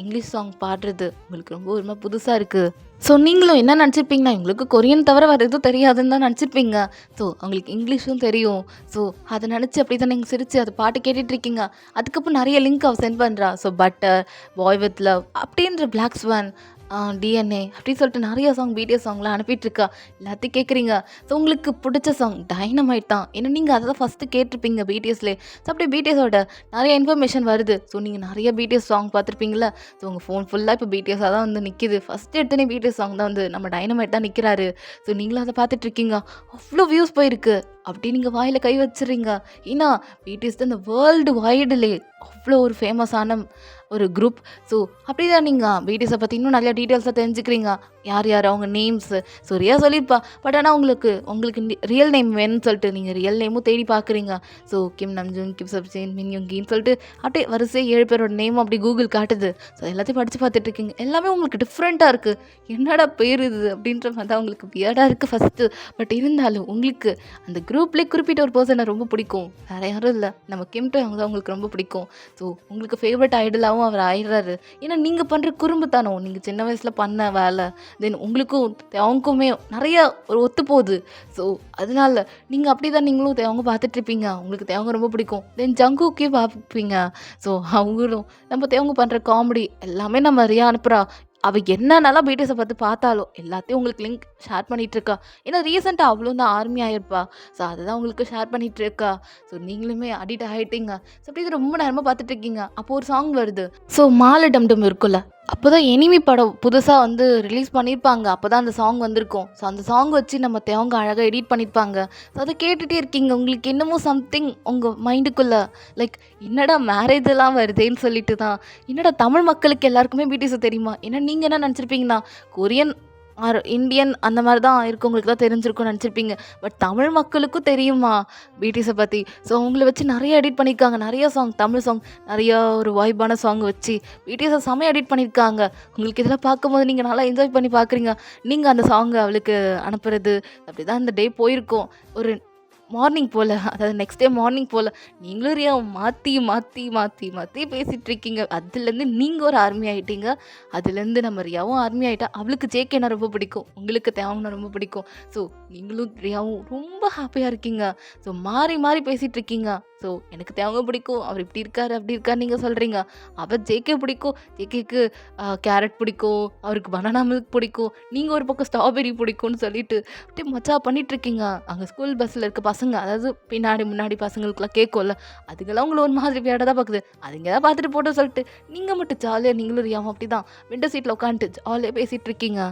இங்கிலீஷ் சாங் பாடுறது உங்களுக்கு ரொம்ப ஒரு மாதிரி புதுசாக இருக்குது. ஸோ நீங்களும் என்ன நினச்சிருப்பீங்கன்னா உங்களுக்கு கொரியன் தவிர வேறு எதுவும் தெரியாதுன்னு தான் நினச்சிருப்பீங்க. ஸோ அவங்களுக்கு இங்கிலீஷும் தெரியும். ஸோ அதை நினச்சி அப்படி தான் நீங்கள் சிரித்து அதை பாட்டு கேட்டுட்ருக்கீங்க. அதுக்கப்புறம் நிறைய லிங்க் அவள் சென்ட் பண்ணுறா. So butter, boy with love அப்படின்ற பிளாக் ஸ்வான், டிஎன்ஏ அப்படின்னு சொல்லிட்டு நிறைய சாங் பிடிஎஸ் சாங்லாம் அனுப்பிட்டுருக்கா. எல்லாத்தையும் கேட்குறீங்க. ஸோ உங்களுக்கு பிடிச்ச சாங் டைனமைட் தான். ஏன்னா நீங்கள் அதை தான் ஃபஸ்ட்டு கேட்டிருப்பீங்க பிடிஎஸ்லேயே. ஸோ அப்படியே பிடிஎஸோட நிறைய இன்ஃபர்மேஷன் வருது. ஸோ நீங்கள் நிறைய பிடிஎஸ் சாங் பார்த்துருப்பீங்களா. ஸோ உங்கள் ஃபோன் ஃபுல்லாக இப்போ பிடிஎஸாக தான் நிற்கிது. ஃபஸ்ட்டு எடுத்தோன்னே பிடிஎஸ் சாங் தான் நம்ம டைனமைட் தான் நிற்கிறாரு. ஸோ நீங்களும் அதை பார்த்துட்ருக்கீங்க. அவ்வளோ வியூஸ் போயிருக்கு. அப்படி நீங்கள் வாயில் கை வச்சுறீங்க. ஏன்னா பிடிஎஸ் தான் இந்த வேர்ல்டு வைடுலே அவ்வளோ ஒரு ஃபேமஸான ஒரு குரூப். ஸோ அப்படி தான் நீங்கள் பிடிஎஸை பற்றி இன்னும் நிறையா டீட்டெயில்ஸாக தெரிஞ்சுக்கிறீங்க. யார் யார் அவங்க நேம்ஸு. ஸோ ரியா சொல்லியிருப்பா. பட் ஆனால் உங்களுக்கு ரியல் நேம் வேணும்னு சொல்லிட்டு நீங்கள் ரியல் நேமும் தேடி பார்க்குறீங்க. ஸோ கிம் நம்ஜூன், கிம் சப்ஜேன், மின் யோங்கின்னு சொல்லிட்டு அப்படியே வரிசை 7 பேரோட நேமும் அப்படி கூகுள் காட்டுது. ஸோ எல்லாத்தையும் படித்து பார்த்துட்ருக்கீங்க. எல்லாமே உங்களுக்கு டிஃப்ரெண்ட்டாக இருக்குது. என்னடா பேர் இது அப்படின்ற மாதிரி தான் உங்களுக்கு வியர்டாக இருக்குது ஃபஸ்ட்டு. பட் இருந்தாலும் உங்களுக்கு அந்த குரூப்லேயே குறிப்பிட்ட ஒரு பர்சனை ரொம்ப பிடிக்கும். வேறு யாரும் இல்லை, நம்ம கிம்டோ அவங்க தான் உங்களுக்கு ரொம்ப பிடிக்கும். ஸோ உங்களுக்கு ஃபேவரட் ஐடலாகவும் அவர் ஆயிடுறாரு. ஏன்னா நீங்கள் பண்ணுற குறும்புத்தானோ, நீங்கள் சின்ன வயசில் பண்ண வேலை, தென் உங்களுக்கும் தேவங்குமே நிறைய ஒரு ஒத்து போகுது. ஸோ அதனால நீங்கள் அப்படி தான் நீங்களும் தேவங்க பார்த்துட்ருப்பீங்க. உங்களுக்கு தேவங்க ரொம்ப பிடிக்கும். தென் ஜங்குக்கே பார்ப்பீங்க. ஸோ அவங்களும் நம்ம தேவங்க பண்ணுற காமெடி எல்லாமே நம்ம ரியா அனுப்புகிறா. அவள் என்னென்னலாம் பிடிஎஸை பார்த்தாலும் எல்லாத்தையும் உங்களுக்கு லிங்க் ஷேர் பண்ணிகிட்ருக்கா. ஏன்னா ரீசெண்டாக அவ்வளோ தான் ஆர்மி ஆகிருப்பா. ஸோ அதுதான் உங்களுக்கு ஷேர் பண்ணிகிட்ருக்கா. ஸோ நீங்களுமே அடிக்ட் ஆகிட்டீங்க. ஸோ அப்படி இது ரொம்ப நேரமாக பார்த்துட்ருக்கீங்க. அப்போது ஒரு சாங் வருது. ஸோ மாலை டம்டம் இருக்குல்ல, அப்போ தான் எனிமி படம் புதுசாக வந்து ரிலீஸ் பண்ணியிருப்பாங்க. அப்போ தான் அந்த சாங் வந்திருக்கும். ஸோ அந்த சாங் வச்சு நம்ம தேவங்க அழகாக எடிட் பண்ணியிருப்பாங்க. ஸோ அதை கேட்டுகிட்டே இருக்கீங்க. உங்களுக்கு என்னமோ சம்திங் உங்கள் மைண்டுக்குள்ளே லைக் என்னடா மேரேஜெல்லாம் வருதேன்னு சொல்லிட்டு தான். என்னடா தமிழ் மக்களுக்கு எல்லாருக்குமே பிடிஎஸ் தெரியுமா? ஏன்னா நீங்கள் என்ன நினச்சிருப்பீங்கன்னா கொரியன் ஆர் இந்தியன் அந்த மாதிரி தான் இருக்கவங்களுக்கு தான் தெரிஞ்சிருக்கும்னு நினச்சிருப்பீங்க. பட் தமிழ் மக்களுக்கும் தெரியுமா பிடிஎஸை பற்றி? ஸோ அவங்கள வச்சு நிறைய எடிட் பண்ணியிருக்காங்க. நிறைய சாங், தமிழ் சாங், நிறையா ஒரு வைபான சாங் வச்சு பிடிஎஸை செமையாக எடிட் பண்ணியிருக்காங்க. உங்களுக்கு இதெல்லாம் பார்க்கும்போது நீங்கள் நல்லா என்ஜாய் பண்ணி பார்க்குறீங்க. நீங்கள் அந்த சாங்கை அவளுக்கு அனுப்புறது அப்படி தான் இந்த டே போயிருக்கோம். ஒரு மார்னிங் போல், அதாவது நெக்ஸ்ட் டே மார்னிங் போல் நீங்களும் ரியா மாற்றி மாற்றி மாற்றி மாற்றி பேசிகிட்ருக்கீங்க. அதுலேருந்து நீங்கள் ஒரு ஆர்மி ஆகிட்டீங்க. அதுலேருந்து நம்ம ரியாவும் ஆர்மி ஆகிட்டா. அவளுக்கு ஜேகேனா ரொம்ப பிடிக்கும், உங்களுக்கு தேவனா ரொம்ப பிடிக்கும். ஸோ நீங்களும் ரியாவும் ரொம்ப ஹாப்பியாக இருக்கீங்க. ஸோ மாறி மாறி பேசிகிட்ருக்கீங்க. ஸோ எனக்கு தேவங்க பிடிக்கும், அவர் இப்படி இருக்கார் அப்படி இருக்கார் நீங்கள் சொல்கிறீங்க. அவர் ஜேகே பிடிக்கும், ஜேகேக்கு கேரட் பிடிக்கும், அவருக்கு பனானா மில்க் பிடிக்கும், நீங்கள் ஒரு பக்கம் ஸ்ட்ராபெரி பிடிக்கும்னு சொல்லிட்டு அப்படியே மச்சா பண்ணிகிட்ருக்கீங்க. அங்கே ஸ்கூல் பஸ்ஸில் இருக்க பசங்க, அதாவது பின்னாடி முன்னாடி பசங்களுக்குலாம் கேட்கும்ல, அதுக்கெல்லாம் உங்களை ஒரு மாதிரி விளையாட தான் பார்க்குது. அதுங்க தான் பார்த்துட்டு போட்டு சொல்லிட்டு நீங்கள் மட்டும் ஜாலியாக நீங்களும் ரியாவும் அப்படி தான் விண்டோ சீட்டில் உட்காந்துட்டு ஜாலியாக பேசிகிட்டு இருக்கீங்க.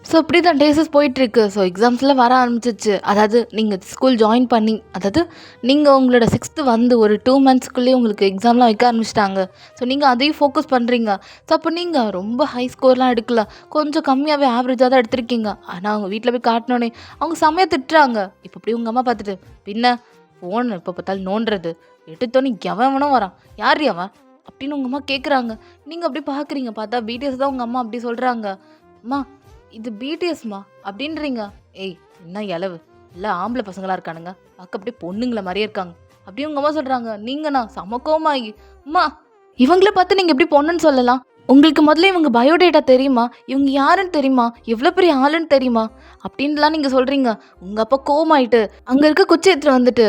ஸோ இப்படி தான் டேஸஸ் போயிட்டுருக்கு. ஸோ எக்ஸாம்ஸ்லாம் வர ஆரம்பிச்சிச்சு. அதாவது நீங்கள் ஸ்கூல் ஜாயின் பண்ணி, அதாவது நீங்கள் உங்களோட 6th வந்து ஒரு 2 monthsக்குள்ளேயே உங்களுக்கு எக்ஸாம்லாம் வைக்க ஆரம்பிச்சிட்டாங்க. ஸோ நீங்கள் அதையும் ஃபோக்கஸ் பண்ணுறீங்க. ஸோ அப்போ நீங்கள் ரொம்ப ஹை ஸ்கோர்லாம் எடுக்கல, கொஞ்சம் கம்மியாகவே ஆவரேஜாக தான் எடுத்திருக்கீங்க. ஆனால் அவங்க வீட்டில் போய் காட்டினோன்னே அவங்க செம்மையாக திட்டுறாங்க. இப்போ இப்படி உங்கள் அம்மா பார்த்துட்டு, பின்ன ஃபோன் இப்போ பார்த்தாலும் நோண்டுறது, எடுத்தோன்னே எவனும் வரான், யார் அவன் அப்படின்னு உங்கள் அம்மா கேட்குறாங்க. நீங்கள் அப்படி பார்க்குறீங்க. பார்த்தா பிடிஎஸ் தான் உங்கள் அம்மா அப்படி சொல்கிறாங்க. அம்மா இது பிடிஎஸ்மா அப்படின்றீங்க. ஏய் என்ன இலவு, எல்லாம் ஆம்பளை பசங்களாக இருக்கானுங்க, பார்க்க அப்படியே பொண்ணுங்களை மாதிரியே இருக்காங்க அப்படியே உங்கள் அம்மா சொல்கிறாங்க. நீங்கண்ணா சமக்கோமாகி, அம்மா இவங்கள பார்த்து நீங்கள் எப்படி பொண்ணுன்னு சொல்லலாம்? உங்களுக்கு முதல்ல இவங்க பயோடேட்டா தெரியுமா? இவங்க யாருன்னு தெரியுமா? எவ்வளோ பெரிய ஆளுன்னு தெரியுமா? அப்படின்லாம் நீங்கள் சொல்கிறீங்க. உங்கள் அப்பா கோவமாயிட்டு அங்கே இருக்க குச்சி எடுத்துகிட்டு வந்துட்டு,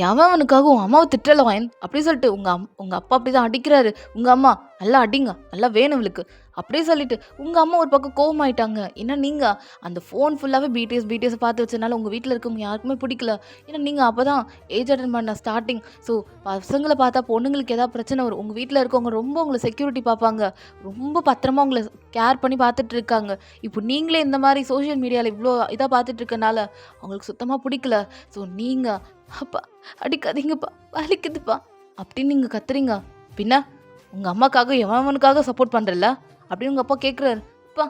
எவன் அவனுக்காக உன் அம்மாவை திட்டலவாயன் அப்படி சொல்லிட்டு உங்கள் அப்பா அப்படி தான் அடிக்கிறாரு. உங்கள் அம்மா நல்லா அடிங்க, நல்லா வேணும் இவளுக்கு அப்படியே சொல்லிட்டு உங்கள் அம்மா ஒரு பக்கம் கோவமாயிட்டாங்க. ஏன்னா நீங்கள் அந்த ஃபோன் ஃபுல்லாகவே பிடிஎஸ் பார்த்து வச்சதுனால உங்கள் வீட்டில் இருக்கவங்க யாருக்குமே பிடிக்கல. ஏன்னா நீங்கள் அப்போ தான் ஏஜ் அட்டன் பண்ண ஸ்டார்டிங். ஸோ பசங்களை பார்த்தா பொண்ணுங்களுக்கு ஏதாவது பிரச்சனை வரும். உங்கள் வீட்டில் இருக்கவங்க ரொம்ப உங்களை செக்யூரிட்டி பார்ப்பாங்க, ரொம்ப பத்திரமா உங்களை கேர் பண்ணி பார்த்துட்டு இருக்காங்க. இப்போ நீங்களே இந்த மாதிரி சோஷியல் மீடியாவில் இவ்வளோ இதாக பார்த்துட்டு இருக்கனால அவங்களுக்கு சுத்தமாக பிடிக்கல. ஸோ நீங்கள் அப்பா அடிக்காதீங்கப்பா, வலிக்குதுப்பா அப்படின்னு நீங்கள் கத்துறீங்க. பின்ன உங்கள் அம்மாக்காக எவனுக்காக சப்போர்ட் பண்ணுறல அப்படின்னு உங்கள் அப்பா கேட்குறாரு. அப்பா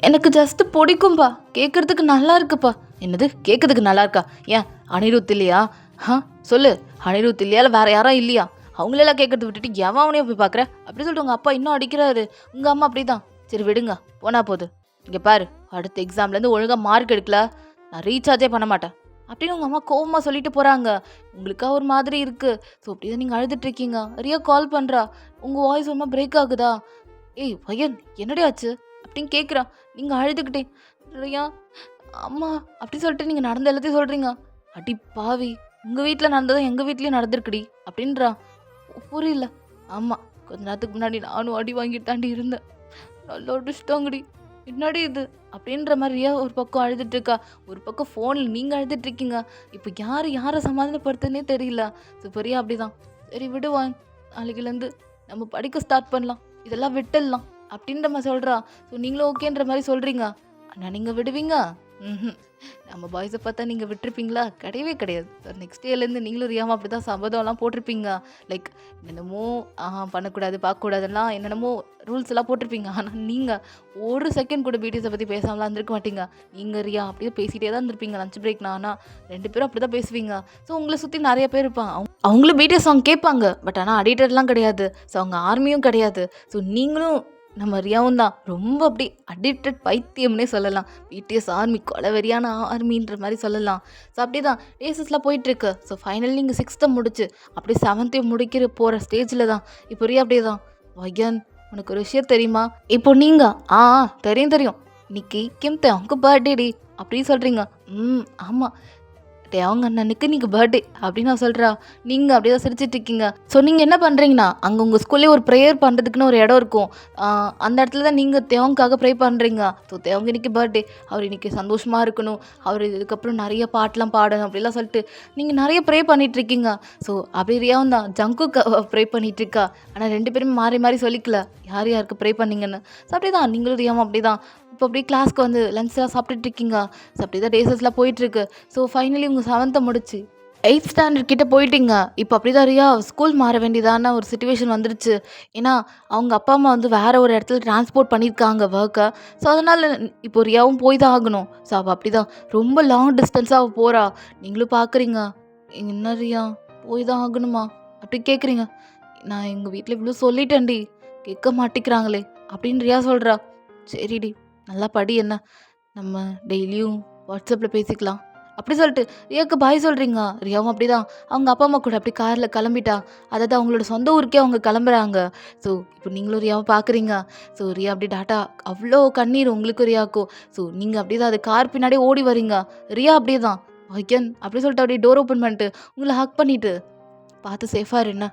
எனக்கு ஜஸ்ட்டு பிடிக்கும்பா, கேட்குறதுக்கு நல்லா இருக்குப்பா. என்னது கேட்குறதுக்கு நல்லா இருக்கா? ஏன் அனிருத் இல்லையா? சொல்லு, அனிருத் இல்லையா இல்லை வேறு யாரும் இல்லையா? அவங்களெல்லாம் கேட்குறது விட்டுட்டு எவனையே போய் பார்க்குற அப்படி சொல்லிட்டு உங்கள் அப்பா இன்னும் அடிக்கிறாரு. உங்கள் அம்மா அப்படி தான், சரி விடுங்க போனா போகுது, இங்கே பாரு அடுத்த எக்ஸாம்லேருந்து ஒழுங்காக மார்க் எடுக்கல நான் ரீசார்ஜே பண்ண மாட்டேன் அப்படின்னு உங்கள் அம்மா கோவமாக சொல்லிட்டு போகிறாங்க. உங்களுக்கா ஒரு மாதிரி இருக்குது. ஸோ அப்படி தான் நீங்கள் அழுதுட்ருக்கீங்க. ரியா கால் பண்ணுறா. உங்கள் வாய்ஸ் ரொம்ப பிரேக் ஆகுதா? ஏய் பையன் என்னடி ஆச்சு அப்படின்னு கேட்குறா. நீங்கள் அழுதுகிட்டே ரியா அம்மா அப்படி சொல்லிட்டு நீங்கள் நடந்த எல்லாத்தையும் சொல்கிறீங்க. அடி பாவி, உங்கள் வீட்டில் நடந்ததும் எங்கள் வீட்லேயும் நடந்திருக்குடி அப்படின்றா. புரியல. ஆமாம், கொஞ்ச நேரத்துக்கு முன்னாடி நானும் அடி வாங்கிட்டு தாண்டி இருந்தேன், நல்லா அடிச்சுட்டாங்கடி, என்னடி இது அப்படின்ற மாதிரியா ஒரு பக்கம் அழுதுட்ருக்கா. ஒரு பக்கம் ஃபோனில் நீங்கள் அழுதுட்ருக்கீங்க. இப்போ யாரை சமாதானப்படுத்துன்னே தெரியல. ஸோ பெரியா அப்படிதான், சரி விடுவான், நாளைக்குலேருந்து நம்ம படிக்க ஸ்டார்ட் பண்ணலாம், இதெல்லாம் விட்டுடலாம் அப்படின்ற மாதிரி சொல்கிறா. ஸோ நீங்களும் ஓகேன்ற மாதிரி சொல்கிறீங்க. ஆனால் நீங்கள் விடுவீங்க? நம்ம பாய்ஸை பார்த்தா நீங்கள் விட்டுருப்பீங்களா? கிடையவே கிடையாது. நெக்ஸ்ட் டேலேருந்து நீங்களும் ரியாமல் அப்படி தான் சபதம்லாம் போட்டிருப்பீங்க. லைக் என்னென்னமோ பண்ணக்கூடாது பார்க்கக்கூடாதுலாம் என்னென்னமோ ரூல்ஸ் எல்லாம் போட்டிருப்பீங்க. ஆனால் நீங்கள் ஒரு செகண்ட் கூட பிடிஎஸை பற்றி பேசாமலாம் இருந்திருக்க மாட்டீங்க. நீங்கள் ரியா அப்படியே பேசிகிட்டே தான் இருந்திருப்பீங்க லஞ்ச் பிரேக்னா. ஆனால் 2 பேரும் அப்படி தான் பேசுவீங்க. ஸோ உங்களை சுற்றி நிறைய பேர் இருப்பாங்க, அவங்களும் பிடிஎஸ் சாங் கேட்பாங்க. பட் ஆனால் அடிக்டட்லாம் கிடையாது. ஸோ அவங்க ஆர்மியும் கிடையாது. ஸோ நீங்களும் நம்ம ரியாவும் தான் ரொம்ப அப்படி அடிக்டட் பைத்தியம்னே சொல்லலாம். பிடிஎஸ் ஆர்மி கொலவெறியான ஆர்மின்ற மாதிரி சொல்லலாம். ஸோ அப்படி தான் டேஸஸ்லாம் போயிட்டுருக்கு. ஸோ ஃபைனல் நீங்கள் 6th முடிச்சு அப்படி 7th முடிக்கிற போகிற ஸ்டேஜில் தான் இப்போ ரியா அப்படியே தான். வயன் உனக்கு ஒரு விஷயம் தெரியுமா? இப்போ நீங்கள் தெரியும் இன்னைக்கு கிம் தேவங்க பர்த்டேடி அப்படின்னு சொல்கிறீங்க. ஆமாம், அவங்க அண்ணனுக்கு நீங்க பர்த்டே அப்படின்னு நான் சொல்கிறா. நீங்கள் அப்படியே தான் சிரிச்சிட்டு இருக்கீங்க. ஸோ நீங்கள் என்ன பண்ணுறீங்கன்னா, அங்கே உங்கள் ஸ்கூல்லேயே ஒரு ப்ரேயர் பண்ணுறதுக்குன்னு ஒரு இடம் இருக்கும். அந்த இடத்துல தான் நீங்கள் தேவங்காக ப்ரே பண்ணுறீங்க. ஸோ தேவங்க இன்னைக்கு பர்த்டே, அவர் இன்னைக்கு சந்தோஷமாக இருக்கணும், அவர் இதுக்கப்புறம் நிறைய பாட்டெலாம் பாடணும் அப்படிலாம் சொல்லிட்டு நீங்கள் நிறைய ப்ரே பண்ணிகிட்ருக்கீங்க. ஸோ அப்படி ரியாவும் தான் ஜங்குக்கு ப்ரே பண்ணிகிட்ருக்கா. ஆனால் 2 பேரும் மாறி மாறி சொல்லிக்கல யார் யாருக்கு ப்ரே பண்ணீங்கன்னு. ஸோ அப்படி தான் நீங்களும் ரியாவும் அப்படி தான் இப்போ அப்படியே கிளாஸ்க்கு வந்து லன்ச்லாம் சாப்பிட்டுட்டு இருக்கீங்க. ஸோ அப்படி தான் டேஸஸ்லாம் போயிட்டுருக்கு. ஸோ ஃபைனலி உங்கள் 7th முடிச்சு 8th ஸ்டாண்டர்ட் கிட்ட போயிட்டீங்க. இப்போ அப்படி தான் ரியா ஸ்கூல் மாற வேண்டியதான ஒரு சுச்சுவேஷன் வந்துருச்சு. ஏன்னா அவங்க அப்பா அம்மா வந்து வேறு ஒரு இடத்துல டிரான்ஸ்போர்ட் பண்ணியிருக்காங்க ஒர்க்கை. ஸோ அதனால் இப்போ ரியாவும் போய் தான் ஆகணும். ஸோ அவள் அப்படி தான் ரொம்ப லாங் டிஸ்டன்ஸாக அவள் போகிறா. நீங்களும் பார்க்குறீங்க, என்ன ரியா போய் தான் ஆகணுமா அப்படி கேட்குறீங்க. நான் எங்கள் வீட்டில் இவ்வளோ சொல்லிட்டேன்டி, கேட்க மாட்டேங்கிறாங்களே அப்படின்னு ரியா சொல்கிறா. சரிடி, நல்லா படி, என்ன நம்ம டெய்லியும் வாட்ஸ்அப்பில் பேசிக்கலாம் அப்படி சொல்லிட்டு ரியாவுக்கு பாய் சொல்கிறீங்க. ரியாவும் அப்படி தான் அவங்க அப்பா அம்மா கூட அப்படி காரில் கிளம்பிட்டா. அதாவது அவங்களோட சொந்த ஊருக்கே அவங்க கிளம்புறாங்க. ஸோ இப்போ நீங்களும் ரியாவை பார்க்குறீங்க. ஸோ ரியா அப்படி டாட்டா, அவ்வளோ கண்ணீர் உங்களுக்கு ரியாக்கும். ஸோ நீங்கள் அப்படி தான் அது கார் பின்னாடியே ஓடி வரீங்க. ரியா அப்படியே தான் வைக்கன் அப்படி சொல்லிட்டு அப்படியே டோர் ஓப்பன் பண்ணிட்டு உங்களை ஹக் பண்ணிவிட்டு பார்த்து சேஃபாக இருண்ண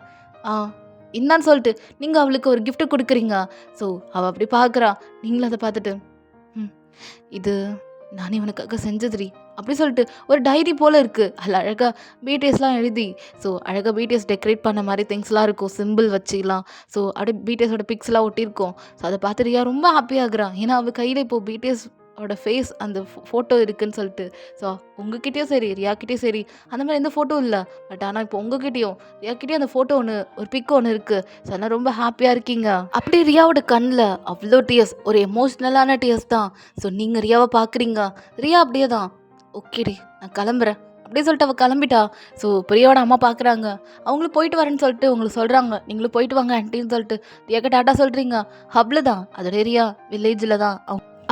என்னான்னு சொல்லிட்டு நீங்கள் அவளுக்கு ஒரு கிஃப்ட்டு கொடுக்குறீங்க. ஸோ அவள் அப்படி பார்க்குறா. நீங்களும் அதை பார்த்துட்டு இது நானே இவனுக்காக செஞ்சதுரி அப்படி சொல்லிட்டு ஒரு டைரி போல் இருக்குது. அதில் அழகாக பிடிஎஸ்லாம் எழுதி, ஸோ அழகாக பிடிஎஸ் டெக்கரேட் பண்ண மாதிரி திங்ஸ்லாம் இருக்கும், சிம்பிள் வச்சுக்கலாம். ஸோ அப்படியே பிடிஎஸோட பிக்ஸ்லாம் ஒட்டியிருக்கோம். ஸோ அதை பார்த்து ரியா ரொம்ப ஹாப்பியாகிறான். ஏன்னா அவள் கையில் இப்போது பிடிஎஸ் அவரோட ஃபேஸ் அந்த ஃபோட்டோ இருக்குதுன்னு சொல்லிட்டு. ஸோ உங்ககிட்டயும் சரி ரியாக்கிட்டேயும் சரி அந்த மாதிரி எந்த ஃபோட்டோ இல்லை. பட் ஆனால் இப்போ உங்ககிட்டயும் ரியாக்கிட்டேயும் அந்த ஃபோட்டோ ஒன்று, ஒரு பிக் ஒன்று இருக்குது. ஸோ அதனால் ரொம்ப ஹாப்பியாக இருக்கீங்க. அப்படி ரியாவோட கண்ணில் அவ்வளோ டியர்ஸ், ஒரு எமோஷ்னலான டியர்ஸ் தான். ஸோ நீங்கள் ரியாவை பார்க்குறீங்க. ரியா அப்படியே தான் ஓகேடி நான் கிளம்புறேன் அப்படியே சொல்லிட்டு அவள் கிளம்பிட்டா. ஸோ பிரியாவோட அம்மா பார்க்குறாங்க. அவங்களும் போயிட்டு வரேன்னு சொல்லிட்டு உங்களுக்கு சொல்கிறாங்க. நீங்களும் போயிட்டு வாங்க ஆன்ட்டின்னு சொல்லிட்டு ரியாக்க டாட்டா சொல்கிறீங்க. ஹப்பில் தான், அதோட ரியா வில்லேஜில் தான்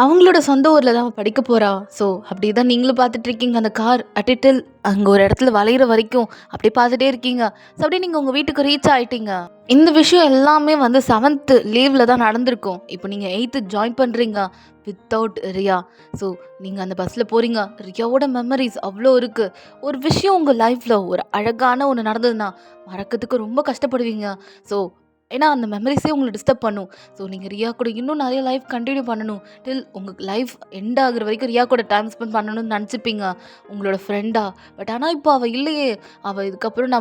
அவங்களோட சொந்த ஊரில் தான் படிக்க போகிறா. ஸோ அப்படி தான் நீங்களும் பார்த்துட்ருக்கீங்க. அந்த கார் அட்டிட்டில் அங்கே ஒரு இடத்துல வளையிற வரைக்கும் அப்படியே பார்த்துட்டே இருக்கீங்க. ஸோ அப்படியே நீங்கள் உங்கள் வீட்டுக்கு ரீச் ஆகிட்டீங்க. இந்த விஷயம் எல்லாமே வந்து 7th லீவில் தான் நடந்திருக்கும். இப்போ நீங்கள் 8th ஜாயின் பண்ணுறீங்க வித்தவுட் ரியா. ஸோ நீங்கள் அந்த பஸ்ஸில் போகிறீங்க. ரியாவோட மெமரிஸ் அவ்வளோ இருக்குது. ஒரு விஷயம் உங்கள் லைஃப்பில் ஒரு அழகான ஒன்று நடந்ததுன்னா மறக்கிறதுக்கு ரொம்ப கஷ்டப்படுவீங்க. ஸோ ஏன்னா அந்த மெமரிஸே உங்களை டிஸ்டர்ப் பண்ணும். ஸோ நீங்கள் ரியா கூட இன்னும் நிறைய லைஃப் கண்டினியூ பண்ணணும். டில் உங்கள் லைஃப் எண்ட் ஆகுற வரைக்கும் ரியா கூட டைம் ஸ்பெண்ட் பண்ணணும்னு நினச்சிப்பீங்க உங்களோட ஃப்ரெண்டாக. பட் ஆனால் இப்போ அவள் இல்லையே, அவள் இதுக்கப்புறம்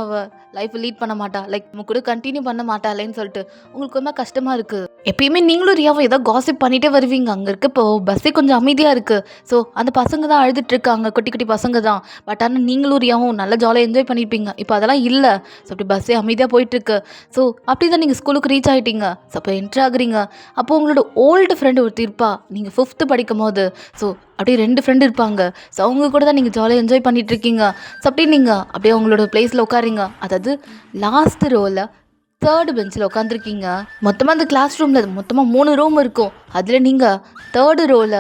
அவள் லைஃப் லீட் பண்ண மாட்டா, லைக் நம்ம கூட கண்டினியூ பண்ண மாட்டாளேன்னு சொல்லிட்டு உங்களுக்கு ரொம்ப கஷ்டமாக இருக்குது. எப்பயுமே நீங்களும் ரியாவை ஏதோ காசிப் பண்ணிகிட்டே வருவீங்க. அங்கே இருக்க இப்போ பஸ்ஸே கொஞ்சம் அமைதியாக இருக்குது. ஸோ அந்த பசங்க தான் அழுதுட்டு இருக்காங்க, குட்டி குட்டி பசங்க தான். பட் ஆனால் நீங்களும் ரியாவும் நல்லா ஜாலியாக என்ஜாய் பண்ணியிருப்பீங்க. இப்போ அதெல்லாம் இல்லை. ஸோ அப்படி பஸ்ஸே அமைதியாக போயிட்டுருக்கு. ஸோ அப்படி தான் நீங்கள் ஸ்கூலுக்கு ரீச் ஆகிட்டீங்க. ஸோ அப்போ என்ட்ரு ஆகுறீங்க. அப்போது உங்களோட ஓல்டு ஃப்ரெண்டு ஒருத்தி இருப்பா. நீங்கள் 5th படிக்கும் போது. ஸோ அப்படியே 2 ஃப்ரெண்டு இருப்பாங்க. ஸோ அவங்க கூட தான் நீங்கள் ஜாலியாக என்ஜாய் பண்ணிகிட்ருக்கீங்க. ஸோ அப்படி நீங்கள் அப்படியே அவங்களோட பிளேஸில் உட்காரிங்க. அதாவது லாஸ்ட் ரோவில் 3rd பெஞ்சில் உட்காந்துருக்கீங்க. மொத்தமாக அந்த கிளாஸ் ரூமில் மொத்தமாக 3 ரூம் இருக்கும். அதில் நீங்கள் 3rd ரோவில்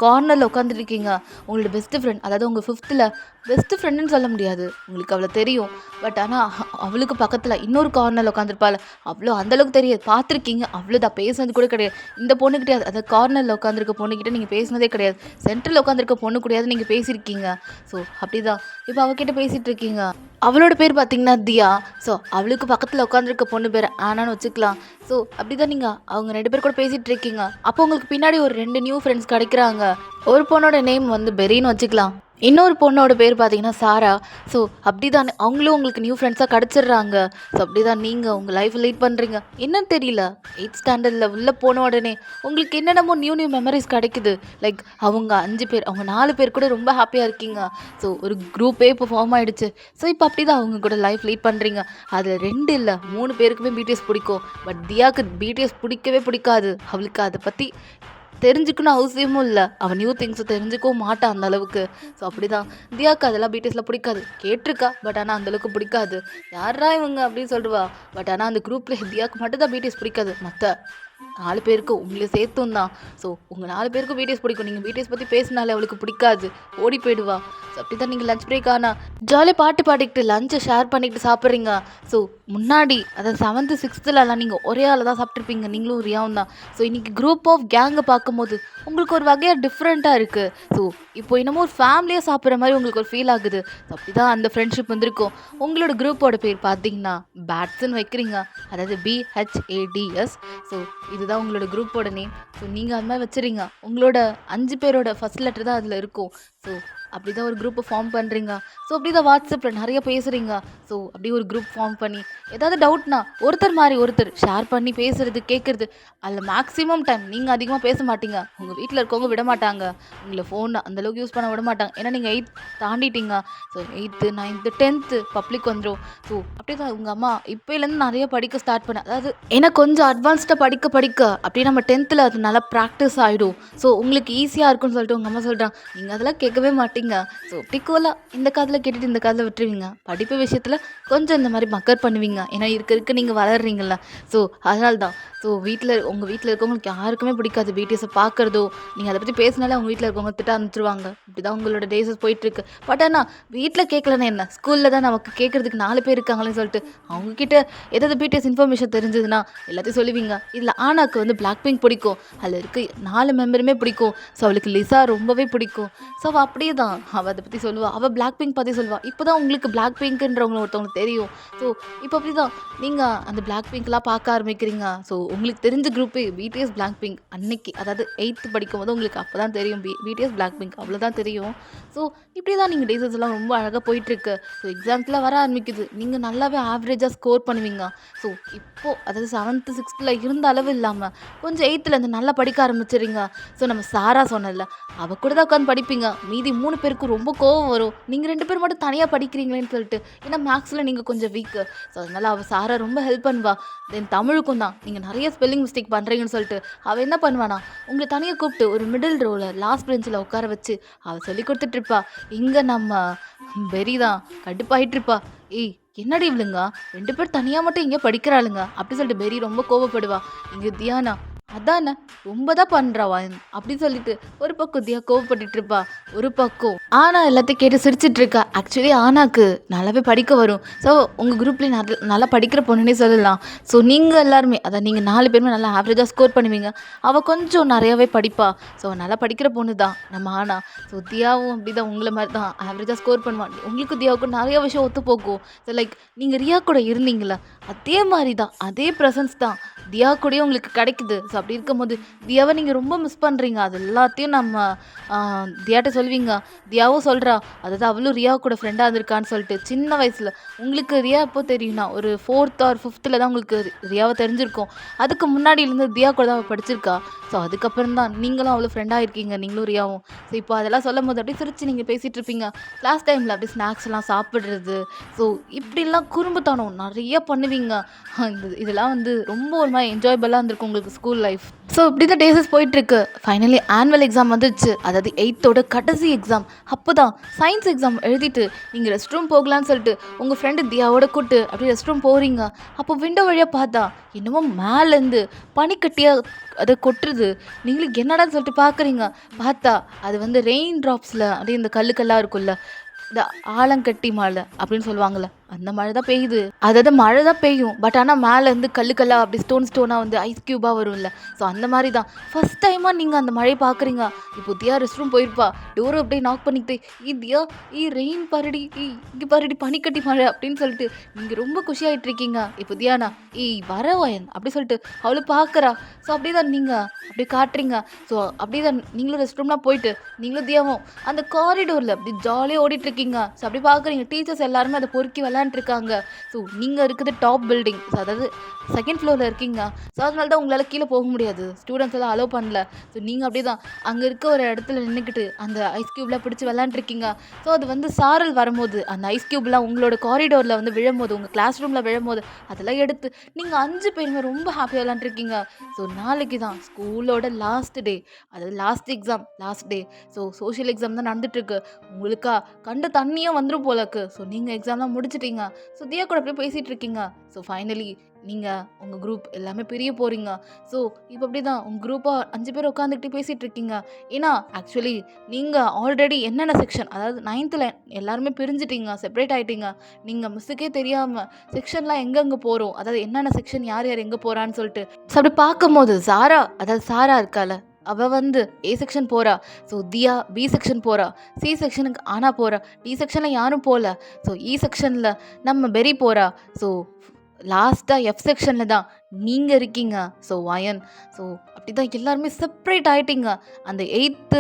கார்னரில் உட்காந்துருக்கீங்க. உங்களோட பெஸ்ட்டு ஃப்ரெண்ட், அதாவது உங்கள் 5th பெஸ்ட்டு ஃப்ரெண்டுன்னு சொல்ல முடியாது, உங்களுக்கு அவளை தெரியும். பட் ஆனால் அவளுக்கு பக்கத்தில் இன்னொரு கார்னரில் உட்காந்துருப்பாள். அவ்வளோ அந்தளவுக்கு தெரியாது, பார்த்துருக்கீங்க, அவ்வளோதான், பேசுனது கூட கிடையாது. இந்த பொண்ணு கிடையாது, அதாவது கார்னரில் உட்காந்துருக்க பொண்ணுக்கிட்ட நீங்கள் பேசினதே கிடையாது. சென்டரில் உட்காந்துருக்க பொண்ணு கூடயாவது நீங்கள் பேசியிருக்கீங்க. ஸோ அப்படி தான் இப்போ அவகிட்ட பேசிகிட்டு இருக்கீங்க. அவளோட பேர் பார்த்தீங்கன்னா தியா. ஸோ அவளுக்கு பக்கத்தில் உட்காந்துருக்க பொண்ணு பேர் ஆனான்னு வச்சுக்கலாம். ஸோ அப்படி தான் நீங்கள் அவங்க 2 பேர் கூட பேசிகிட்டு இருக்கீங்க. அப்போ உங்களுக்கு பின்னாடி ஒரு 2 நியூ ஃப்ரெண்ட்ஸ் கிடைக்கிறாங்க. ஒரு பொண்ணோட நேம் வந்து பெரின்னு வச்சுக்கலாம். இன்னொரு பொண்ணோட பேர் பார்த்தீங்கன்னா சாரா. ஸோ அப்படி தான் அவங்களும் உங்களுக்கு நியூ ஃப்ரெண்ட்ஸாக கிடச்சிட்றாங்க. ஸோ அப்படி தான் நீங்கள் உங்கள் லைஃப் லீட் பண்ணுறீங்க. என்னன்னு தெரியல, 8th ஸ்டாண்டர்டில் உள்ளே போன உடனே உங்களுக்கு என்னென்னமோ நியூ மெமரிஸ் கிடைக்குது. லைக் அவங்க 5 பேர், அவங்க 4 பேர் கூட ரொம்ப ஹாப்பியாக இருக்கீங்க. ஸோ ஒரு குரூப்பே இப்போ ஃபார்ம் ஆகிடுச்சு. ஸோ இப்போ அப்படி தான் அவங்க கூட லைஃப் லீட் பண்ணுறீங்க. அதில் 2 இல்லை 3 பேருக்குமே பிடிஎஸ் பிடிக்கும். பட் தியாவுக்கு பிடிஎஸ் பிடிக்கவே பிடிக்காது. அவளுக்கு அதை பற்றி தெரிஞ்சுக்கணும் அவசியமும் இல்லை. அவள் நியூ திங்ஸை தெரிஞ்சுக்கவும் மாட்டான் அந்த அளவுக்கு. ஸோ அப்படி தான் தியாவுக்கு அதெல்லாம் பிடிஎஸில் பிடிக்காது. கேட்டிருக்கா, பட் ஆனால் அந்தளவுக்கு பிடிக்காது. யாரா இவங்க அப்படின்னு சொல்லுவா. பட் ஆனால் அந்த குரூப்பில் தியாவுக்கு மட்டும் தான் பிடிஎஸ் பிடிக்காது. மற்ற 4 பேருக்கு உங்கள சேர்த்தும் தான். ஸோ உங்க 4 பேருக்கும் பிடிஎஸ் பிடிக்கும். நீங்க பிடிஎஸ் பத்தி பேசினாலே அவளுக்கு பிடிக்காது. ஓடி போயிடுவா. ஸோ அப்படிதான் நீங்க லஞ்ச் பிரேக் ஆனா ஜாலியா பாட்டு பாடிக்கிட்டு லஞ்ச ஷேர் பண்ணிக்கிட்டு சாப்பிடுறீங்க. ஸோ முன்னாடி அதாவது 7த், 6த்லலாம் நீங்க ஒரே ஆளா தான் சாப்பிட்டுருப்பீங்க. நீங்களும் ரியாவும் தான். ஸோ இன்னைக்கு குரூப் ஆஃப் கேங்க பார்க்கும்போது உங்களுக்கு ஒரு வகையா டிஃப்ரெண்ட்டா இருக்கு. ஸோ இப்போ என்னமோ ஒரு ஃபேமிலியா சாப்பிடுற மாரி உங்களுக்கு ஒரு ஃபீல் ஆகுது. ஸோ அப்படிதான் அந்த ஃப்ரெண்ட்ஷிப் வந்திருக்கும். உங்களோட குரூப்போட பேர் பார்த்தீங்கன்னா பேட்ஸ்ன்னு வைக்கிறீங்க. அதாவது BHADS. ஸோ இதுதான் உங்களோட குரூப்போட நேம். ஸோ நீங்கள் அது மாதிரி வச்சுறீங்க. உங்களோட 5 பேரோட ஃபர்ஸ்ட் லெட்டர் தான் அதில் இருக்கும். ஸோ அப்படி தான் ஒரு குரூப்பை ஃபார்ம் பண்ணுறீங்க. ஸோ அப்படி தான் வாட்ஸ்அப்பில் நிறைய பேசுகிறீங்க. ஸோ அப்படி ஒரு குரூப் ஃபார்ம் பண்ணி ஏதாவது டவுட்னா ஒருத்தர் மாதிரி ஒருத்தர் ஷேர் பண்ணி பேசுறது கேட்குறது. அதில் மேக்ஸிமம் டைம் நீங்கள் அதிகமாக பேச மாட்டீங்க. உங்கள் வீட்டில் இருக்கவங்க விட மாட்டாங்க. உங்களை ஃபோன் அந்தளவுக்கு யூஸ் பண்ண விட மாட்டாங்க. ஏன்னா நீங்கள் 8th தாண்டிட்டீங்க. So 8th, 9th, 10th public வந்துடும். ஸோ அப்படி தான் உங்கள் அம்மா இப்போலேருந்து நிறைய படிக்க ஸ்டார்ட் பண்ண அதாவது ஏன்னா கொஞ்சம் அட்வான்ஸ்டாக படிக்க படிக்க அப்படியே நம்ம 10th அது நல்லா ப்ராக்டிஸ் ஆகிடும். ஸோ உங்களுக்கு ஈஸியாக இருக்கும்னு சொல்லிட்டு உங்கள் அம்மா சொல்கிறாங்க. நீங்கள் அதெல்லாம் கேட்கவே மாட்டீங்க. ஸோ இப்படி கூலாக இந்த காதில் கேட்டுட்டு இந்த காதில் விட்டுருவீங்க. படிப்பு விஷயத்தில் கொஞ்சம் இந்த மாதிரி மக்கர் பண்ணுவீங்க. ஏன்னா இருக்க நீங்கள் வளர்றீங்கல்ல. ஸோ அதனால தான். ஸோ உங்கள் வீட்டில் இருக்கவங்களுக்கு யாருக்குமே பிடிக்காது பிடிஎஸை பார்க்குறதோ. நீங்கள் அதை பற்றி பேசினாலே அவங்க வீட்டில் இருக்கவங்க திட்ட ஆரம்பிச்சிருவாங்க. இப்படி தான் உங்களோட டேஸஸ் போயிட்டுருக்கு. பட் ஆனால் வீட்டில் கேட்கலன்னா என்ன, ஸ்கூலில் தான் நமக்கு கேட்குறதுக்கு 4 பேர் இருக்காங்களேன்னு சொல்லிட்டு அவங்கக்கிட்ட ஏதாவது பிடிஎஸ் இன்ஃபர்மேஷன் தெரிஞ்சதுன்னா எல்லாத்தையும் சொல்லுவீங்க. இதில் ஆனாக்கு வந்து பிளாக் பிங்க் பிடிக்கும். அதில் இருக்க 4 மெம்பருமே பிடிக்கும். ஸோ அவளுக்கு லிசா ரொம்பவே பிடிக்கும். ஸோ அவள் அப்படியே தான் அவள் அதை பற்றி சொல்லுவாள். அவள் பிளாக் பிங்க் பற்றி சொல்லுவாள். இப்போ தான் உங்களுக்கு பிளாக் பிங்க்ன்றவங்க ஒருத்தவங்களுக்கு தெரியும். ஸோ இப்போ அப்படி தான் நீங்கள் அந்த பிளாக் பிங்க்லாம் பார்க்க ஆரம்பிக்கிறீங்க. ஸோ உங்களுக்கு தெரிஞ்ச குரூப்பே பிடிஎஸ் பிளாக் பிங்க் அன்னைக்கு அதாவது 8th படிக்கும் போது உங்களுக்கு அப்போ தான் தெரியும் பிடிஎஸ் பிளாக் பிங்க் அவ்வளோதான் தெரியும். ஸோ இப்படி தான் நீங்கள் டேஸஸ் எல்லாம் ரொம்ப அழகாக போயிட்டுருக்கு. ஸோ எக்ஸாம்ஸ்லாம் வர ஆரம்பிக்குது. நீங்கள் நல்லாவே ஆவரேஜாக ஸ்கோர் பண்ணுவீங்க. ஸோ இப்போது அதாவது 7th, 6th இருந்த அளவு இல்லாமல் கொஞ்சம் 8th நல்லா படிக்க ஆரம்பிச்சிடுறீங்க. ஸோ நம்ம சாரா சொன்னல அவள் கூட தான் உட்காந்து படிப்பீங்க. மீதி 3 பேருக்கும் ரொம்ப கோவம் வரும். நீங்கள் 2 பேர் மட்டும் தனியாக படிக்கிறீங்களேன்னு சொல்லிட்டு. ஏன்னா மேக்ஸில் நீங்கள் கொஞ்சம் வீக்கு. ஸோ அதனால் அவள் சாரா ரொம்ப ஹெல்ப் பண்ணுவா. தென் தமிழுக்கும் தான் நீங்கள் நிறைய ஸ்பெல்லிங் மிஸ்டேக் பண்ணுறீங்கன்னு சொல்லிட்டு அவள் என்ன பண்ணுவானா உங்களை தனியாக கூப்பிட்டு ஒரு மிடில் ரோவில் லாஸ்ட் பெஞ்சில் உட்கார வச்சு அவள் சொல்லி கொடுத்துட்ருப்பா. இங்கே நம்ம பெரி தான் கடுப்பாயிட்ருப்பா. ஏய் என்னடி இவளுங்க 2 பேர் தனியாக மட்டும் இங்கே படிக்கிறாளுங்க அப்படி சொல்லிட்டு பெரி ரொம்ப கோவப்படுவா. இங்கே தியானா அதானே ரொம்ப தான் பண்ணுறாவா அப்படின்னு சொல்லிட்டு ஒரு பக்கம் தியா கோவப்பட்டுட்டு இருப்பா. ஒரு பக்கம் ஆனா எல்லாத்தையும் கேட்டு சிரிச்சிட்டு இருக்கா. ஆக்சுவலி ஆனாக்கு நல்லாவே படிக்க வரும். ஸோ உங்கள் குரூப்லேயே நல்லா படிக்கிற பொண்ணுன்னே சொல்லலாம். ஸோ நீங்கள் எல்லாருமே அதான் நீங்கள் 4 பேருமே நல்லா ஆவரேஜாக ஸ்கோர் பண்ணுவீங்க. அவள் கொஞ்சம் நிறையாவே படிப்பா. ஸோ நல்லா படிக்கிற பொண்ணு தான் நம்ம ஆனா. ஸோ தியாவும் அப்படி தான் உங்களை மாதிரி தான் ஆவரேஜாக ஸ்கோர் பண்ணுவான். உங்களுக்கு தியாவுக்கும் நிறைய விஷயம் ஒத்து போகும். ஸோ லைக் நீங்கள் ரியா கூட இருந்தீங்களா அதே மாதிரி தான் அதே ப்ரெசன்ஸ் தான் தியா கூடயே உங்களுக்கு கிடைக்குது. ஸோ அப்படி இருக்கும்போது தியாவை நீங்கள் ரொம்ப மிஸ் பண்ணுறீங்க. அது எல்லாத்தையும் நம்ம தியாட்ட சொல்வீங்க. தியாவும் சொல்கிறா அதாவது அவளும் ரியா கூட ஃப்ரெண்டாக இருந்திருக்கான்னு சொல்லிட்டு. சின்ன வயசில் உங்களுக்கு ரியா எப்போ தெரியும்னா ஒரு 4th or 5th தான் உங்களுக்கு ரியாவை தெரிஞ்சிருக்கும். அதுக்கு முன்னாடியிலேருந்து தியா கூட தான் அவள் படிச்சிருக்கா. ஸோ அதுக்கப்புறம் தான் நீங்களும் அவ்வளோ ஃப்ரெண்டாக இருக்கீங்க நீங்களும் ரியாவும். ஸோ இப்போ அதெல்லாம் சொல்லும் போது அப்படியே சிரிச்சு நீங்கள் பேசிகிட்டு இருப்பீங்க. கிளாஸ் டைமில் அப்படியே ஸ்நாக்ஸ்லாம் சாப்பிட்றது. ஸோ இப்படிலாம் குறும்புத்தனம் நிறைய பண்ணுவீங்க. இதெல்லாம் வந்து ரொம்ப ஒரு மாதிரி என்ஜாயபுளாக இருந்திருக்கும் உங்களுக்கு ஸ்கூல் லைஃப். ஸோ இப்படி தான் டேஸஸ் போயிட்டுருக்கு. ஃபைனலி ஆனுவல் எக்ஸாம் வந்துடுச்சு. அதாவது 8th கடைசி எக்ஸாம். அப்போ தான் சயின்ஸ் எக்ஸாம் எழுதிட்டு நீங்கள் ரெஸ்ட் ரூம் போகலான்னு சொல்லிட்டு உங்கள் ஃப்ரெண்டு தியாவோட கூட்டு அப்படியே ரெஸ்ட் ரூம் போகிறீங்க. அப்போ விண்டோ வழியாக பார்த்தா என்னமோ மேலேருந்து பனிக்கட்டியாக அதை கொட்டுறது. நீங்களுக்கு என்னடான்னு சொல்லிட்டு பார்க்குறீங்க. பார்த்தா அது வந்து ரெயின் ட்ராப்ஸில் அப்படியே இந்த கல்லுக்கெல்லாம் இருக்கும்ல இந்த ஆலங்கட்டி மழை அப்படின்னு சொல்லுவாங்கள்ல அந்த மழை தான் பெய்யுது. அதாவது மழை தான் பெய்யும். பட் ஆனால் மேலேருந்து கல்லுக்கெல்லாம் அப்படி ஸ்டோனாக வந்து ஐஸ் க்யூபாக வரும்ல. ஸோ அந்த மாதிரி தான் ஃபஸ்ட் டைமாக நீங்கள் அந்த மழையை பார்க்குறீங்க. இப்போ தியா ரெஸ்ட் ரூம் போயிருப்பா. டோரை அப்படியே நாக் பண்ணிக்கிட்டு தியா ரெயின் பரடி இங்கே பரடி பனிக்கட்டி மழை அப்படின்னு சொல்லிட்டு நீங்கள் ரொம்ப குஷியாகிட்டு இருக்கீங்க. இப்போ தியானா வரவயன் அப்படி சொல்லிட்டு அவளை பார்க்குறா. ஸோ அப்படியே தான் நீங்கள் அப்படியே காட்டுறீங்க. ஸோ அப்படியே தான் நீங்களும் ரெஸ்ட் ரூம்லாம் போயிட்டு நீங்களும் தியாவும் அந்த காரிடோரில் அப்படி ஜாலியாக ஓடிட்டுருக்கீங்க. ஸோ அப்படி பார்க்குறீங்க டீச்சர்ஸ் எல்லாருமே அதை பொறுக்கி விளையாண்டுருக்காங்க. ஸோ நீங்கள் இருக்கிறது டாப் பில்டிங். ஸோ அதாவது 2nd ஃப்ளோரில் இருக்கீங்க. ஸோ அதனால தான் உங்களால் கீழே போக முடியாது. ஸ்டூடெண்ட்ஸ் எல்லாம் அலோவ் பண்ணல. ஸோ நீங்கள் அப்படியே தான் அங்கே இருக்க ஒரு இடத்துல நின்றுக்கிட்டு அந்த ஐஸ் க்யூப்லாம் பிடிச்சி விளையாண்டுருக்கீங்க. ஸோ அது வந்து சாரல் வரும்போது அந்த ஐஸ் க்யூப்லாம் உங்களோட காரிடோரில் வந்து விழும்போது உங்கள் கிளாஸ் ரூமில் விழும்போது அதெல்லாம் எடுத்து நீங்கள் 5 பேருமே ரொம்ப ஹாப்பியாக விளையாண்டுருக்கீங்க. ஸோ நாளைக்கு தான் ஸ்கூலோட லாஸ்ட் டே. அதாவது last exam last day. So social exam தான் நடந்துட்டுருக்கு. உங்களுக்கா கண்ட தண்ணியும் வந்துடும் போலக்கு. ஸோ நீங்கள் எக்ஸாம்லாம் முடிச்சிட்டீங்க. வந்துட்டீங்க. ஸோ தியா கூட அப்படியே பேசிகிட்டு இருக்கீங்க. ஸோ ஃபைனலி நீங்கள் உங்கள் குரூப் எல்லாமே பிரிய போகிறீங்க. ஸோ இப்போ அப்படி தான் உங்கள் குரூப்பாக 5 பேர் உட்காந்துக்கிட்டு பேசிகிட்டு இருக்கீங்க. ஏன்னா ஆக்சுவலி நீங்கள் ஆல்ரெடி என்னென்ன செக்ஷன், அதாவது 9th எல்லாருமே பிரிஞ்சிட்டீங்க, செப்பரேட் ஆகிட்டீங்க. நீங்கள் மிஸ்ஸுக்கே தெரியாமல் செக்ஷன்லாம் எங்கெங்கே போகிறோம், அதாவது என்னென்ன செக்ஷன் யார் யார் எங்கே போகிறான்னு சொல்லிட்டு. ஸோ அப்படி பார்க்கும்போது சாரா, அதாவது சாரா இருக்கால, அவள் வந்து ஏ செக்ஷன் போகிறா. ஸோ தியா பி செக்ஷன் போகிறா. சி செக்ஷனுக்கு ஆனா போகிறா. டி செக்ஷனில் யாரும் போகல. ஸோ இ செக்ஷனில் நம்ம பெரி போகிறா. ஸோ லாஸ்ட்டாக எஃப் செக்ஷனில் தான் நீங்கள் இருக்கீங்க. ஸோ வயன். ஸோ அப்படி தான் எல்லாருமே செப்ரேட் ஆகிட்டீங்க. அந்த 8th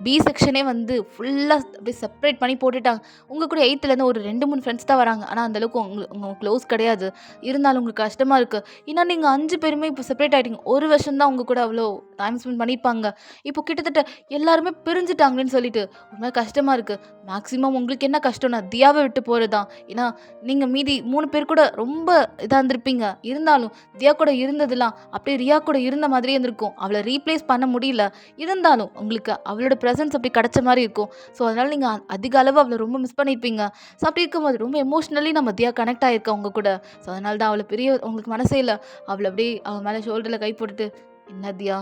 பி செக்ஷனே வந்து ஃபுல்லாக அப்படியே செப்ரேட் பண்ணி போட்டுட்டாங்க. உங்கள் கூட 8th ஒரு 2-3 ஃப்ரெண்ட்ஸ் தான் வராங்க. ஆனால் அந்தளவுக்கு உங்களுக்கு க்ளோஸ் கிடையாது. இருந்தாலும் உங்களுக்கு கஷ்டமாக இருக்குது. ஏன்னா நீங்கள் 5 பேருமே இப்போ செப்ரேட் ஆகிட்டீங்க. ஒரு வருஷம் தான் உங்கள் கூட அவ்வளோ டைம் ஸ்பெண்ட் பண்ணியிருப்பாங்க. இப்போ கிட்டத்தட்ட எல்லாருமே பிரிஞ்சுட்டாங்களேன்னு சொல்லிட்டு ரொம்ப கஷ்டமாக இருக்குது. மேக்ஸிமம் உங்களுக்கு என்ன கஷ்டம்னா தியாவை விட்டு போகிறது தான். ஏன்னா நீங்கள் மீதி 3 பேர் கூட ரொம்ப இதாக இருந்திருப்பீங்க. இருந்தாலும் தியா கூட இருந்ததுலாம் அப்படியே ரியா கூட இருந்த மாதிரியே இருந்திருக்கும். அவளை ரீப்ளேஸ் பண்ண முடியல. இருந்தாலும் உங்களுக்கு அவளோட ப்ரெசன்ஸ் அப்படி கிடைச்ச மாதிரி இருக்கும். ஸோ அதனால் நீங்கள் அதிக அளவு அவளை ரொம்ப மிஸ் பண்ணியிருப்பீங்க. ஸோ அப்படி இருக்கும்போது ரொம்ப எமோஷ்னலி நம்ம தியா கனெக்ட் ஆகிருக்கோம் அவங்க கூட. ஸோ அதனால தான் அவளை பெரிய உங்களுக்கு மனசே இல்லை. அவளை அப்படியே அவன் மேலே ஷோல்டரில் கை போட்டுட்டு, என்ன தியா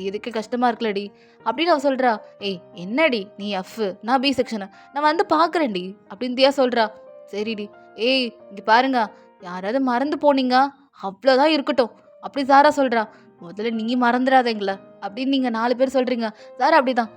எதுக்கு கஷ்டமாக இருக்குல்லடி அப்படின்னு அவள் சொல்கிறா. ஏய் என்னடி நீ எஃப், நான் பி செக்ஷனு, நான் வந்து பார்க்குறேன்டி அப்படின்னு தியா சொல்கிறா. சரிடி. ஏய் இங்கே பாருங்க, யாராவது மறந்து போனீங்க அவ்வளோதான் இருக்கட்டும் அப்படி சாரா சொல்கிறா. முதல்ல நீ மறந்துடாதீங்கள அப்படின்னு நீங்கள் 4 பேர் சொல்கிறீங்க. சாரா அப்படி தான்.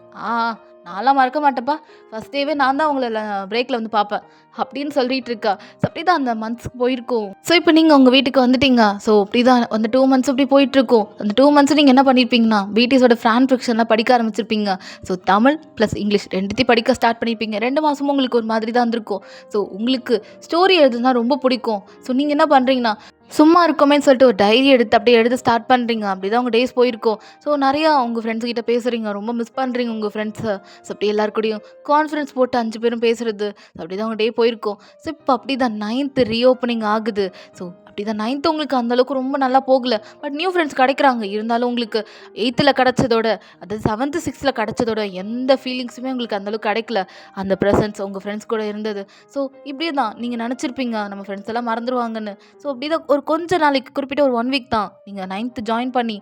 நான்லாம் மறக்க மாட்டேன்ப்பா, ஃபஸ்ட் டேவே நான் தான் உங்களை பிரேக்கில் வந்து பார்ப்பேன் அப்படின்னு சொல்லிட்டு இருக்கா. ஸோ அப்படி தான் அந்த மந்த்ஸ்க்கு போயிருக்கோம். ஸோ இப்போ நீங்கள் உங்கள் வீட்டுக்கு வந்துட்டீங்க. ஸோ அப்படி தான் அந்த 2 months அப்படி போயிட்டுருக்கோம். அந்த 2 months நீங்கள் என்ன பண்ணியிருப்பீங்கன்னா பிடிஎஸோட ஃபேன் ஃபிக்ஷன்லாம் படிக்க ஆரம்பிச்சிருப்பீங்க. ஸோ தமிழ் ப்ளஸ் இங்கிலீஷ் ரெண்டுத்தையும் படிக்க ஸ்டார்ட் பண்ணியிருப்பீங்க. 2 மாதமும் உங்களுக்கு ஒரு மாதிரி தான் இருந்திருக்கும். ஸோ உங்களுக்கு ஸ்டோரி எழுதுனா ரொம்ப பிடிக்கும். ஸோ நீங்கள் என்ன பண்ணுறீங்கன்னா சும்மா இருக்கோமேன்னு சொல்லிட்டு ஒரு டைரி எடுத்து அப்படியே எழுத ஸ்டார்ட் பண்ணுறீங்க. அப்படி தான் உங்கள் டேஸ் போயிருக்கும். ஸோ நிறையா உங்கள் ஃப்ரெண்ட்ஸ் கிட்ட பேசுகிறீங்க, ரொம்ப மிஸ் பண்ணுறீங்க உங்கள் ஃப்ரெண்ட்ஸை. ஸோ அப்படி எல்லாருக்கூடையும் கான்ஃபரன்ஸ் போட்டு 5 பேரும் பேசுகிறது. ஸோ அப்படி தான் உங்கள் டே போயிருக்கும். ஸோ இப்போ அப்படி தான் 9th ரீஓப்பனிங் ஆகுது. ஸோ அப்படி தான் 9th உங்களுக்கு அந்தளவுக்கு ரொம்ப நல்லா போகல. பட் நியூ ஃப்ரெண்ட்ஸ் கிடைக்கிறாங்க. இருந்தாலும் உங்களுக்கு 8th கிடச்சதோட, அதாவது 7th 6th கிடச்சதோட எந்த ஃபீலிங்ஸுமே உங்களுக்கு அந்தளவுக்கு கிடைக்கல. அந்த ப்ரெசன்ஸ் உங்கள் ஃப்ரெண்ட்ஸ் கூட இருந்தது. ஸோ இப்படியே தான் நீங்கள் நினச்சிருப்பீங்க நம்ம ஃப்ரெண்ட்ஸ் எல்லாம் மறந்துடுவாங்கன்னு. ஸோ அப்படி தான் ஒரு கொஞ்ச நாளைக்கு குறிப்பிட்ட ஒரு 1 வீக் தான் நீங்கள் 9th ஜாயின் பண்ணி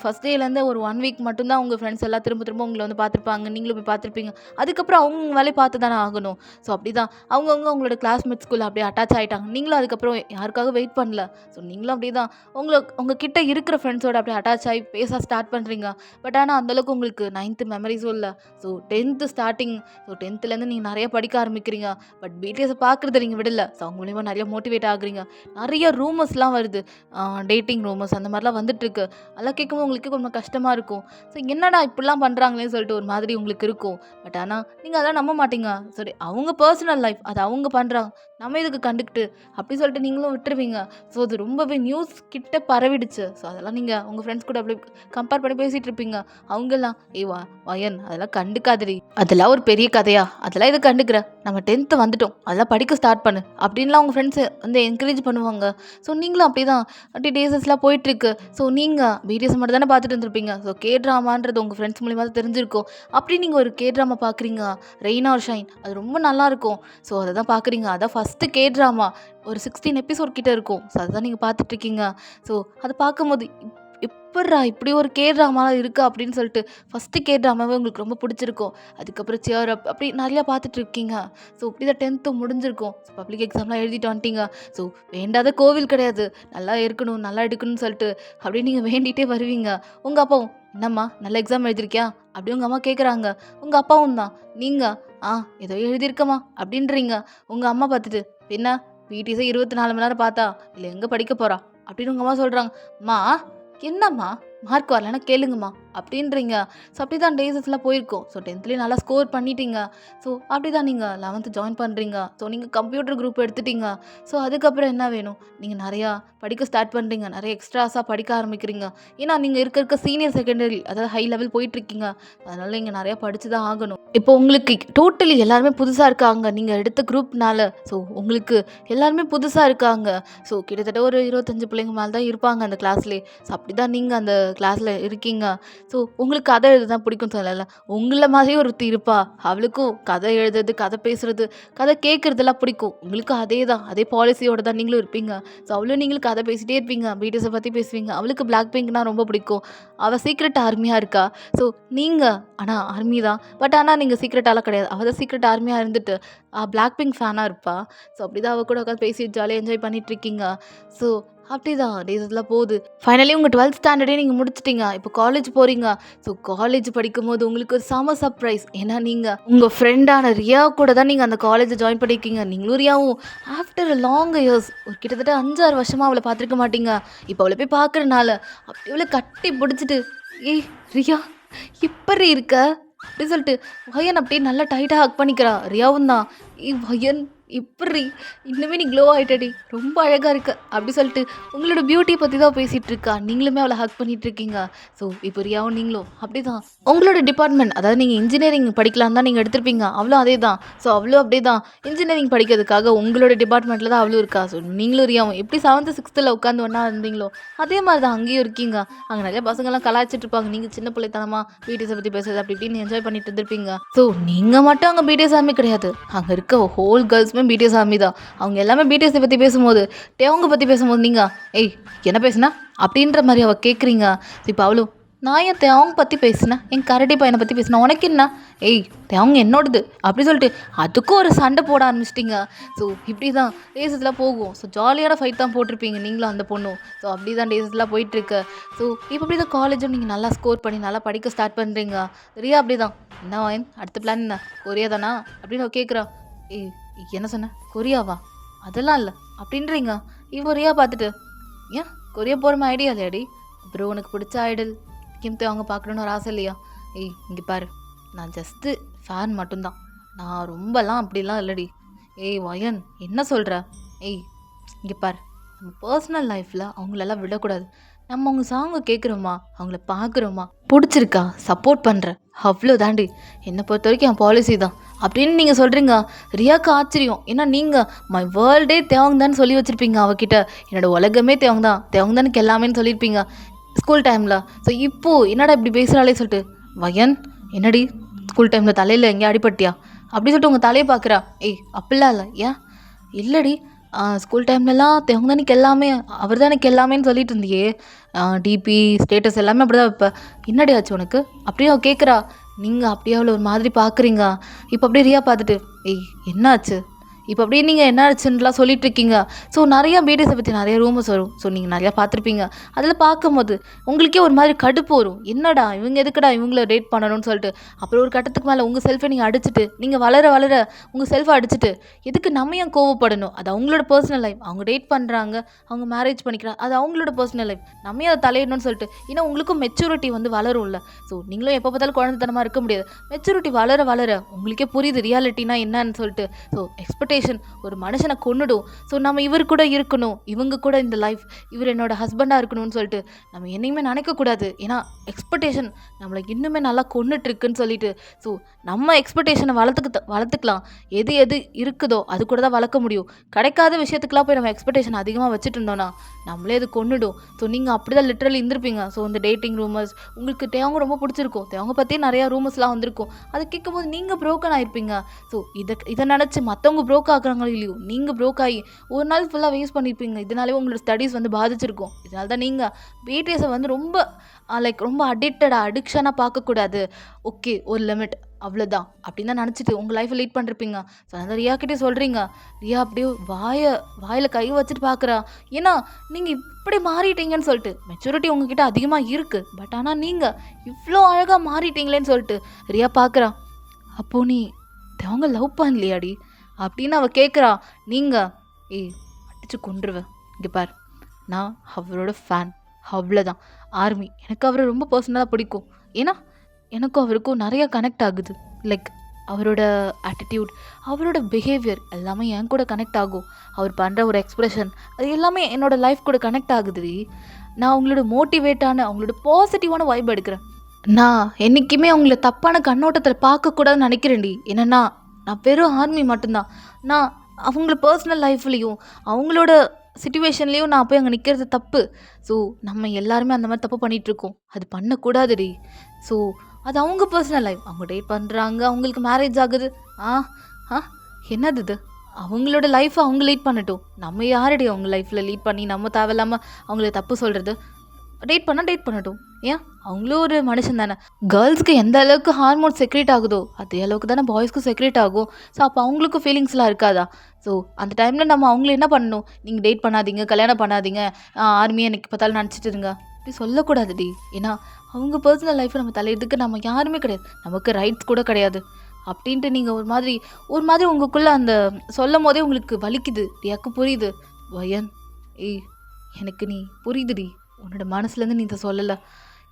ஃபஸ்ட் டேலேருந்து ஒரு 1 வீக் மட்டும்தான் உங்கள் ஃப்ரெண்ட்ஸ் எல்லாம் திரும்ப திரும்ப உங்களை வந்து பார்த்துருப்பாங்க. நீங்களும் போய் பார்த்துருப்பீங்க. அதுக்கப்புறம் அவங்க வேலையை பார்த்து தானே ஆகணும். ஸோ அப்படி தான் அவங்கவுங்க உங்களோட கிளாஸ்மேட் ஸ்கூலில் அப்படியே அட்டாச் ஆகிட்டாங்க. நீங்களும் அதுக்கப்புறம் யாருக்காக வெயிட் பண்ணல. ஸோ நீங்களும் அப்படி தான் உங்கள் கிட்ட இருக்கிற ஃப்ரெண்ட்ஸோட அப்படியே அட்டாச் ஆகி பேச ஸ்டார்ட் பண்ணுறீங்க. பட் ஆனால் அந்தளவுக்கு உங்களுக்கு 9th மெமரிஸும் இல்லை. So 10th starting. ஸோ 10thலேருந்து நீங்கள் நிறைய படிக்க ஆரம்பிக்கிறீங்க. பட் பிடிஎஸை பார்க்குறத நீங்கள் விடலை. ஸோ அவங்க மூலிமா நிறைய மோட்டிவேட் ஆகுறீங்க. நிறைய ரூமர்ஸ்லாம் வருது, டேட்டிங் ரூமர்ஸ் அந்த மாதிரிலாம் வந்துட்டுருக்கு. அதெல்லாம் கேட்கும்போது உங்களுக்கு கொஞ்சம் கஷ்டமாக இருக்கும். ஸோ என்னடா இப்படிலாம் பண்ணுறாங்களேன்னு சொல்லிட்டு ஒரு மாதிரி உங்களுக்கு இருக்கும். பட் ஆனால் நீங்கள் அதெல்லாம் நம்ப மாட்டீங்க. சரி அவங்க பர்சனல் லைஃப், அது அவங்க பண்ணுறாங்க, நம்ம இதுக்கு கண்டுக்கிட்டு அப்படி சொல்லிட்டு நீங்களும் விட்டுருவீங்க. ஸோ அது ரொம்பவே நியூஸ் கிட்ட பரவிடுச்சு. ஸோ அதெல்லாம் நீங்கள் உங்கள் ஃப்ரெண்ட்ஸ் கூட அப்படி கம்பேர் பண்ணி பேசிகிட்டு இருப்பீங்க. அவங்கெல்லாம் வயன் அதெல்லாம் கண்டுக்காதடி, அதெல்லாம் ஒரு பெரிய கதையா, அதெல்லாம் இது கண்டுக்கிற, நம்ம 10th வந்துட்டோம், அதெல்லாம் படிக்க ஸ்டார்ட் பண்ணு அப்படின்லாம் உங்கள் ஃப்ரெண்ட்ஸ் வந்து என்கரேஜ் பண்ணுவாங்க. ஸோ நீங்களும் அப்படி தான் அப்படி டேஸஸ்லாம் போயிட்டுருக்கு. ஸோ நீங்கள் பிடிஎஸ் மட்டும் தானே பார்த்துட்டு இருந்திருப்பீங்க. ஸோ கே ட்ராமான்றது உங்கள் ஃப்ரெண்ட்ஸ் மூலிமா தான் தெரிஞ்சிருக்கும். அப்படி நீங்கள் ஒரு கே ட்ராமா பார்க்குறீங்க, ரெயின் ஆர் ஷைன், அது ரொம்ப நல்லாயிருக்கும். ஸோ அதை தான் பார்க்குறீங்க. அதான் ஃபஸ்ட்டு கே ட்ராமா, ஒரு 16 எபிசோட் கிட்ட இருக்கும். ஸோ அதுதான் நீங்கள் பார்த்துட்ருக்கீங்க. ஸோ அதை பார்க்கும்போது எப்பட்றா இப்படி ஒரு கே ட்ராமாலாம் இருக்கா அப்படின்னு சொல்லிட்டு ஃபஸ்ட்டு கே ட்ராமாவே உங்களுக்கு ரொம்ப பிடிச்சிருக்கும். அதுக்கப்புறம் சியர் அப் அப்படி நிறையா பார்த்துட்ருக்கீங்க. ஸோ இப்படி தான் 10th முடிஞ்சிருக்கும். ஸோ பப்ளிக் எக்ஸாம்லாம் எழுதிட்டு வந்துட்டீங்க. ஸோ வேண்டாத கோவில் கிடையாது, நல்லா இருக்கணும் நல்லா எடுக்கணும்னு சொல்லிட்டு அப்படியே நீங்கள் வேண்டிகிட்டே வருவீங்க. உங்கள் அப்பாவும் என்னம்மா நல்ல எக்ஸாம் எழுதிருக்கியா அப்படி உங்கள் அம்மா கேட்குறாங்க. உங்கள் அப்பாவும் தான் நீங்கள் ஏதோ எழுதியிருக்கம்மா அப்படின்றீங்க. உங்கள் அம்மா பார்த்துட்டு என்ன பிடிஸை 24 மணி நேரம் பார்த்தா இல்லை எங்கே படிக்க போகிறா அப்படின்னு உங்கள் அம்மா சொல்கிறாங்க. அம்மா என்னம்மா மார்க் வரலன்னா கேளுங்கம்மா அப்படின்றீங்க. ஸோ அப்படி தான் டேஸஸ்லாம் போயிருக்கோம். ஸோ 10thலேயே நல்லா ஸ்கோர் பண்ணிட்டீங்க. ஸோ அப்படி தான் நீங்கள் 11th ஜாயின் பண்ணுறீங்க. ஸோ நீங்கள் கம்ப்யூட்டர் குரூப் எடுத்துட்டீங்க. ஸோ அதுக்கப்புறம் என்ன வேணும், நீங்கள் நிறையா படிக்க ஸ்டார்ட் பண்ணுறீங்க, நிறைய எக்ஸ்ட்ராஸாக படிக்க ஆரம்பிக்கிறீங்க. ஏன்னா நீங்கள் இருக்க சீனியர் செகண்டரி, அதாவது ஹை லெவல் போயிட்டுருக்கீங்க. அதனால் நீங்கள் நிறையா படித்து தான் ஆகணும். இப்போ உங்களுக்கு டோட்டலி எல்லாருமே புதுசாக இருக்காங்க நீங்கள் எடுத்த குரூப்னால. ஸோ உங்களுக்கு எல்லாருமே புதுசாக இருக்காங்க. ஸோ கிட்டத்தட்ட ஒரு 25 பிள்ளைங்க மேலே தான் இருப்பாங்க அந்த கிளாஸ்லேயே. ஸோ அப்படி தான் நீங்கள் அந்த கிளாஸில் இருக்கீங்க. ஸோ உங்களுக்கு கதை எழுத தான் பிடிக்கும்னு சொல்லலை, உங்கள மாதிரியே ஒருத்தி இருப்பா, அவளுக்கும் கதை எழுதுறது, கதை பேசுறது, கதை கேட்குறதெல்லாம் பிடிக்கும். உங்களுக்கும் அதே தான், அதே பாலிசியோட தான் நீங்களும் இருப்பீங்க. ஸோ அவளும் நீங்களும் கதை பேசிட்டே இருப்பீங்க, பிடிஎஸை பற்றி பேசுவீங்க. அவளுக்கு பிளாக் பிங்க்னா ரொம்ப பிடிக்கும், அவள் சீக்ரெட் ஆர்மியாக இருக்கா. ஸோ நீங்கள் ஆனால் ஆர்மி தான், பட் ஆனால் நீங்கள் சீக்ரெட்டாலாம் கிடையாது. அவள் தான் சீக்ரெட் ஆர்மியாக இருந்துட்டு பிளாக் பிங்க் ஃபேனாக இருப்பா. ஸோ அப்படி தான் அவள் கூட உட்காந்து பேசி ஜாலியாக என்ஜாய் பண்ணிகிட்ருக்கீங்க. ஸோ அப்படிதான் டேஸ் எல்லாம் போகுது. ஃபைனலி உங்கள் 12th ஸ்டாண்டர்டே நீங்கள் முடிச்சிட்டிங்க, இப்போ காலேஜ் போகிறீங்க. ஸோ காலேஜ் படிக்கும்போது உங்களுக்கு ஒரு செம சர்ப்ரைஸ். ஏன்னா நீங்கள் உங்கள் ஃப்ரெண்டான ரியா கூட தான் நீங்கள் அந்த காலேஜை ஜாயின் பண்ணியிருக்கீங்க. நீங்களும் ரியாவும் ஆஃப்டர் லாங் இயர்ஸ், ஒரு கிட்டத்தட்ட 5-6 வருஷமாக அவளை பார்த்துருக்க மாட்டீங்க. இப்போ அவளை போய் பார்க்குறனால அப்படி அவளை கட்டி பிடிச்சிட்டு, ஏய் ரியா இப்படி இருக்க அப்படி சொல்லிட்டு வயன் அப்படியே நல்லா டைட்டாக ஹக் பண்ணிக்கிறா. ரியாவும் தான், ஏய் வயன் இப்படி இன்னுமே நீ க்ளோ ஆகிட்டடி, ரொம்ப அழகாக இருக்க அப்படி சொல்லிட்டு உங்களோட பியூட்டியை பற்றி தான் பேசிகிட்டு இருக்கா. நீங்களுமே அவளை ஹக் பண்ணிட்டு இருக்கீங்க. ஸோ இப்போ ரியாவும் நீங்களும் அப்படி தான் உங்களோட டிபார்ட்மெண்ட், அதாவது நீங்கள் இன்ஜினியரிங் படிக்கலாம் தான் நீங்கள் எடுத்திருப்பீங்க, அவளும் அதே தான். ஸோ அவளும் அப்படியே தான் இன்ஜினியரிங் படிக்கிறதுக்காக உங்களோட டிபார்ட்மெண்ட்டில் தான் அவளும் இருக்கா. ஸோ நீங்களும் ரியாவும் எப்படி 7th 6th உட்காந்து ஒன்றா இருந்தீங்களோ அதே மாதிரி தான் அங்கேயும் இருக்கீங்க. அங்கே நிறைய பசங்கள்லாம் கலாய்ச்சிட்டு இருப்பாங்க, நீங்கள் சின்ன பிள்ளைத்தனமாக பிடிஎஸை பற்றி பேசுறது அப்படி இப்படின்னு என்ஜாய் பண்ணிட்டு இருந்திருப்பீங்க. ஸோ நீங்கள் மட்டும் அங்கே பிடிஎஸ் ஆர்மி கிடையாது, அங்கே இருக்க ஹோல் கேர்ள்ஸுமே பிடிஎஸ் ஆர்மி தான். அவங்க எல்லாமே பிடிஎஸை பற்றி பேசும்போது, டேவங்க பற்றி பேசும்போது நீங்கள் ஏய் என்ன பேசுனா அப்படின்ற மாதிரி அவள் கேட்குறீங்க. இப்போ அவளும், நான் என் தேவங்க பற்றி பேசினேன், என் கரடி பையனை பற்றி பேசினேன், உனக்கு என்ன, ஏய் தேவங்க என்னோடது அப்படி சொல்லிட்டு அதுக்கும் ஒரு சண்டை போட ஆரம்பிச்சிட்டிங்க. ஸோ இப்படி தான் டேஸஸ்லாம் போகும். ஸோ ஜாலியான ஃபைட் தான் போட்டிருப்பீங்க நீங்களும் அந்த பொண்ணும். ஸோ அப்படி தான் டேஸஸ்லாம் போயிட்டுருக்கு. ஸோ இப்போ அப்படி தான் காலேஜும் நீங்கள் நல்லா ஸ்கோர் பண்ணி நல்லா படிக்க ஸ்டார்ட் பண்ணுறீங்க. ரியா அப்படி தான், என்ன வாயன் அடுத்த பிளான் என்ன, கொரியா தானா அப்படின்னு அவள் கேட்குறா. ஏய் என்ன சொன்ன, கொரியாவா, அதெல்லாம் இல்லை அப்படின்றீங்க. இப்போ ரியா பார்த்துட்டு, ஏன் கொரியா போகிற ஐடியா இல்லையாடி, அப்புறம் உனக்கு பிடிச்ச ஐடல் கிம்தே அவங்க பார்க்கணுன்னு ஒரு ஆசை இல்லையா. ஏய் இங்கே பாரு, நான் ஜஸ்ட்டு ஃபேன் மட்டும்தான், நான் ரொம்பலாம் அப்படிலாம் இல்லடி. ஏய் வயன் என்ன சொல்கிற, ஏய் இங்கே பாரு, நம்ம பர்சனல் லைஃப்பில் அவங்களெல்லாம் விடக்கூடாது. நம்ம அவங்க சாங்கை கேட்குறோமா, அவங்கள பார்க்குறோமா, பிடிச்சிருக்கா, சப்போர்ட் பண்ணுறேன், அவ்வளோ தாண்டி. என்னை பொறுத்த வரைக்கும் என் பாலிசி தான் அப்படின்னு நீங்கள் சொல்கிறீங்க. ரியாவுக்கு ஆச்சரியம். ஏன்னா நீங்கள் மை வேர்ல்டே தேவங்க தான் சொல்லி வச்சுருப்பீங்க அவகிட்ட, என்னோடய உலகமே தேவங்க தான், தேவங்க தானுக்கு எல்லாமேன்னு சொல்லியிருப்பீங்க ஸ்கூல் டைமில். ஸோ இப்போது என்னடா இப்படி பேசுகிறாளே சொல்லிட்டு, வயன் என்னடி ஸ்கூல் டைமில் தலையில் எங்கேயா அடிபட்டியா அப்படி சொல்லிட்டு உங்கள் தலையை பார்க்குறா. ஏய் அப்படிலாம் இல்லை, ஏன் இல்லடி ஸ்கூல் டைம்லலாம் தேவங்க தான் எனக்கு எல்லாமே, அவர் தான் எனக்கு எல்லாமேன்னு சொல்லிட்டு இருந்தியே, டிபி ஸ்டேட்டஸ் எல்லாமே அப்படி தான் வைப்பேன், என்னடி ஆச்சு உனக்கு அப்படியே அவள் கேட்குறா. நீங்கள் அப்படியே அவளை ஒரு மாதிரி பார்க்குறீங்க. இப்போ அப்படியே ரியா பார்த்துட்டு, ஏய் என்ன ஆச்சு இப்போ அப்படியே நீங்கள் என்ன ஆச்சுன்னுலாம் சொல்லிட்டு இருக்கீங்க. ஸோ நிறையா பிடிஎஸை பற்றி நிறைய ரூமர்ஸ் வரும். ஸோ நீங்கள் நிறையா பார்த்துருப்பீங்க. அதில் பார்க்கும்போது உங்களுக்கே ஒரு மாதிரி கடுப்பு வரும், என்னடா இவங்க எதுக்குடா இவங்கள டேட் பண்ணணும்னு சொல்லிட்டு. அப்புறம் ஒரு கட்டத்துக்கு மேலே உங்கள் செல்ஃபை நீங்கள் அடிச்சுட்டு, நீங்கள் வளர வளர உங்கள் செல்ஃபை அடிச்சுட்டு, எதுக்கு நம்ம ஏன் கோவப்படணும், அது அவங்களோட பர்சனல் லைஃப், அவங்க டேட் பண்ணுறாங்க, அவங்க மேரேஜ் பண்ணிக்கிறாங்க, அது அவங்களோட பர்சனல் லைஃப், நம்ம அதை தலையிடணும்னு சொல்லிட்டு. ஏன்னா உங்களுக்கும் மெச்சூரிட்டி வந்து வளரும்ல. ஸோ நீங்களும் எப்போ பார்த்தாலும் குழந்தைத்தனமாக இருக்க முடியாது. மெச்சூரிட்டி வளர வளர உங்களுக்கே புரியுது ரியாலிட்டினா என்னன்னு சொல்லிட்டு. ஸோ எக்ஸ்பெக்டேஷன் ஒரு மனுஷனை கொன்னுடும். ஸோ நம்ம இவர் கூட இருக்கணும், இவங்க கூட இந்த லைஃப், இவர் என்னோட ஹஸ்பண்டாக இருக்கணும்னு சொல்லிட்டு நம்ம என்னையுமே நினைக்கக்கூடாது. ஏன்னா எக்ஸ்பெக்டேஷன் நம்மளை இன்னுமே நல்லா கொன்னுட்ருக்குன்னு சொல்லிட்டு. ஸோ நம்ம எக்ஸ்பெக்டேஷனை வளர்த்துக்கலாம். எது எது இருக்குதோ அது கூட தான் வளர்க்க முடியும். கிடைக்காத விஷயத்துக்குலாம் போய் நம்ம எக்ஸ்பெக்டேஷன் அதிகமாக வச்சுட்டு இருந்தோம்னா நம்மளே அது கொன்னுடும். ஸோ நீங்கள் அப்படி தான் லிட்ரலி இருந்திருப்பீங்க. ஸோ இந்த டேட்டிங் ரூமர்ஸ் உங்களுக்கு தேவங்க ரொம்ப பிடிச்சிருக்கும், தேவங்க பற்றி நிறையா ரூமர்ஸ்லாம் வந்திருக்கும். அதை கேட்கும்போது நீங்கள் ப்ரோக்கன் ஆகிருப்பீங்க. ஸோ இதை நினச்சி மற்றவங்க ப்ரோக் ஆகுறாங்களோ இல்லையோ, நீங்கள் ப்ரோக் ஆகி ஒரு நாள் ஃபுல்லாக வேஸ்ட் பண்ணியிருப்பீங்க. இதனாலே உங்களோட ஸ்டடீஸ் வந்து பாதிச்சிருக்கும். இதனால தான் நீங்கள் பிடிஎஸை வந்து ரொம்ப ரொம்ப அடிக்ஷனாக பார்க்கக்கூடாது. ஓகே ஒரு லிமிட் அவ்வளோதான் அப்படின்னு தான் நினச்சிட்டு உங்கள் லைஃப்பை லீட் பண்ணிருப்பீங்க. ஸோ அந்த ரியாக்கிட்டே சொல்கிறீங்க. ரியா அப்படியே வாயில் கை வச்சுட்டு பார்க்குறா. ஏன்னா நீங்கள் இப்படி மாறிட்டீங்கன்னு சொல்லிட்டு. மெச்சூரிட்டி உங்ககிட்ட அதிகமாக இருக்குது, பட் ஆனால் நீங்கள் இவ்வளோ அழகாக மாறிட்டீங்களேன்னு சொல்லிட்டு ரியா பார்க்குறா. அப்போது நீ தேவங்க லவ் பண்ணலையாடி அப்படின்னு அவள் கேட்குறா. நீங்கள் ஏய் அடிச்சு கொன்றுவேன், இங்கே பார் நான் அவரோட ஃபேன், அவ்வளோதான். ஆர்மி எனக்கு அவரை ரொம்ப பர்சனலாக பிடிக்கும். ஏன்னா எனக்கும் அவருக்கும் நிறையா கனெக்ட் ஆகுது. லைக் அவரோட ஆட்டிடியூட், அவரோட பிஹேவியர் எல்லாமே என் கூட கனெக்ட் ஆகும். அவர் பண்ணுற ஒரு எக்ஸ்ப்ரெஷன் அது எல்லாமே என்னோடய லைஃப் கூட கனெக்ட் ஆகுது. நான் அவங்களோட மோட்டிவேட்டான அவங்களோட பாசிட்டிவான வைப் எடுக்கிறேன். நான் என்றைக்குமே அவங்கள தப்பான கண்ணோட்டத்தில் பார்க்கக்கூடாதுன்னு நினைக்கிறேன்டி. என்னென்னா நான் வெறும் ஆர்மி மட்டும்தான். நான் அவங்கள பர்சனல் லைஃப்லேயும் அவங்களோட சிச்சுவேஷன்லேயும் நான் போய் அங்கே நிற்கிறது தப்பு. ஸோ நம்ம எல்லாருமே அந்த மாதிரி தப்பு பண்ணிகிட்ருக்கோம். அது பண்ணக்கூடாதுடி. ஸோ அது அவங்க பர்சனல் லைஃப். அவங்க டேட் பண்ணுறாங்க, அவங்களுக்கு மேரேஜ் ஆகுது. ஆ ஆ என்னது இது? அவங்களோட லைஃப்பை அவங்க லீட் பண்ணட்டும். நம்ம யாரடி அவங்க லைஃப்பில் லீட் பண்ணி நம்ம தேவையில்லாமல் அவங்கள தப்பு சொல்கிறது? டேட் பண்ணால் டேட் பண்ணட்டும். ஏன் அவங்களும் ஒரு மனுஷன் தானே. கேர்ள்ஸ்க்கு எந்த அளவுக்கு ஹார்மோன் செக்ரேட் ஆகுதோ அதே அளவுக்கு தானே பாய்ஸ்க்கும் செக்ரேட் ஆகும். ஸோ அப்போ அவங்களுக்கும் ஃபீலிங்ஸ்லாம் இருக்காதா? ஸோ அந்த டைமில் நம்ம அவங்கள என்ன பண்ணணும்? நீங்கள் டேட் பண்ணாதீங்க, கல்யாணம் பண்ணாதீங்க, ஆர்மியை எனக்கு பார்த்தாலும் நினச்சிட்டு இருங்க அப்படி சொல்லக்கூடாதுடி. ஏன்னா அவங்க பர்சனல் லைஃப்பை நம்ம தலையிறதுக்கு நம்ம யாருமே கிடையாது, நமக்கு ரைட்ஸ் கூட கிடையாது. அப்படின்ட்டு நீங்கள் ஒரு மாதிரி உங்களுக்குள்ளே அந்த சொல்லும் போதே உங்களுக்கு வலிக்குது. எனக்கு புரியுது வயன். ஏய் எனக்கு நீ புரியுதுடி, உன்னோட மனசுலேருந்து நீ இதை சொல்லலை,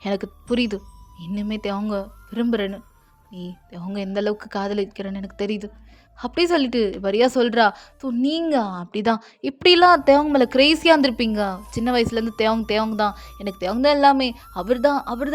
எனக்கு புரியுது. இன்னுமே தேவங்க விரும்புகிறேன்னு, நீ தேவங்க எந்த அளவுக்கு காதலிக்கிறேன்னு எனக்கு தெரியுது அப்படி சொல்லிட்டு வரியா சொல்கிறா. ஸோ நீங்கள் அப்படி தான் இப்படிலாம் தேவங்க மேலே க்ரேஸியாக இருந்திருப்பீங்க. சின்ன வயசுலேருந்து தேவங்க தான் எனக்கு தேவங்க தான் எல்லாமே, அவர்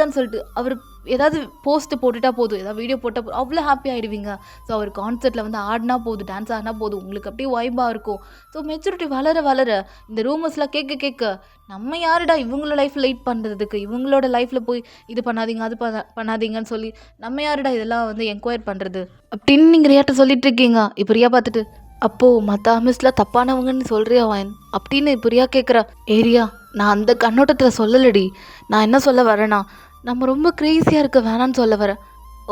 தான் சொல்லிட்டு அவர் ஏதாவது போஸ்ட்டு போட்டுட்டா போதும், ஏதாவது வீடியோ போட்டால் போதும், அவ்வளோ ஹாப்பி ஆகிடுவீங்க. ஸோ அவர் கான்சர்ட்டில் வந்து ஆடினா போதும், டான்ஸ் ஆடினா போதும், உங்களுக்கு அப்படியே வைபாக இருக்கும். ஸோ மெச்சூரிட்டி வளர இந்த ரூமர்ஸ்லாம் கேட்க நம்ம யாருடா இவங்களோட லைஃப்பில் லைட் பண்ணுறதுக்கு, இவங்களோட லைஃப்பில் போய் இது பண்ணாதீங்க அது பண்ணாதீங்கன்னு சொல்லி நம்ம யாருடா இதெல்லாம் வந்து என்கொயர் பண்ணுறது அப்படின்னு நீங்கள் ரியாட்ட சொல்லிட்டு இருக்கீங்க. இப்போ ரியா பார்த்துட்டு அப்போது மற்ற மிஸ்லாம் தப்பானவங்கன்னு சொல்கிறியா வாயன் அப்படின்னு இப்போ ரியா கேட்குறா. ஏரியா நான் அந்த கண்ணோட்டத்தில் சொல்லலடி. நான் என்ன சொல்ல வரேன்னா, நம்ம ரொம்ப க்ரேஸியாக இருக்க வேணான்னு சொல்ல வரேன்.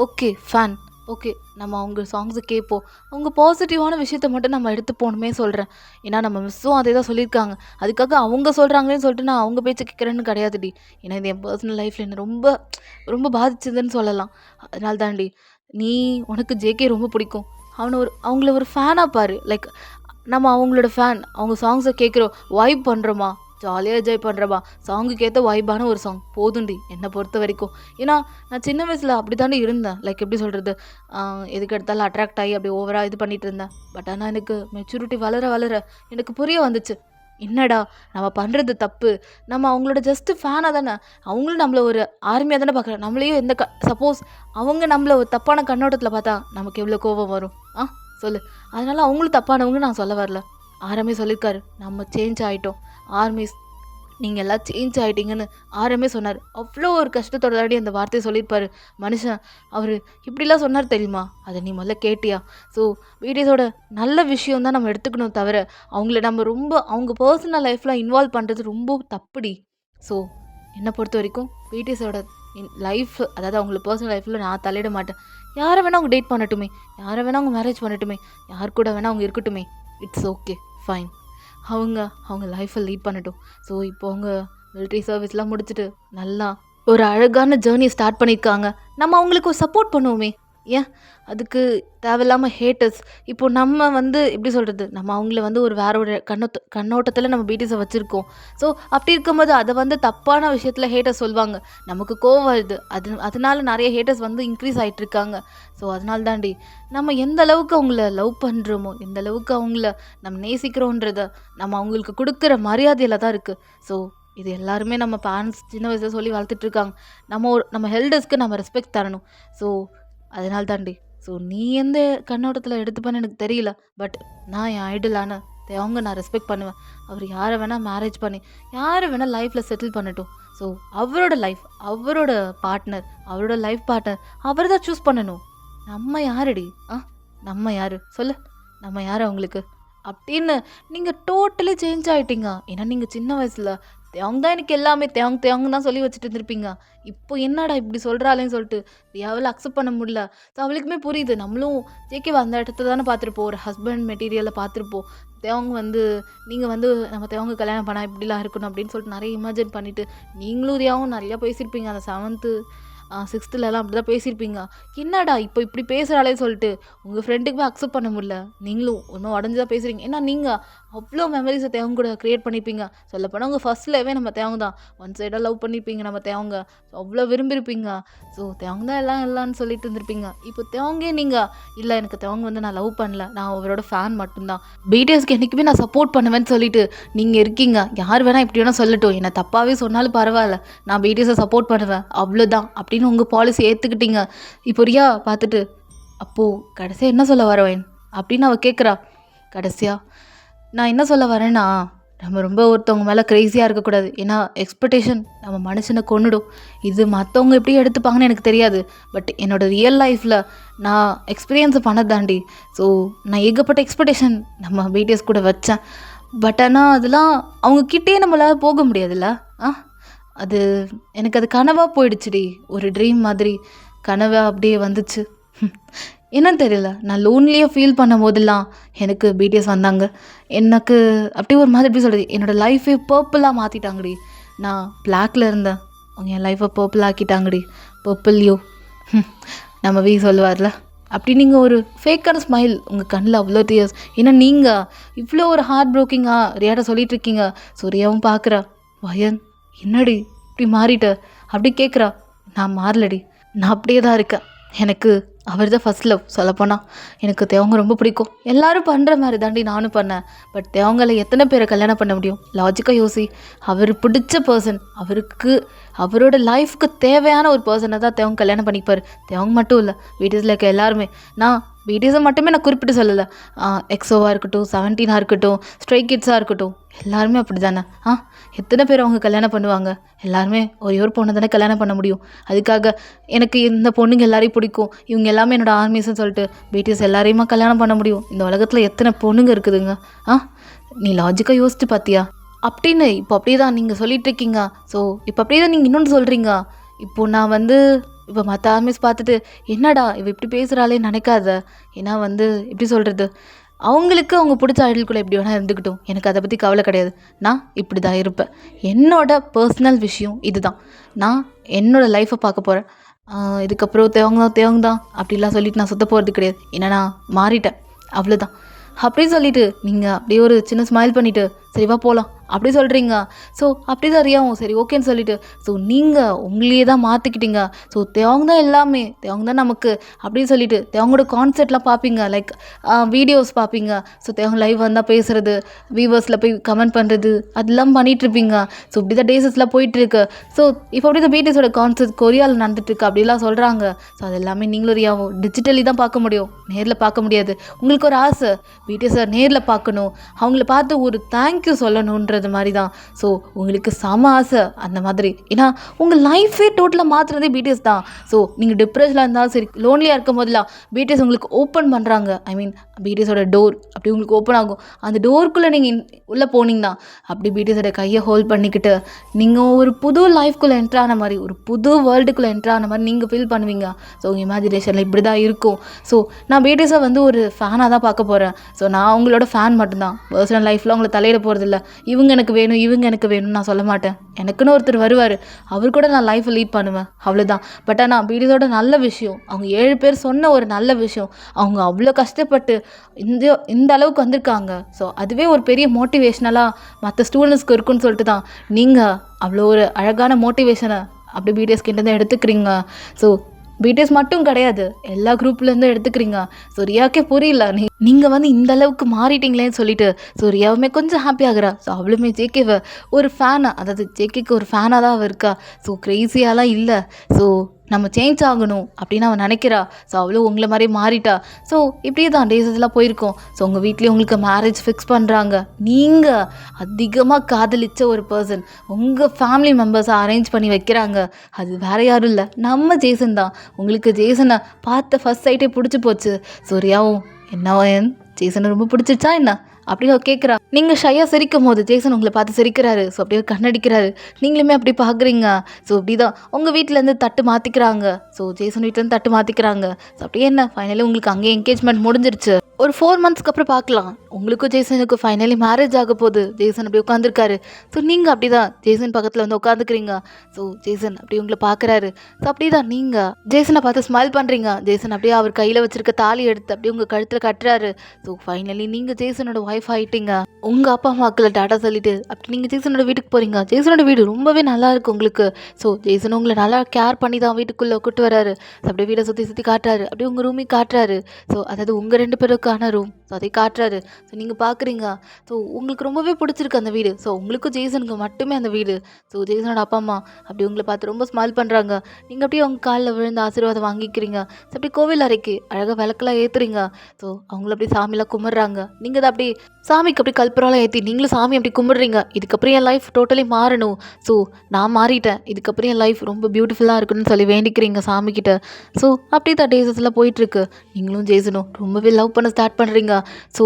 ஓகே ஃபேன், ஓகே நம்ம அவங்க சாங்ஸை கேட்போம், அவங்க பாசிட்டிவான விஷயத்த மட்டும் நம்ம எடுத்து போகணுமே சொல்கிறேன். ஏன்னா நம்ம மிஸ்ஸும் அதே தான் சொல்லியிருக்காங்க. அதுக்காக அவங்க சொல்கிறாங்களேன்னு சொல்லிட்டு நான் அவங்க பேச்சு கேட்குறேன்னு கிடையாதுடி. ஏன்னா இது என் பர்சனல் லைஃப்பில் என்ன ரொம்ப ரொம்ப பாதிச்சதுன்னு சொல்லலாம். அதனால தான்டி உனக்கு ஜேகே ரொம்ப பிடிக்கும், அவங்கள ஒரு ஃபேனாக பாரு. லைக் நம்ம அவங்களோட ஃபேன், அவங்க சாங்ஸை கேட்குறோம், வைப் பண்ணுறோமா, ஜாலியாக என்ஜாய் பண்ணுறப்பா, சாங்குக்கு ஏற்ற வைபான ஒரு சாங் போதுண்டி என்னை பொறுத்த வரைக்கும். ஏன்னா நான் சின்ன வயசில் அப்படி தாண்டி இருந்தேன். லைக் எப்படி சொல்கிறது, எதுக்கு எடுத்தாலும் அட்ராக்ட் ஆகி அப்படி ஓவராக இது பண்ணிகிட்டு இருந்தேன். பட் ஆனால் எனக்கு மெச்சூரிட்டி வளர எனக்கு புரிய வந்துச்சு, என்னடா நம்ம பண்ணுறது தப்பு. நம்ம அவங்களோட ஜஸ்ட்டு ஃபேனாக தானே, அவங்களும் நம்மளை ஒரு ஆர்மியாக தானே பார்க்குறேன். நம்மளையும் சப்போஸ் அவங்க நம்மளை ஒரு தப்பான கண்ணோட்டத்தில் பார்த்தா நமக்கு எவ்வளோ கோபம் வரும் சொல்லு. அதனால் அவங்களும் தப்பானவங்க நான் சொல்ல வரல. ஆரம்பி சொல்லியிருக்காரு நம்ம சேஞ்ச் ஆகிட்டோம், ஆர்மிஸ் நீங்கள் எல்லாம் சேஞ்ச் ஆகிட்டீங்கன்னு ஆரம்பி சொன்னார். அவ்வளோ ஒரு கஷ்டத்தோட தாண்டி அந்த வார்த்தையை சொல்லியிருப்பார் மனுஷன். அவர் இப்படிலாம் சொன்னார் தெரியுமா, அதை நீ முதல்ல கேட்டியா? ஸோ வீடியோஸோட நல்ல விஷயம் தான் நம்ம எடுத்துக்கணும், தவிர அவங்கள நம்ம ரொம்ப அவங்க பர்சனல் லைஃப்பில் இன்வால்வ் பண்ணுறது ரொம்ப தப்புடி. ஸோ என்னை பொறுத்த வரைக்கும் வீடியோஸோட லைஃப், அதாவது அவங்கள பர்சனல் லைஃப்பில் நான் தலையிட மாட்டேன். யாரை வேணால் அவங்க டேட் பண்ணட்டுமே, யாரை வேணால் அவங்க மேரேஜ் பண்ணட்டுமே, யார் கூட வேணால் அவங்க இருக்கட்டுமே, இட்ஸ் ஓகே ஃபைன். அவங்க லைஃப்பை லீட் பண்ணட்டும். ஸோ இப்போ அவங்க மிலிட்ரி சர்வீஸ்லாம் முடிச்சுட்டு நல்லா ஒரு அழகான ஜேர்னியை ஸ்டார்ட் பண்ணியிருக்காங்க. நம்ம அவங்களுக்கு ஒரு சப்போர்ட் பண்ணுவோமே. ஏன் அதுக்கு தேவையில்லாமல் ஹேட்டர்ஸ், இப்போது நம்ம வந்து எப்படி சொல்கிறது, நம்ம அவங்கள வந்து ஒரு வேற ஒரு கண்ணோட்டத்தில் நம்ம பிடிஎஸை வச்சுருக்கோம். ஸோ அப்படி இருக்கும்போது அதை வந்து தப்பான விஷயத்தில் ஹேட்டர்ஸ் சொல்லுவாங்க, நமக்கு கோவம் வருது. அதனால நிறைய ஹேட்டர்ஸ் வந்து இன்க்ரீஸ் ஆகிட்டு இருக்காங்க. ஸோ அதனால தாண்டி நம்ம எந்த அளவுக்கு அவங்கள லவ் பண்ணுறோமோ, எந்த அளவுக்கு அவங்கள நம்ம நேசிக்கிறோன்றத நம்ம அவங்களுக்கு கொடுக்குற மரியாதையில் தான் இருக்குது. ஸோ இது எல்லாருமே நம்ம பேரண்ட்ஸ் சின்ன வயசில் சொல்லி வளர்த்துட்ருக்காங்க. நம்ம ஹெல்டர்ஸ்க்கு நம்ம ரெஸ்பெக்ட் தரணும். ஸோ அதனால தாண்டி. ஸோ நீ எந்த கண்ணோட்டத்தில் எடுத்துப்பேன்னு எனக்கு தெரியல. பட் நான் என் ஐடலான அவங்க நான் ரெஸ்பெக்ட் பண்ணுவேன். அவர் யாரை வேணால் மேரேஜ் பண்ணி யாரை வேணால் லைஃப்பில் செட்டில் பண்ணட்டும். ஸோ அவரோட லைஃப், அவரோட பார்ட்னர், அவரோட லைஃப் பார்ட்னர் அவர் தான் சூஸ் பண்ணணும். நம்ம யாருடி? நம்ம யார் சொல்லு, நம்ம யார் அவங்களுக்கு அப்படின்னு நீங்கள் டோட்டலி சேஞ்ச் ஆகிட்டீங்க. ஏன்னா நீங்கள் சின்ன வயசில் தேவங்க தான் எனக்கு எல்லாமே, தேவங்க தான் சொல்லி வச்சுட்டு இருந்திருப்பீங்க. இப்போ என்னடா இப்படி சொல்கிறாளேன்னு சொல்லிட்டு ரியாவில் அக்செப்ட் பண்ண முடியல. ஸோ அவளுக்குமே புரியுது, நம்மளும் ஜேகேவை அந்த இடத்த தானே பார்த்துருப்போம், ஒரு ஹஸ்பண்ட் மெட்டீரியலை பார்த்துருப்போம். தேவங்க வந்து நீங்கள் வந்து நம்ம தேவங்க கல்யாணம் பண்ணால் இப்படிலாம் இருக்கணும் அப்படின்னு சொல்லிட்டு நிறைய இமேஜின் பண்ணிவிட்டு நீங்களும் ரியாவும் நிறையா பேசியிருப்பீங்க. அந்த 7th 6thலலாம் அப்படி தான் பேசியிருப்பீங்க. என்னடா இப்போ இப்படி பேசுகிறாளே சொல்லிட்டு உங்கள் ஃப்ரெண்டுக்குமே அக்செப்ட் பண்ண முடியல. நீங்களும் ஒன்றும் உடஞ்சி தான் பேசுகிறீங்க. ஏன்னா நீங்கள் அவ்வளோ மெமரிஸை தேவங்க கூட க்ரியேட் பண்ணியிருப்பீங்க. சொல்லப்போனால் உங்கள் ஃபஸ்ட்லவே நம்ம தேவங்க தான் ஒன் சைடாக லவ் பண்ணியிருப்பீங்க. நம்ம தேவங்க அவ்வளோ விரும்பியிருப்பீங்க. ஸோ தேவங்க தான் எல்லாம் எல்லாம்னு சொல்லிட்டு இருந்திருப்பீங்க. இப்போ தேவங்கே நீங்கள் இல்லை, எனக்கு தேவங்க வந்து நான் லவ் பண்ணல, நான் அவரோட ஃபேன் மட்டும்தான், பிடிஎஸ்க்கு என்றைக்குமே நான் சப்போர்ட் பண்ணுவேன்னு சொல்லிட்டு நீங்கள் இருக்கீங்க. யார் வேணால் இப்படி வேணால் சொல்லட்டும், என்னை தப்பாகவே சொன்னாலும் பரவாயில்ல, நான் பிடிஎஸை சப்போர்ட் பண்ணுவேன் அவ்வளோதான் அப்படின்னு உங்கள் பாலிசி ஏற்றுக்கிட்டீங்க. இப்போ ரியா பார்த்துட்டு அப்போது கடைசியாக என்ன சொல்ல வரவேன் அப்படின்னு அவள் கேட்குறா. கடைசியாக நான் என்ன சொல்ல வரேன்னா, நம்ம ரொம்ப ஒருத்தவங்க மேலே க்ரேஸியாக இருக்கக்கூடாது. ஏன்னா எக்ஸ்பெக்டேஷன் நம்ம மனுஷனை கொன்னுடும். இது மற்றவங்க எப்படி எடுத்துப்பாங்கன்னு எனக்கு தெரியாது. பட் என்னோட ரியல் லைஃப்பில் நான் எக்ஸ்பீரியன்ஸ் பண்ணது தாண்டி. ஸோ நான் ஏகப்பட்ட எக்ஸ்பெக்டேஷன் நம்ம பிடிஎஸ் கூட வச்சேன். பட் ஆனால் அதெல்லாம் அவங்க கிட்டே நம்மளால் போக முடியாதுல்ல. அது எனக்கு அது கனவாக போயிடுச்சுடி. ஒரு ட்ரீம் மாதிரி கனவாக அப்படியே வந்துச்சு. என்னன்னு தெரியல. நான் லோன்லியாக ஃபீல் பண்ணும் போதெல்லாம் எனக்கு பிடிஎஸ் வந்தாங்க. எனக்கு அப்படியே ஒரு மாதிரி எப்படி சொல்கிறது, என்னோடய லைஃபே பர்பிளாக மாற்றிட்டாங்கடி. நான் பிளாக்ல இருந்தேன், அவங்க என் லைஃப்பை பர்பிள் ஆக்கிட்டாங்கடி. பர்பிள் யூ நம்ம சொல்லுவார்ல, அப்படி நீங்கள் ஒரு ஃபேக்கான ஸ்மைல் உங்கள் கண்ணில் அவ்வளோ டியர்ஸ். ஏன்னா நீங்கள் இவ்வளோ ஒரு ஹார்ட் ப்ரோக்கிங்காக ரியாட்ட சொல்லிட்டு இருக்கீங்க. ஸோ ரியாவும் பார்க்குறா, வயன் என்னடி இப்படி மாறிட்ட அப்படி கேட்குறா. நான் மாறலடி, நான் அப்படியே தான் இருக்கேன். எனக்கு அவர் தான் ஃபஸ்ட் லவ். சொல்லப்போனால் எனக்கு தேவங்க ரொம்ப பிடிக்கும். எல்லோரும் பண்ணுற மாதிரி தாண்டி நானும் பண்ணேன். பட் தேவங்களை எத்தனை பேரை கல்யாணம் பண்ண முடியும்? லாஜிக்காக யோசி. அவர் பிடிச்ச பர்சன், அவருக்கு அவரோட லைஃப்க்கு தேவையான ஒரு பர்சனை தான் தேவங்க கல்யாணம் பண்ணிப்பார். தேவங்க மட்டும் இல்லை, வீட்டில் இருக்க எல்லாருமே. நான் பிடிஎஸை மட்டுமே நான் குறிப்பிட்டு சொல்லலை. எக்ஸோவாக இருக்கட்டும், 17 இருக்கட்டும், ஸ்ட்ரை கிட்ஸாக இருக்கட்டும், எல்லாருமே அப்படி தானே. எத்தனை பேர் அவங்க கல்யாணம் பண்ணுவாங்க? எல்லாருமே ஒரே ஒரு பொண்ணை தானே கல்யாணம் பண்ண முடியும். அதுக்காக எனக்கு இந்த பொண்ணுங்க எல்லாரையும் பிடிக்கும், இவங்க எல்லாமே என்னோடய ஆர்மிஸ்ன்னு சொல்லிட்டு பிடிஎஸ் எல்லாரையுமா கல்யாணம் பண்ண முடியும்? இந்த உலகத்தில் எத்தனை பொண்ணுங்க இருக்குதுங்க. நீ லாஜிக்காக யோசிச்சு பார்த்தியா? அப்படின்னு இப்போ அப்படியே தான் நீங்கள் சொல்லிட்டு இருக்கீங்க. ஸோ இப்போ அப்படியே தான் நீங்கள் இன்னொன்று சொல்கிறீங்க. இப்போது நான் இப்போ மற்ற ஆர்மிஸ் பார்த்துட்டு என்னடா இவ இப்படி பேசுகிறாளே நினைக்காத. ஏன்னா எப்படி சொல்கிறது, அவங்களுக்கு அவங்க பிடிச்ச ஐடலுக்குள்ளே எப்படி வேணால் இருந்துக்கிட்டும். எனக்கு அதை பற்றி கவலை கிடையாது. நான் இப்படி தான் இருப்பேன். என்னோடய பர்சனல் விஷயம் இதுதான். நான் என்னோடய லைஃப்பை பார்க்க போகிறேன். இதுக்கப்புறம் தேவங்க தான் அப்படிலாம் சொல்லிட்டு நான் சுத்த போகிறது கிடையாது. ஏன்னா நான் மாறிட்டேன், அவ்வளோதான். அப்படி சொல்லிவிட்டு நீங்கள் அப்படியே ஒரு சின்ன ஸ்மைல் பண்ணிவிட்டு சரிவா போகலாம் அப்படி சொல்கிறீங்க. ஸோ அப்படி தான் ரியாவும் சரி ஓகேன்னு சொல்லிவிட்டு ஸோ நீங்கள் உங்களையே தான் மாற்றிக்கிட்டீங்க. ஸோ தேவங்க தான் எல்லாமே, தேவங்க தான் நமக்கு அப்படின்னு சொல்லிவிட்டு தேவங்களோட கான்செர்ட்லாம் பார்ப்பீங்க, லைக் வீடியோஸ் பார்ப்பீங்க. ஸோ தேவங்க லைவ் வந்தால் பேசுகிறது, வியூவர்ஸில் போய் கமெண்ட் பண்ணுறது, அதெல்லாம் பண்ணிகிட்ருப்பீங்க. ஸோ இப்படி தான் டேஸஸ்லாம் போயிட்டுருக்கு. ஸோ இப்போ அப்படி தான் பிடிஎஸோட கான்செர்ட் கொரியாவில் நடந்துட்டுருக்கு அப்படிலாம் சொல்கிறாங்க. ஸோ அது எல்லாமே நீங்களும் ரியாவும் டிஜிட்டலி தான் பார்க்க முடியும், நேரில் பார்க்க முடியாது. உங்களுக்கு ஒரு ஆசை பிடிஎஸை நேரில் பார்க்கணும், அவங்கள பார்த்து ஒரு தேங்க்யூ சொல்லணுன்றது மாதிரி தான். ஸோ உங்களுக்கு செம ஆசை அந்த மாதிரி. ஏன்னா உங்கள் லைஃபே டோட்டலாக மாற்றுறதே பிடிஎஸ் தான். ஸோ நீங்கள் டிப்ரெஷனில் இருந்தாலும் சரி, லோன்லியாக இருக்கும் போதெல்லாம் பிடிஎஸ் உங்களுக்கு ஓப்பன் பண்ணுறாங்க. ஐ மீன் பிடிஎஸோட டோர் அப்படி உங்களுக்கு ஓப்பன் ஆகும். அந்த டோருக்குள்ளே நீங்கள் உள்ளே போனீங்கன்னா அப்படி பிடிஎஸோட கையை ஹோல்ட் பண்ணிக்கிட்டு நீங்கள் ஒரு புது லைஃப்குள்ளே என்ட்ரான மாதிரி, ஒரு புது வேர்ல்டுக்குள்ளே என்ட்ரான மாதிரி நீங்கள் ஃபீல் பண்ணுவீங்க. ஸோ உங்கள் இமேஜினேஷனில் இப்படி தான் இருக்கும். ஸோ நான் பிடிஎஸை ஒரு ஃபேனாக தான் பார்க்க போகிறேன். ஸோ நான் அவங்களோட ஃபேன் மட்டும்தான். பர்சனல் லைஃப்பில் அவங்கள தலையிட போகிறதில்ல. இவங்க எனக்கு வேணும், இவங்க எனக்கு வேணும்னு நான் சொல்ல மாட்டேன். எனக்குன்னு ஒருத்தர் வருவார், அவர் கூட நான் லைஃப்பை லீட் பண்ணுவேன், அவ்வளோதான். பட் ஆனால் பிடிஎஸோட நல்ல விஷயம், அவங்க 7 பேர் சொன்ன ஒரு நல்ல விஷயம், அவங்க அவ்வளோ கஷ்டப்பட்டு இந்த அளவுக்கு வந்திருக்காங்க. ஸோ அதுவே ஒரு பெரிய மோட்டிவேஷ்னலாக மற்ற ஸ்டூடெண்ட்ஸ்க்கு இருக்குன்னு சொல்லிட்டு தான் நீங்கள் அவ்வளோ ஒரு அழகான மோட்டிவேஷனை அப்படி பிடிஎஸ் கிட்ட தான் எடுத்துக்கிறீங்க. ஸோ பிடிஎஸ் மட்டும் கிடையாது, எல்லா குரூப்லேருந்து எடுத்துக்கிறீங்க. ஸோ ரியாக்கே புரியல நீங்கள் இந்த அளவுக்கு மாறிட்டீங்களேன்னு சொல்லிட்டு. ஸோ ரியாவுமே கொஞ்சம் ஹாப்பி ஆகுறா. ஸோ அவளுமே ஜேகேவை ஒரு ஃபேனாக, அதாவது ஜேகேக்கு ஒரு ஃபேனாக தான் அவள் இருக்கா. ஸோ க்ரேஸியாலாம் இல்லை. ஸோ நம்ம சேஞ்ச் ஆகணும் அப்படின்னு அவன் நினைக்கிறா. ஸோ அவளும் உங்களை மாதிரி மாறிட்டா. ஸோ இப்படியே தான் டேஸஸ்லாம் போயிருக்கோம். ஸோ உங்கள் வீட்லேயும் உங்களுக்கு மேரேஜ் ஃபிக்ஸ் பண்ணுறாங்க. நீங்கள் அதிகமாக காதலிச்ச ஒரு பர்சன் உங்கள் ஃபேமிலி மெம்பர்ஸை அரேஞ்ச் பண்ணி வைக்கிறாங்க. அது வேறு யாரும் இல்லை, நம்ம ஜேசன் தான். உங்களுக்கு ஜேசனை பார்த்த ஃபர்ஸ்ட் சைட்டே பிடிச்சி போச்சு. ஸோ ரியாவும் என்னவா ஜேசனை ரொம்ப பிடிச்சிச்சா என்ன அப்படின்னு கேட்குறா. நீங்கள் ஷையாக சிரிக்கும் போது ஜேசன் உங்களை பார்த்து சிரிக்கிறாரு. ஸோ அப்படியே கண்ணடிக்கிறாரு, நீங்களுமே அப்படி பார்க்குறீங்க. ஸோ இப்படி தான் உங்கள் வீட்டிலேருந்து தட்டு மாற்றிக்கிறாங்க. ஸோ ஜேசன் வீட்டிலேருந்து தட்டு மாற்றிக்கிறாங்க. ஸோ அப்படியே என்ன ஃபைனலி உங்களுக்கு அங்கேயே என்கேஜ்மெண்ட் முடிஞ்சிருச்சு. ஒரு 4 மந்த்ஸ்க்கு அப்புறம் பார்க்கலாம், உங்களுக்கும் ஜேசனுக்கும் ஃபைனலி மேரேஜ் ஆக போகுது. ஜேசன் அப்படி உட்காந்துருக்காரு. ஸோ நீங்கள் அப்படி தான் ஜேசன் பக்கத்தில் உட்காந்துக்கிறீங்க. ஸோ ஜேசன் அப்படி உங்களை பார்க்குறாரு. ஸோ அப்படி தான் நீங்கள் ஜேசனை பார்த்து ஸ்மைல் பண்ணுறீங்க. ஜேசன் அப்படியே அவர் கையில் வச்சுருக்க தாலி எடுத்து அப்படியே உங்கள் கழுத்தில் கட்டுறாரு. ஸோ ஃபைனலி நீங்கள் ஜேசனோட ஒய்ஃப் ஆகிட்டீங்க. உங்கள் அப்பா அம்மாக்களை டாட்டா சொல்லிட்டு அப்படி நீங்கள் ஜேசனோட வீட்டுக்கு போகிறீங்க. ஜேசனோட வீடு ரொம்பவே நல்லா இருக்குது உங்களுக்கு. ஸோ ஜேசன் உங்களை நல்லா கேர் பண்ணி தான் வீட்டுக்குள்ளே கூட்டு வராரு. ஸோ அப்படியே வீடை சுற்றி சுற்றி காட்டுறாரு, அப்படியே உங்கள் ரூமையும் காட்டுறாரு. ஸோ அதாவது உங்கள் 2 பேரும் உங்களுக்கான ரூம். ஸோ அதை காட்டுறாரு. ஸோ நீங்கள் பார்க்குறீங்க. ஸோ உங்களுக்கு ரொம்பவே பிடிச்சிருக்கு அந்த வீடு. ஸோ உங்களுக்கும் ஜேசனுக்கு மட்டுமே அந்த வீடு. ஸோ ஜேசனோட அப்பா அம்மா அப்படி உங்களை பார்த்து ரொம்ப ஸ்மைல் பண்ணுறாங்க. நீங்கள் அப்படியே அவங்க காலில் விழுந்து ஆசீர்வாதம் வாங்கிக்கிறீங்க. ஸோ அப்படியே கோவில் அறைக்கு அழகாக விளக்கெல்லாம் ஏற்றுறீங்க. ஸோ அவங்கள அப்படியே சாமிலாம் கும்பிட்றாங்க. நீங்கள் தான் அப்படியே சாமிக்கு அப்படி கல்புராலாம் ஏற்றி நீங்களும் சாமி அப்படி கும்பிடுறீங்க. இதுக்கப்புறம் என் லைஃப் டோட்டலி மாறணும். ஸோ நான் மாறிட்டேன். இதுக்கப்புறம் என் லைஃப் ரொம்ப பியூட்டிஃபுல்லாக இருக்குன்னு சொல்லி வேண்டிக்கிறீங்க சாமிக்கிட்ட. ஸோ அப்படியே தான் டேஸஸ்லாம் போயிட்டுருக்கு. நீங்களும் ஜேசனும் ரொம்பவே லவ் பண்ண ஸ்டார்ட் பண்ணுறீங்க. ஸோ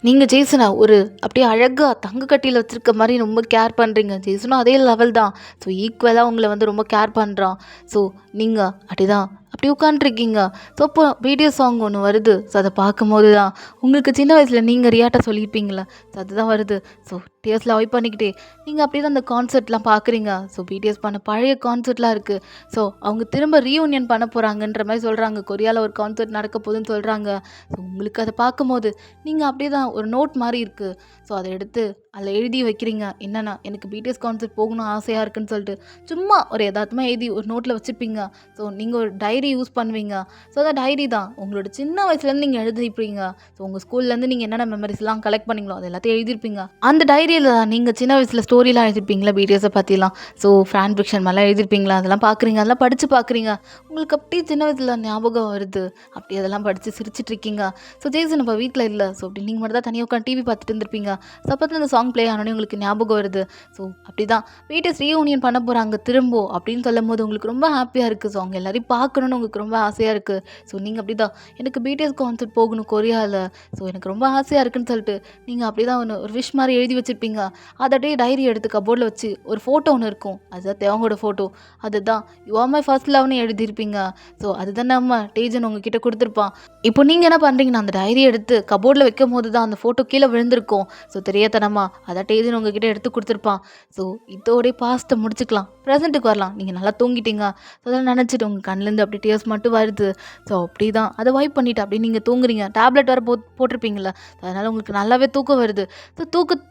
நீங்கள் ஜேசனை ஒரு அப்படியே அழகாக தங்க கட்டியில் வச்சுருக்க மாதிரி ரொம்ப கேர் பண்ணுறீங்க. ஜேசனும் அதே லெவல் தான். ஸோ ஈக்குவலாக உங்களை வந்து ரொம்ப கேர் பண்ணுறான். ஸோ நீங்கள் அப்படிதான் அப்படி உட்காண்ட்ருக்கீங்க. ஸோ அப்போ வீடியோ சாங் ஒன்று வருது. ஸோ அதை பார்க்கும்போது தான் உங்களுக்கு சின்ன வயசில் நீங்கள் ரியாட்ட சொல்லியிருப்பீங்களே, ஸோ அதுதான் வருது. ஸோ டிஎஸில் அவாய்ட் பண்ணிக்கிட்டே நீங்கள் அப்படியே தான் அந்த கான்சர்ட்லாம் பார்க்குறீங்க. ஸோ பிடிஎஸ் பண்ண பழைய கான்சர்ட்லாம் இருக்குது. ஸோ அவங்க திரும்ப ரீயூனியன் பண்ண போகிறாங்கன்ற மாதிரி சொல்கிறாங்க. கொரியாவில் ஒரு கான்சர்ட் நடக்க போகுதுன்னு சொல்கிறாங்க. ஸோ உங்களுக்கு அதை பார்க்கும்போது நீங்கள் அப்படியே தான் ஒரு நோட் மாதிரி இருக்குது. ஸோ அதை எடுத்து அதில் எழுதி வைக்கிறீங்க. என்னென்னா எனக்கு பிடிஎஸ் கான்சர்ட் போகணும் ஆசையாக இருக்குன்னு சொல்லிட்டு சும்மா ஒரு யதார்த்தமாக எழுதி ஒரு நோட்டில் வச்சுருப்பீங்க. ஸோ நீங்கள் ஒரு டைரி யூஸ் பண்ணுவீங்க. ஸோ அந்த டைரி தான் உங்களோட சின்ன வயசுலேருந்து நீங்கள் எழுதிருப்பீங்க. ஸோ உங்கள் ஸ்கூல்லேருந்து நீங்கள் என்னென்ன மெமரிஸ்லாம் கலெக்ட் பண்ணிங்களோ அது எல்லாத்தையும் எழுதிருப்பீங்க. அந்த டைரியில் தான் நீங்கள் சின்ன வயசில் ஸ்டோரிலாம் எழுதிருப்பீங்களா பிடிஎஸை பற்றிலாம். ஸோ ஃபேன் ஃபிக்ஷன் மாதிரிலாம் எழுதிருப்பீங்களா. அதெல்லாம் பார்க்குறீங்க. அதெல்லாம் படித்து பார்க்குறீங்க. உங்களுக்கு அப்படியே சின்ன வயசில் ஞாபகம் வருது. அப்படி அதெல்லாம் படித்து சிரிச்சிட்ருக்கீங்க. ஸோ ஜேசன் இப்போ வீட்டில் இல்லை. ஸோ அப்படி நீங்கள் மட்டும் தான் தனியாக உட்காந்து டிவி பார்த்துட்டு இருந்திருப்பீங்க. ஸோ அப்போ அந்த சாங் ப்ளே ஆனோடனே உங்களுக்கு ஞாபகம் வருது. ஸோ அப்படி தான் பிடிஎஸ் ரீயூனியன் பண்ண போகிறாங்க திரும்ப அப்படின்னு சொல்லும் போது உங்களுக்கு ரொம்ப ஹாப்பியாக இருக்குது. ஸோ அவங்க எல்லாரையும் பார்க்கணுன்னு உங்களுக்கு ரொம்ப ஆசையாக இருக்குது. ஸோ நீங்கள் அப்படி தான் எனக்கு பிடிஎஸ் கான்சர்ட் போகணும் கொரியாவில். ஸோ எனக்கு ரொம்ப ஆசையாக இருக்குன்னு சொல்லிட்டு நீங்கள் அப்படி தான் ஒரு விஷ் மாதிரி எழுதி வச்சுருப்பீங்க. அதை அப்படியே டைரி எடுத்து கபோர்டில் வச்சு ஒரு ஃபோட்டோ ஒன்று இருக்கும். அதுதான் தேவங்களோட ஃபோட்டோ. அதுதான் யூ ஆர் மை ஃபர்ஸ்ட் லவ்னு எழுதியிருப்பீங்க. ஸோ அதுதான் நம்ம டேஜன் உங்ககிட்ட கொடுத்துருப்பான். இப்போ நீங்கள் என்ன பண்ணுறீங்கன்னா அந்த டைரி எடுத்து கபோர்டில் வைக்கும் போது தான் அந்த ஃபோட்டோ கீழே விழுந்திருக்கும். ஸோ தெரியாதனமா அதான் டேஜன் உங்ககிட்ட எடுத்து கொடுத்துருப்பான். ஸோ இதோடைய பாஸ்ட்டை முடிச்சுக்கலாம், ப்ரெசென்ட்டுக்கு வரலாம். நீங்கள் நல்லா தூங்கிட்டீங்க. ஸோ அதெல்லாம் நினச்சிட்டு உங்கள் கண்ணிலேருந்து அப்படி டியர்ஸ் மட்டும் வருது. ஸோ அப்படி தான் அதை வைப் பண்ணிவிட்டு அப்படி நீங்கள் தூங்குறீங்க. டேப்லெட் வேறு போட்டிருப்பீங்களா, அதனால் உங்களுக்கு நல்லாவே தூக்கம் வருது. ஸோ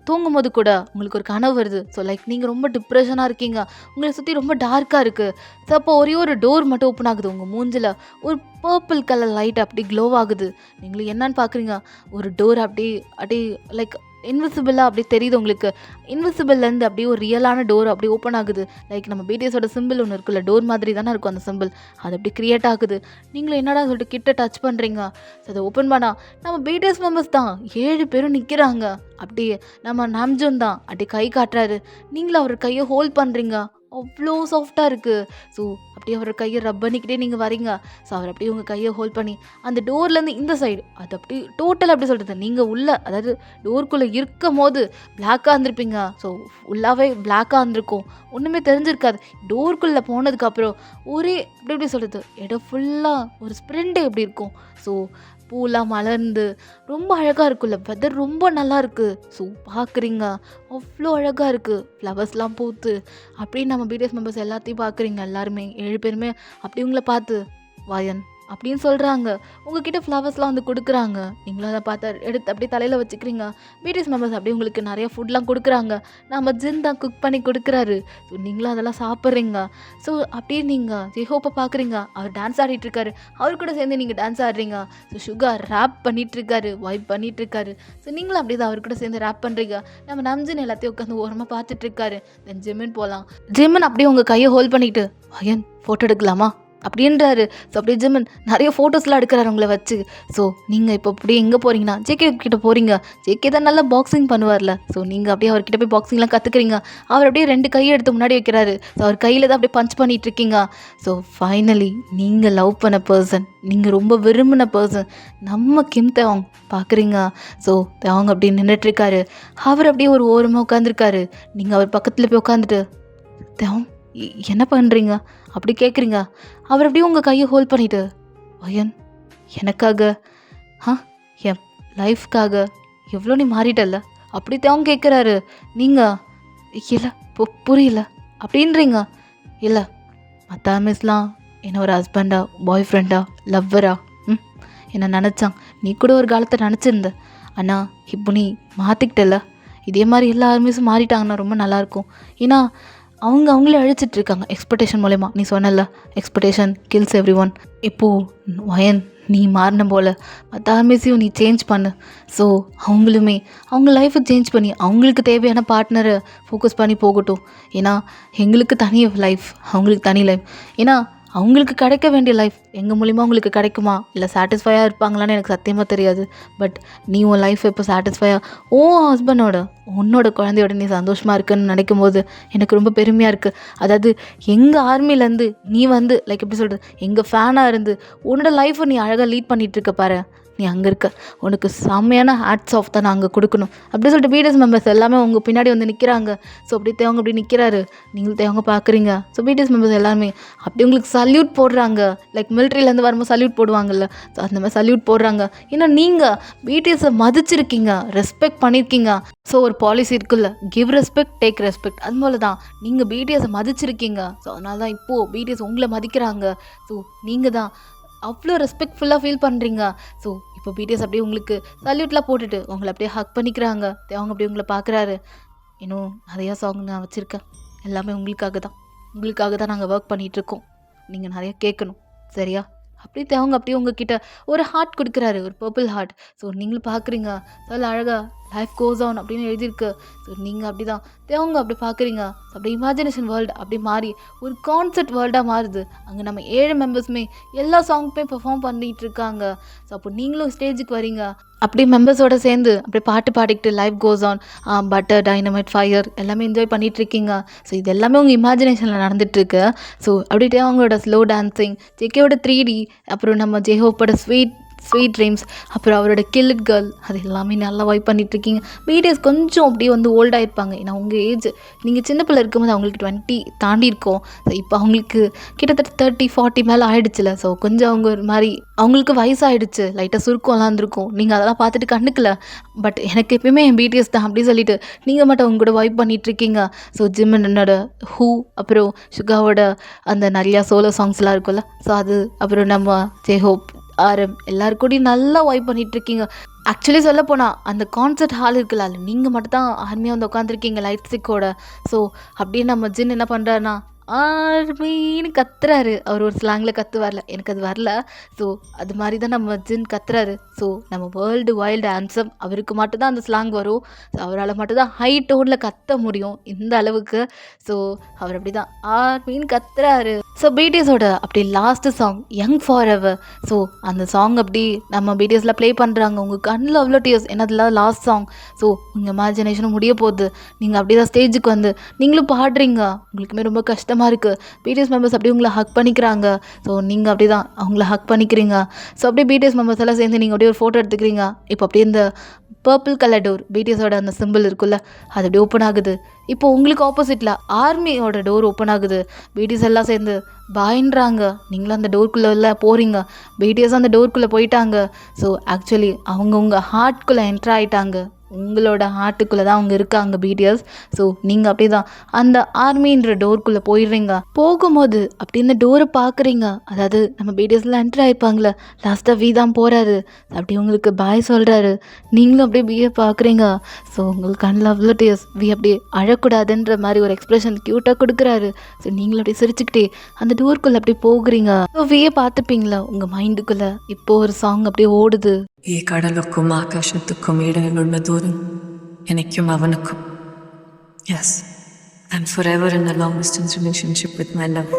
தூங்கும் போது கூட உங்களுக்கு ஒரு கனவு வருது. ஸோ லைக் நீங்கள் ரொம்ப டிப்ரெஷனாக இருக்கீங்க. உங்களை சுற்றி ரொம்ப டார்க்காக இருக்குது. ஸோ அப்போ ஒரே ஒரு டோர் மட்டும் ஓப்பன் ஆகுது. உங்கள் மூஞ்சில் ஒரு பர்பிள் கலர் லைட் அப்படி க்ளோ ஆகுது. நீங்களும் என்னன்னு பார்க்குறீங்க, ஒரு டோர் அப்படியே லைக் இன்விசிபிளாக அப்படி தெரியுது உங்களுக்கு. இன்விசிபிள்லேருந்து அப்படியே ஒரு ரியலான டோர் அப்படி ஓப்பன் ஆகுது. லைக் நம்ம பிடிஎஸோட சிம்பிள் ஒன்று இருக்குல்ல, டோர் மாதிரி தானே இருக்கும் அந்த சிம்பிள். அது அப்படி க்ரியேட் ஆகுது. நீங்களும் என்னடா சொல்லிட்டு கிட்ட டச் பண்ணுறீங்க. ஸோ அதை ஓப்பன் பண்ணால் நம்ம பிடிஎஸ் மெம்பர்ஸ் தான் 7 பேரும் நிற்கிறாங்க. அப்படியே நம்ம நாம்ஜூன் தான் அப்படி கை காட்டுறாரு. நீங்களும் அவர் கையை ஹோல்ட் பண்ணுறீங்க. அவ்வளோ சாஃப்டாக இருக்குது. ஸோ அப்படியே அவர் கையை ரப் பண்ணிக்கிட்டே நீங்கள் வரீங்க. ஸோ அவர் அப்படியே உங்கள் கையை ஹோல்ட் பண்ணி அந்த டோர்லேருந்து இந்த சைடு அது அப்படி டோட்டலாக அப்படி சொல்கிறது நீங்கள் உள்ளே, அதாவது டோருக்குள்ளே இருக்கும் போது பிளாக்காக இருந்திருப்பீங்க. ஸோ ஃபுல்லாகவே பிளாக்காக இருந்திருக்கும். ஒன்றுமே தெரிஞ்சிருக்காது. டோருக்குள்ளே போனதுக்கப்புறம் ஒரே எப்படி சொல்கிறது, இடம் ஃபுல்லாக ஒரு ஸ்ப்ரிண்டே எப்படி இருக்கும். ஸோ பூலாம் மலர்ந்து ரொம்ப அழகாக இருக்குல்ல, வெதர் ரொம்ப நல்லா இருக்குது. ஸோ பார்க்குறீங்க அவ்வளோ அழகாக இருக்குது. ஃப்ளவர்ஸ்லாம் பூத்து அப்படின்னு நம்ம பிடிஎஸ் மெம்பர்ஸ் எல்லாத்தையும் பார்க்குறீங்க. எல்லாருமே 7 பேருமே அப்படி உங்களை பார்த்து வாயன் அப்படின்னு சொல்கிறாங்க. உங்ககிட்ட ஃப்ளவர்ஸ்லாம் வந்து கொடுக்குறாங்க. நீங்களும் அதை பார்த்து எடுத்து அப்படியே தலையில் வச்சுக்கிறீங்க. பிடிஎஸ் மெம்பர்ஸ் அப்படியே உங்களுக்கு நிறைய ஃபுட்லாம் கொடுக்குறாங்க. நம்ம ஜின் தான் குக் பண்ணி கொடுக்குறாரு. ஸோ நீங்களும் அதெல்லாம் சாப்பிட்றீங்க. ஸோ அப்படியே நீங்கள் ஜெஹோப்பை பார்க்குறீங்க. அவர் டான்ஸ் ஆடிட்டுருக்காரு. அவர் கூட சேர்ந்து நீங்கள் டான்ஸ் ஆடுறீங்க. ஸோ சுகர் ரேப் பண்ணிகிட்ருக்காரு, வைப் பண்ணிகிட்ருக்காரு. ஸோ நீங்களும் அப்படியே தான் அவர் கூட சேர்ந்து ரேப் பண்ணுறீங்க. நம்ம நம்ஜின் எல்லாத்தையும் உட்காந்து ஓரமாக பார்த்துட்ருக்காரு. தென் ஜிம்மின் போகலாம். ஜிம்மின் அப்படியே உங்கள் கையை ஹோல்ட் பண்ணிக்கிட்டு வயன் ஃபோட்டோ எடுக்கலாமா அப்படின்றாரு. ஸோ அப்படியே ஜிம்மன் நிறைய ஃபோட்டோஸ்லாம் எடுக்கிறாரு உங்களை வச்சு. ஸோ நீங்கள் இப்போ அப்படியே எங்கே போகிறீங்கன்னா ஜேகே கிட்ட போகிறீங்க. ஜேகே தான் நல்லா பாக்ஸிங் பண்ணுவார்ல. ஸோ நீங்கள் அப்படியே அவர்கிட்ட போய் பாக்ஸிங்லாம் கற்றுக்குறீங்க. அவர் அப்படியே 2 கையை எடுத்து முன்னாடி வைக்கிறாரு. ஸோ அவர் கையில் தான் அப்படியே பஞ்ச் பண்ணிகிட்டு இருக்கீங்க. ஸோ ஃபைனலி நீங்கள் லவ் பண்ண பர்சன், நீங்கள் ரொம்ப விரும்பின பர்சன் நம்ம கிம் தேவாங் பார்க்குறீங்க. ஸோ தேவாங் அப்படி நின்றுட்டுருக்காரு. அவர் அப்படியே ஒரு ஓரமாக உட்காந்துருக்காரு. நீங்கள் அவர் பக்கத்தில் போய் உட்காந்துட்டு தேவாங் என்ன பண்ணுறீங்க அப்படி கேட்குறீங்க. அவர் அப்படியே உங்கள் கையை ஹோல்ட் பண்ணிவிட்டு வயன் எனக்காக என் லைஃப்காக எவ்வளோ நீ மாறிட்டல்ல அப்படி தேவங்க கேட்குறாரு. நீங்கள் இல்லை புரியல அப்படின்றீங்க. இல்லை மற்ற மிஸ்லாம் என்ன ஒரு ஹஸ்பண்டா, பாய் ஃப்ரெண்டா, லவ்வரா என்னை நினச்சான். நீ கூட ஒரு காலத்தை நினச்சிருந்த. ஆனால் இப்போ நீ மாற்றிக்கிட்டல. இதே மாதிரி எல்லா மிஸ்ஸும் மாறிட்டாங்கன்னா ரொம்ப நல்லாயிருக்கும். ஏன்னா அவங்களே அழிச்சிட்ருக்காங்க எக்ஸ்பெக்டேஷன் மூலமா. நீ சொன்னல எக்ஸ்பெக்டேஷன் கில்ஸ் எவ்ரி ஒன். இப்போது வயன் நீ மாறின போல் மற்ற ஆர்மிஸையும் நீ சேஞ்ச் பண்ணு. ஸோ அவங்களுமே அவங்க லைஃப்பை சேஞ்ச் பண்ணி அவங்களுக்கு தேவையான பார்ட்னரை ஃபோக்கஸ் பண்ணி போகட்டும். ஏன்னா எங்களுக்கு தனி லைஃப், அவங்களுக்கு தனி லைஃப். ஏன்னா அவங்களுக்கு கிடைக்க வேண்டிய லைஃப் எங்கள் மூலிமா அவங்களுக்கு கிடைக்குமா இல்லை சாட்டிஸ்ஃபையாக இருப்பாங்களான்னு எனக்கு சத்தியமாக தெரியாது. பட் நீ உன் லைஃப் இப்போ சாட்டிஸ்ஃபையாக ஹஸ்பண்டோட உன்னோட குழந்தையோட நீ சந்தோஷமாக இருக்குன்னு நினைக்கும் போது எனக்கு ரொம்ப பெருமையாக இருக்குது. அதாவது எங்கள் ஆர்மிலேருந்து நீ வந்து லைக் எப்படி சொல்கிறது, எங்கள் ஃபேனாக இருந்து உன்னோட லைஃப்பை நீ அழகாக லீட் பண்ணிகிட்ருக்க பாரு. நீ அங்கே இருக்க, உனக்கு செம்மையான ஹேட்ஸ் ஆஃப் தான் நாங்கள் கொடுக்கணும் அப்படி சொல்லிட்டு பிடிஎஸ் மெம்பர்ஸ் எல்லாமே உங்கள் பின்னாடி வந்து நிற்கிறாங்க. ஸோ அப்படி தேவங்க அப்படி நிற்கிறாரு, நீங்களும் தேவங்க பார்க்குறீங்க. ஸோ பிடிஎஸ் மெம்பர்ஸ் எல்லாருமே அப்படி உங்களுக்கு சல்யூட் போடுறாங்க. லைக் மிலிட்ரியிலேருந்து வரும்போது சல்யூட் போடுவாங்கல்ல, ஸோ அந்த மாதிரி சல்யூட் போடுறாங்க. ஏன்னா நீங்கள் பிடிஎஸை மதிச்சிருக்கீங்க, ரெஸ்பெக்ட் பண்ணியிருக்கீங்க. ஸோ ஒரு பாலிசி இருக்குல்ல, கிவ் ரெஸ்பெக்ட் டேக் ரெஸ்பெக்ட், அது போல தான் நீங்கள் பிடிஎஸை மதிச்சிருக்கீங்க. ஸோ அதனால தான் இப்போது பிடிஎஸ் உங்களை மதிக்கிறாங்க. ஸோ நீங்கள் தான் அவ்வளோ ரெஸ்பெக்ட்ஃபுல்லாக ஃபீல் பண்ணுறீங்க. ஸோ இப்போ பிடிஎஸ் அப்படியே உங்களுக்கு சல்யூட்லாம் போட்டுட்டு உங்களை அப்படியே ஹக் பண்ணிக்கிறாங்க. அவங்க அப்படியே உங்களை பார்க்குறாரு. இன்னும் நிறையா சாங் நான் வச்சுருக்கேன், எல்லாமே உங்களுக்காக தான் நாங்கள் ஒர்க் பண்ணிகிட்ருக்கோம். நீங்கள் நிறையா கேட்கணும் சரியா? அப்படி அவங்க அப்படியே உங்ககிட்ட ஒரு ஹார்ட் கொடுக்குறாரு, ஒரு பர்பிள் ஹார்ட். ஸோ நீங்களும் பார்க்குறீங்க, அதில் அழகாக லைஃப் கோஸ் ஆன் அப்படின்னு எழுதியிருக்கு. ஸோ நீங்கள் அப்படி தான் தேவங்க அப்படி பார்க்குறீங்க. ஸோ அப்படி இமேஜினேஷன் வேர்ல்டு அப்படி மாறி ஒரு கான்செப்ட் வேர்ல்டாக மாறுது. அங்கே நம்ம 7 மெம்பர்ஸுமே எல்லா சாங்குமே பெர்ஃபார்ம் பண்ணிகிட்டு இருக்காங்க. ஸோ அப்போ நீங்களும் ஸ்டேஜுக்கு வரீங்க, அப்படி மெம்பர்ஸோடு சேர்ந்து அப்படியே பாட்டு பாடிக்கிட்டு life goes on, butter, dynamite, fire எல்லாமே என்ஜாய் பண்ணிகிட்ருக்கீங்க. ஸோ இது எல்லாமே உங்கள் இமேஜினேஷனில் நடந்துகிட்ருக்கு. ஸோ அப்படியே அவங்களோட ஸ்லோ டான்ஸிங், ஜேகேவோட 3D, அப்புறம் நம்ம ஜேஹோப்போட ஸ்வீட் ட்ரீம்ஸ், அப்புறம் அவரோட கில் இட் கேர்ள், அது எல்லாமே நல்லா வைப் பண்ணிகிட்ருக்கீங்க. பிடிஎஸ் கொஞ்சம் அப்படியே வந்து ஓல்டாக இருப்பாங்க. ஏன்னா உங்கள் ஏஜ், நீங்கள் சின்ன பிள்ளை இருக்கும்போது அவங்களுக்கு 20 தாண்டி இருக்கும். ஸோ இப்போ அவங்களுக்கு கிட்டத்தட்ட 30-40 மேலே ஆகிடுச்சுல. ஸோ கொஞ்சம் அவங்க ஒரு மாதிரி அவங்களுக்கு வயசாகிடுச்சு, லைட்டாக சுருக்கம்லாம் இருந்திருக்கும். நீங்கள் அதெல்லாம் பார்த்துட்டு கண்டுக்கல. பட் எனக்கு எப்பயுமே என் பிடிஎஸ் தான் அப்படி சொல்லிட்டு நீங்கள் மட்டும் அவங்க கூட வைப் பண்ணிகிட்ருக்கீங்க. ஸோ ஜிம்மனோட ஹூ, அப்புறம் சுகாவோட அந்த நிறையா சோலோ சாங்ஸ்லாம் இருக்கும்ல, ஸோ அது, அப்புறம் நம்ம ஜேஹோப், ஆரம் எல்லாருக்கூடையும் நல்லா வைப் பண்ணிகிட்ருக்கீங்க. ஆக்சுவலி சொல்ல போனால் அந்த கான்சர்ட் ஹால் இருக்குல்ல, அதில் நீங்கள் மட்டும் தான் ஆர்மியாக வந்து உட்காந்துருக்கீங்க லைட் ஸ்டிக்கோட. ஸோ அப்படியே நம்ம ஜின் என்ன பண்ணுறாருன்னா ஆர்மின்னு கத்துறாரு. அவர் ஒரு ஸ்லாங்கில் கத்துவார்ல, எனக்கு அது வரல. ஸோ அது மாதிரி தான் நம்ம ஜின் கத்துறாரு. ஸோ நம்ம வேர்ல்டு வைல்டு ஆன்சம் அவருக்கு மட்டும்தான் அந்த ஸ்லாங் வரும். ஸோ அவரால் மட்டும்தான் ஹை டோனில் கத்த முடியும் இந்த அளவுக்கு. ஸோ அவர் அப்படி தான் ஆர்மின்னு கத்துறாரு. ஸோ பிடிஎஸோட அப்படி last song young for ever. So அந்த சாங் அப்படி நம்ம பிடிஎஸில் ப்ளே பண்ணுறாங்க. உங்கள் கண்ணில் அவ்வளோ டியர்ஸ், ஏன்னா அதில் லாஸ்ட் சாங். ஸோ உங்கள் இமேஜினேஷனும் முடிய போகுது. நீங்கள் அப்படி தான் ஸ்டேஜுக்கு வந்து நீங்களும் பாடுறீங்க. உங்களுக்குமே ரொம்ப கஷ்டமாக இருக்குது. பிடிஎஸ் மெம்பர்ஸ் அப்படியே உங்களை ஹக் பண்ணிக்கிறாங்க. ஸோ நீங்கள் அப்படி தான் அவங்கள ஹக் பண்ணிக்கிறீங்க. ஸோ அப்படியே பிடிஎஸ் மெம்பர்ஸ் எல்லாம் சேர்ந்து நீங்கள் அப்படியே ஒரு ஃபோட்டோ எடுத்துக்கிறீங்க. இப்போ அப்படியே இந்த பர்பிள் கலர் டோர், பிடிஎஸோட அந்த சிம்பிள் இருக்குல்ல, அது அப்படியே ஓப்பன் ஆகுது. இப்போ உங்களுக்கு ஆப்போசிட்டில் ஆர்மியோட டோர் ஓப்பன் ஆகுது. பிடிஎஸ் எல்லாம் சேர்ந்து பாயின்றாங்க. நீங்களும் அந்த டோர்க்குள்ளே இல்லை போகிறீங்க. பிடிஎஸ் அந்த டோர்க்குள்ளே போயிட்டாங்க. ஸோ ஆக்சுவலி அவங்க உங்கள் ஹார்ட்குள்ளே என்ட்ரு ஆகிட்டாங்க. உங்களோட ஹார்ட்டுக்குள்ளே தான் அவங்க இருக்காங்க பிடிஎஸ். ஸோ நீங்கள் அப்படி தான் அந்த ஆர்மின்ற டோருக்குள்ளே போயிடுறீங்க. போகும்போது அப்படி இந்த டோரை பார்க்குறீங்க. அதாவது நம்ம பிடிஎஸ்லாம் என்ட்ரு ஆகிப்பாங்களே, லாஸ்ட்டாக வி தான் போகிறாரு. அப்படி உங்களுக்கு பாய் சொல்கிறாரு. நீங்களும் அப்படியே பிஏ பார்க்குறீங்க. ஸோ உங்களுக்கு கண்ணில் அவ்வளோ டேஸ். வி அப்படியே அழக்கூடாதுன்ற மாதிரி ஒரு எக்ஸ்ப்ரெஷன் க்யூட்டாக கொடுக்குறாரு. ஸோ நீங்களும் அப்படியே சிரிச்சுக்கிட்டே அந்த டோருக்குள்ளே அப்படியே போகிறீங்க. ஸோ வியை பார்த்துப்பீங்களா உங்கள் மைண்டுக்குள்ளே. இப்போது ஒரு சாங் அப்படியே ஓடுது. கடலுக்கும் ஆகாசத்துக்கும் இடையில் உள்ள தூரம் எனக்கும் அவனுக்கும். Yes, I'm forever in a long distance relationship with my love.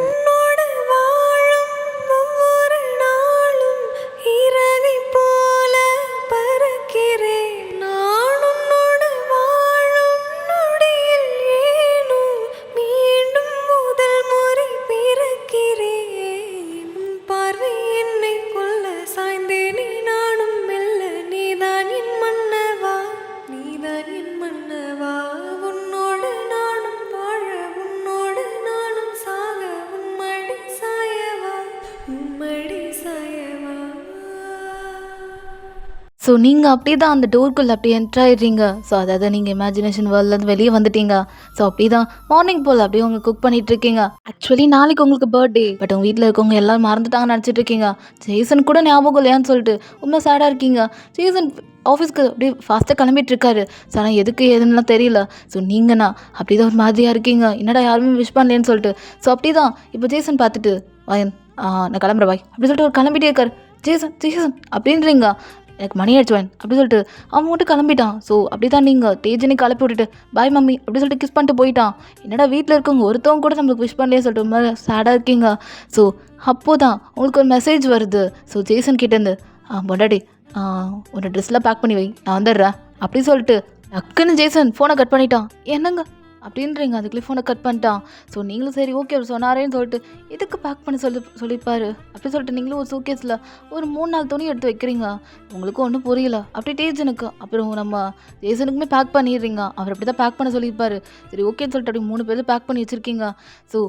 So நீங்கள் அப்படியே தான் அந்த டோருக்குள்ளே அப்படியே என்ட்ராயிடுறீங்க. ஸோ அதாவது நீங்கள் இமேஜினேஷன் வேர்ல்ட்லேருந்து வெளியே வந்துட்டீங்க. ஸோ அப்படி தான் மார்னிங் போல் அப்படியே உங்கள் குக் பண்ணிகிட்ருக்கீங்க. ஆக்சுவலி நாளைக்கு உங்களுக்கு பர்த்டே, பட் உங்கள் வீட்டில் இருக்கவங்க எல்லோரும் மறந்துட்டாங்கன்னு நினச்சிட்டு இருக்கீங்க. ஜேசன் கூட ஞாபகம் இல்லையான்னு சொல்லிட்டு ரொம்ப சேடாக இருக்கீங்க. ஜேசன் ஆஃபீஸ்க்கு அப்படியே ஃபாஸ்ட்டாக கிளம்பிட்டுருக்காரு. ஸோ ஆனால் எதுக்கு ஏதுன்னுலாம் தெரியல. ஸோ நீங்கண்ணா அப்படி தான் ஒரு மாதிரியாக இருக்கீங்க. என்னடா யாருமே விஷ் பண்ணலேன்னு சொல்லிட்டு. ஸோ அப்படி தான் இப்போ ஜேசன் பார்த்துட்டு வாயன் நான் கிளம்புற பாய் அப்படி சொல்லிட்டு ஒரு கிளம்பிட்டே இருக்கார். ஜேசன் ஜேசன் அப்படின்றீங்க. எனக்கு மணி ஆயிடுச்சுவேன் அப்படி சொல்லிட்டு அவன் மட்டும் கிளம்பிட்டான். ஸோ அப்படி தான் நீங்கள் தேஜனை கிளப்பி விட்டுட்டு பாய் மம்மி அப்படி சொல்லிட்டு கிஸ் பண்ணிட்டு போயிட்டான். என்னடா வீட்டில் இருக்கவங்க ஒருத்தவங்க கூட நம்மளுக்கு விஷ் பண்ணலையே சொல்லிட்டு ஒரு மாதிரி சேடாக இருக்கீங்க. ஸோ அப்போ தான் உங்களுக்கு ஒரு மெசேஜ் வருது. ஸோ ஜேசன் கிட்டேருந்து பொண்டாடி ஒரு ட்ரெஸ்லாம் பேக் பண்ணி வை, நான் வந்துடுறேன் அப்படி சொல்லிட்டு டக்குன்னு ஜேசன் ஃபோனை கட் பண்ணிட்டான். என்னங்க அப்படின்றீங்க. அதுக்குள்ளே ஃபோனை கட் பண்ணிட்டான். ஸோ நீங்களும் சரி ஓகே அவர் சொன்னாரேன்னு சொல்லிட்டு எதுக்கு பேக் பண்ணி சொல்லியிருப்பாரு அப்படி சொல்லிட்டு நீங்களும் ஒரு சூக்கேஸில் ஒரு 3-4 துணி எடுத்து வைக்கிறீங்க. உங்களுக்கும் ஒன்றும் புரியல. அப்படி டேஜனுக்கு அப்புறம் நம்ம ஜேசனுக்குமே பேக் பண்ணிடுறீங்க. அவர் அப்படி தான் பேக் பண்ண சொல்லியிருப்பாரு. சரி ஓகேன்னு சொல்லிட்டு அப்படி 3 பேர் பேக் பண்ணி வச்சுருக்கீங்க. ஸோ